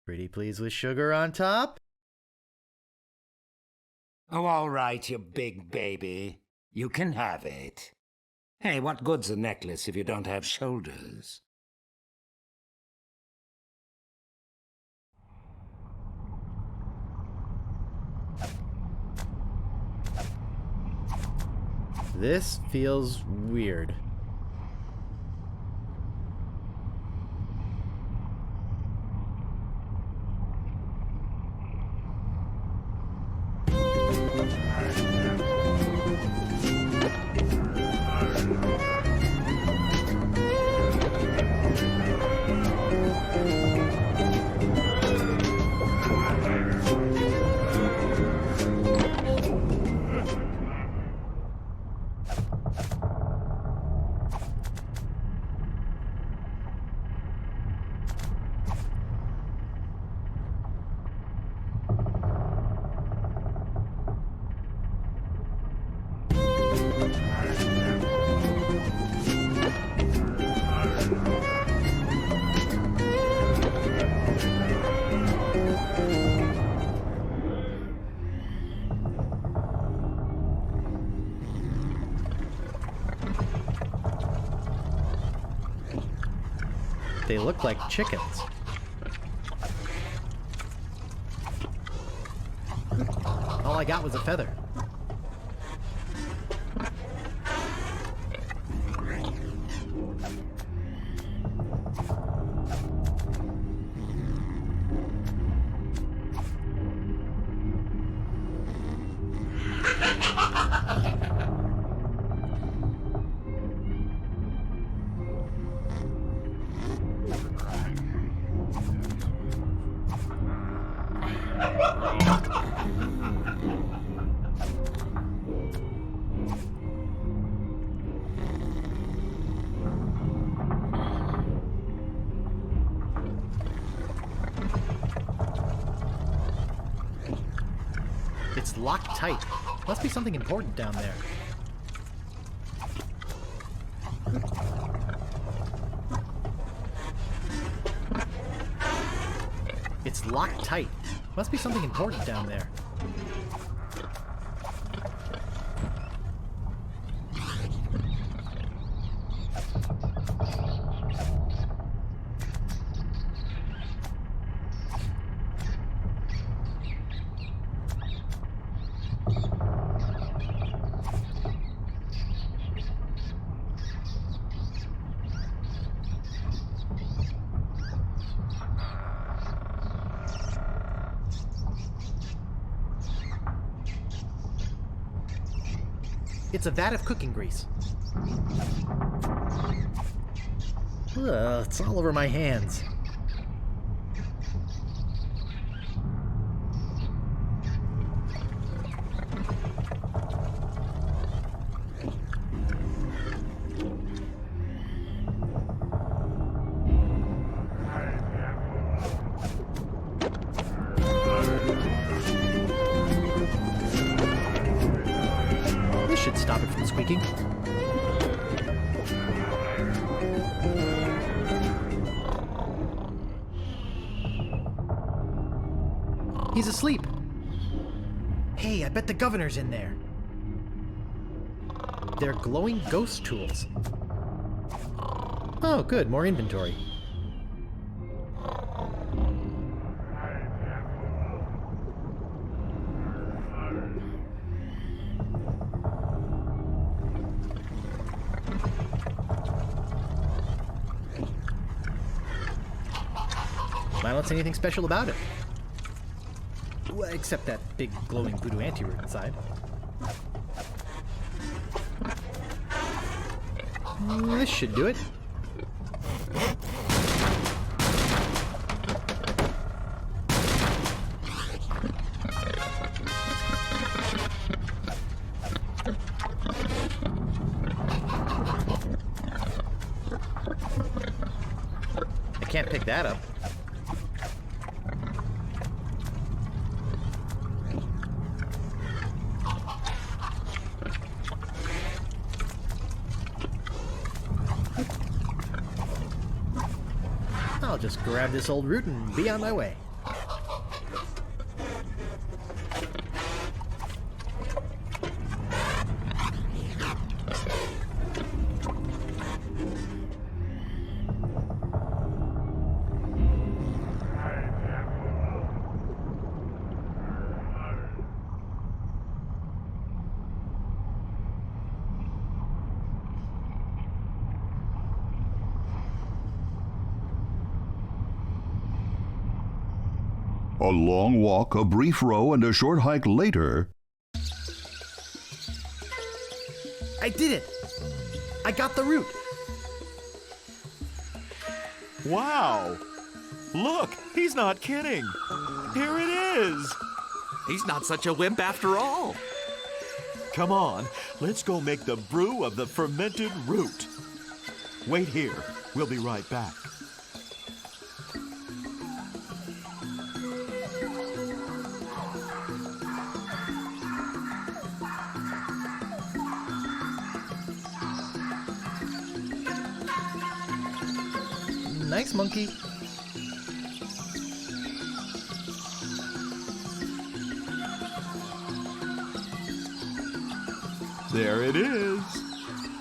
Pretty please with sugar on top? Oh, all right, you big baby. You can have it. Hey, what good's a necklace if you don't have shoulders? This feels weird. They look like chickens. All I got was a feather. It's locked tight. Must be something important down there. It's locked tight. Must be something important down there. It's a vat of cooking grease. Ugh, it's all over my hands. This should stop it from squeaking. He's asleep. Hey, I bet the governor's in there. They're glowing ghost tools. Oh, good, more inventory. I don't see anything special about it. Well, except that big glowing voodoo anti-root inside. This should do it. I can't pick that up. I'll just grab this old root and be on my way. A long walk, a brief row, and a short hike later. I did it! I got the root! Wow! Look, he's not kidding! Here it is! He's not such a wimp after all. Come on, let's go make the brew of the fermented root. Wait here. We'll be right back. Nice monkey. There it is.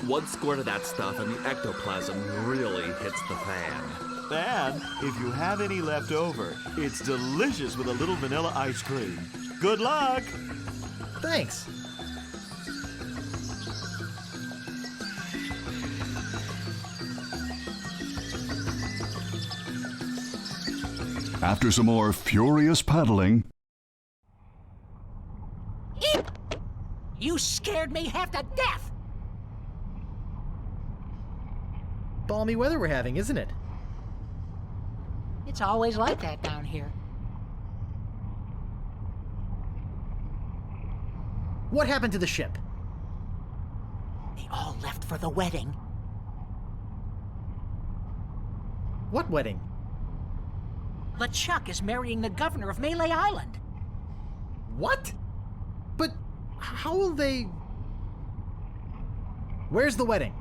One squirt of that stuff and the ectoplasm really hits the fan. And if you have any left over, it's delicious with a little vanilla ice cream. Good luck! Thanks. After some more furious paddling, You scared me half to death! Balmy weather we're having, isn't it? It's always like that down here. What happened to the ship? They all left for the wedding. What wedding? LeChuck is marrying the governor of Melee Island. What? But how will they... Where's the wedding?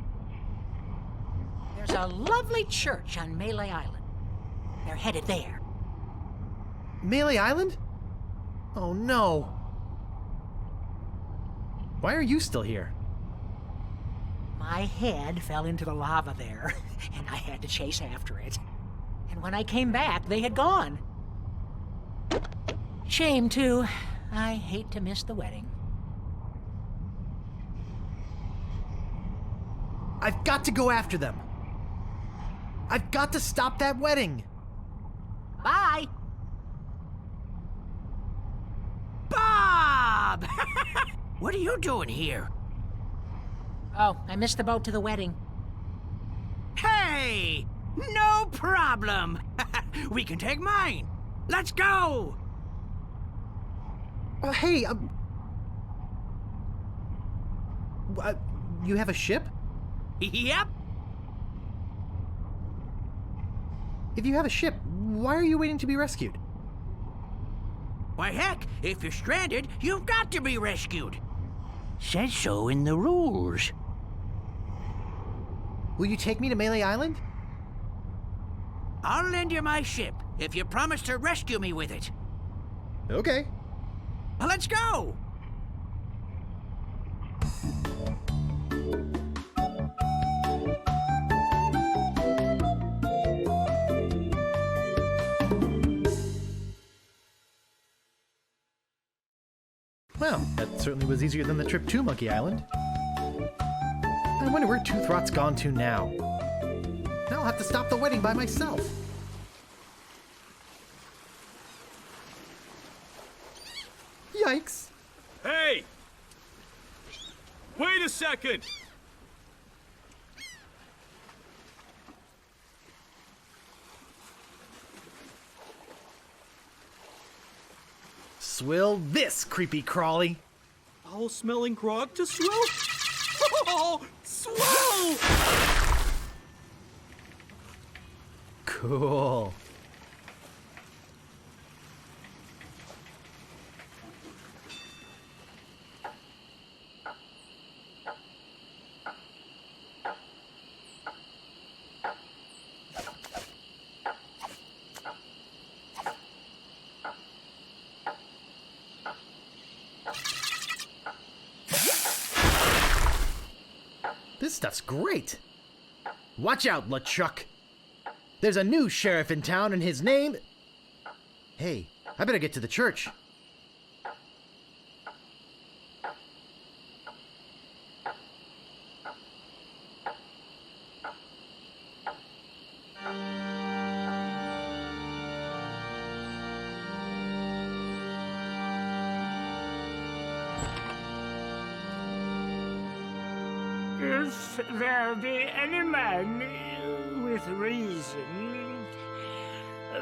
There's a lovely church on Melee Island. They're headed there. Melee Island? Oh no. Why are you still here? My head fell into the lava there, and I had to chase after it. And when I came back, they had gone. Shame, too. I hate to miss the wedding. I've got to go after them. I've got to stop that wedding. Bye! Bob! What are you doing here? Oh, I missed the boat to the wedding. Hey! No problem! We can take mine! Let's go! Hey, you have a ship? Yep. If you have a ship, why are you waiting to be rescued? Why, heck, if you're stranded, you've got to be rescued. Says so in the rules. Will you take me to Melee Island? I'll lend you my ship if you promise to rescue me with it. Okay. Well, let's go! Well, that certainly was easier than the trip to Monkey Island. I wonder where Toothrot's gone to now. Now I'll have to stop the wedding by myself. Yikes. Hey! Wait a second! Swill this, creepy crawly. Foul-smelling grog to swill? Oh, swill! Cool. This stuff's great. Watch out, LeChuck. There's a new sheriff in town and his name... Hey, I better get to the church. If there be any man with reason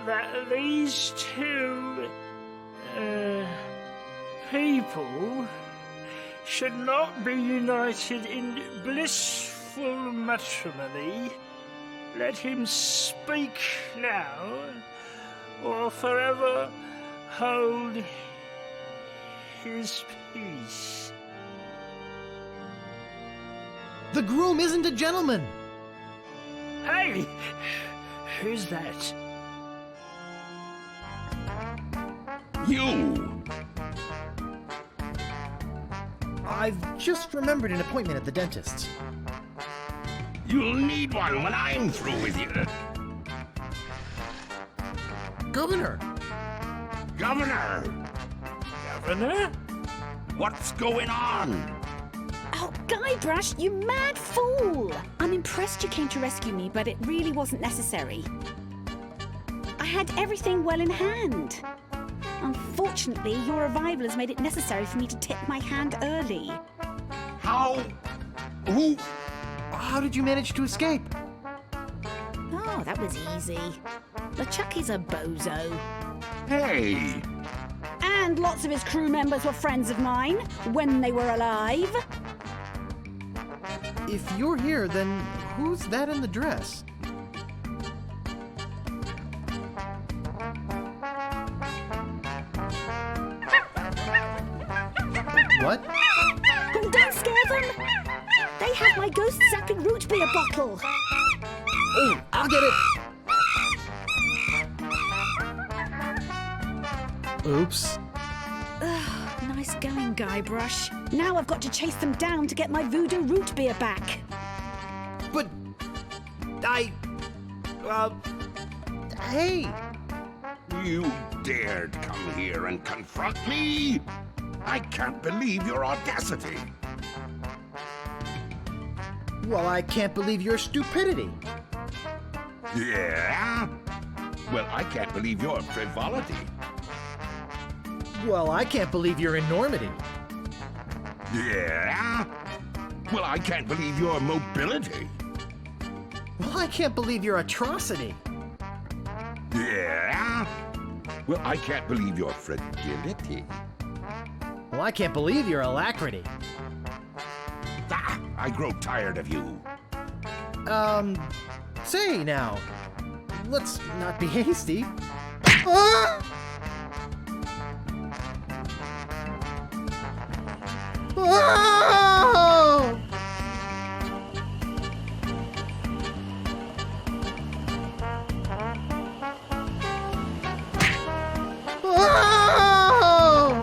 that these two people should not be united in blissful matrimony, let him speak now, or forever hold his peace. The groom isn't a gentleman! Hey! Who's that? You! I've just remembered an appointment at the dentist's. You'll need one when I'm through with you. Governor! Governor! Governor? What's going on? Oh, Guybrush, you mad fool! I'm impressed you came to rescue me, but it really wasn't necessary. I had everything well in hand. Unfortunately, your arrival has made it necessary for me to tip my hand early. How? Who? How did you manage to escape? Oh, that was easy. LeChuck is a bozo. Hey! And lots of his crew members were friends of mine when they were alive. If you're here, then who's that in the dress? What? Oh, don't scare them! They have my ghost-sapping root beer bottle. Oh, I'll get it! Oops. Nice going, Guybrush. Now I've got to chase them down to get my voodoo root beer back. But... Hey! You dared come here and confront me? I can't believe your audacity. Well, I can't believe your stupidity. Yeah? Well, I can't believe your frivolity. Well, I can't believe your enormity. Yeah? Well, I can't believe your mobility. Well, I can't believe your atrocity. Yeah? Well, I can't believe your fragility. Well, I can't believe your alacrity. Ah, I grow tired of you. Say now, let's not be hasty. Ah! Oh! Oh!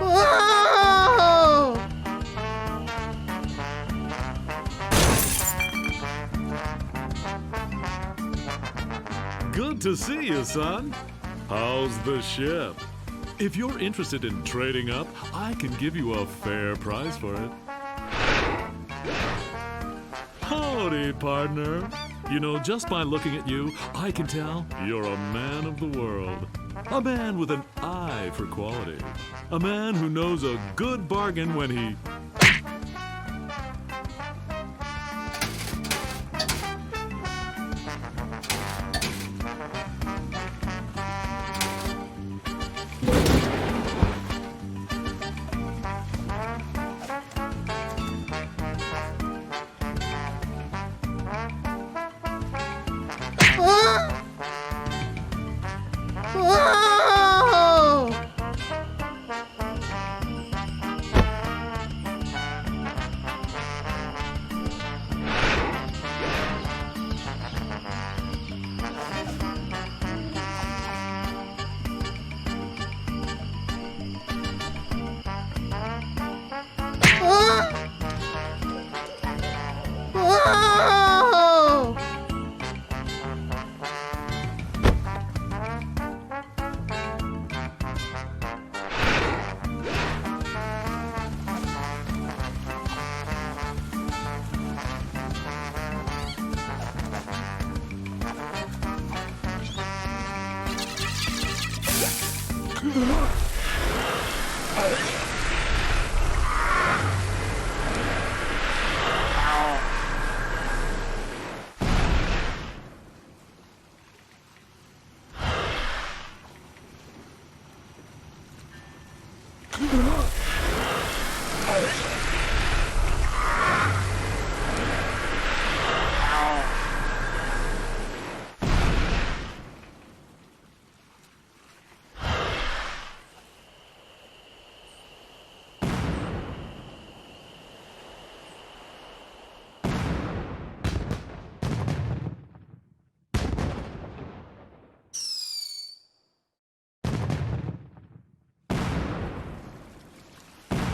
Oh! Good to see you, son. How's the ship? If you're interested in trading up, I can give you a fair price for it. Howdy, partner. You know, just by looking at you, I can tell you're a man of the world. A man with an eye for quality. A man who knows a good bargain when he...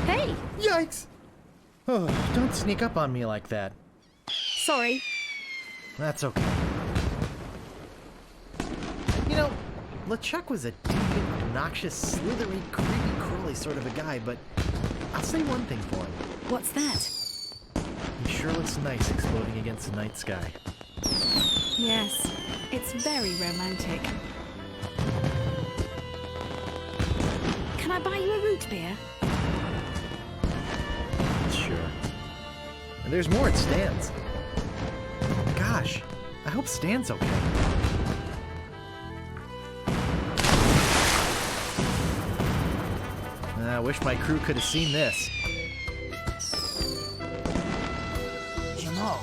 Hey! Yikes! Oh, don't sneak up on me like that. Sorry. That's okay. You know, LeChuck was a deviant, obnoxious, slithery, creepy, crawly sort of a guy, but I'll say one thing for him. What's that? He sure looks nice exploding against the night sky. Yes, it's very romantic. Can I buy you a root beer? Sure. And there's more at Stan's. Gosh, I hope Stan's okay. I wish my crew could have seen this. You know,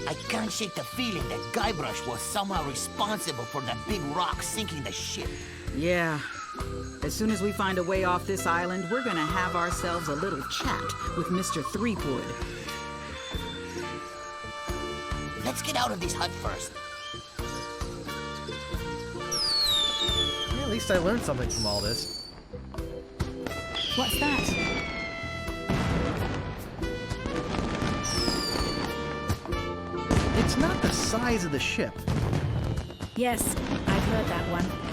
I can't shake the feeling that Guybrush was somehow responsible for that big rock sinking the ship. Yeah. As soon as we find a way off this island, we're gonna have ourselves a little chat with Mr. Threepwood. Let's get out of this hut first. Yeah, at least I learned something from all this. What's that? It's not the size of the ship. Yes, I've heard that one.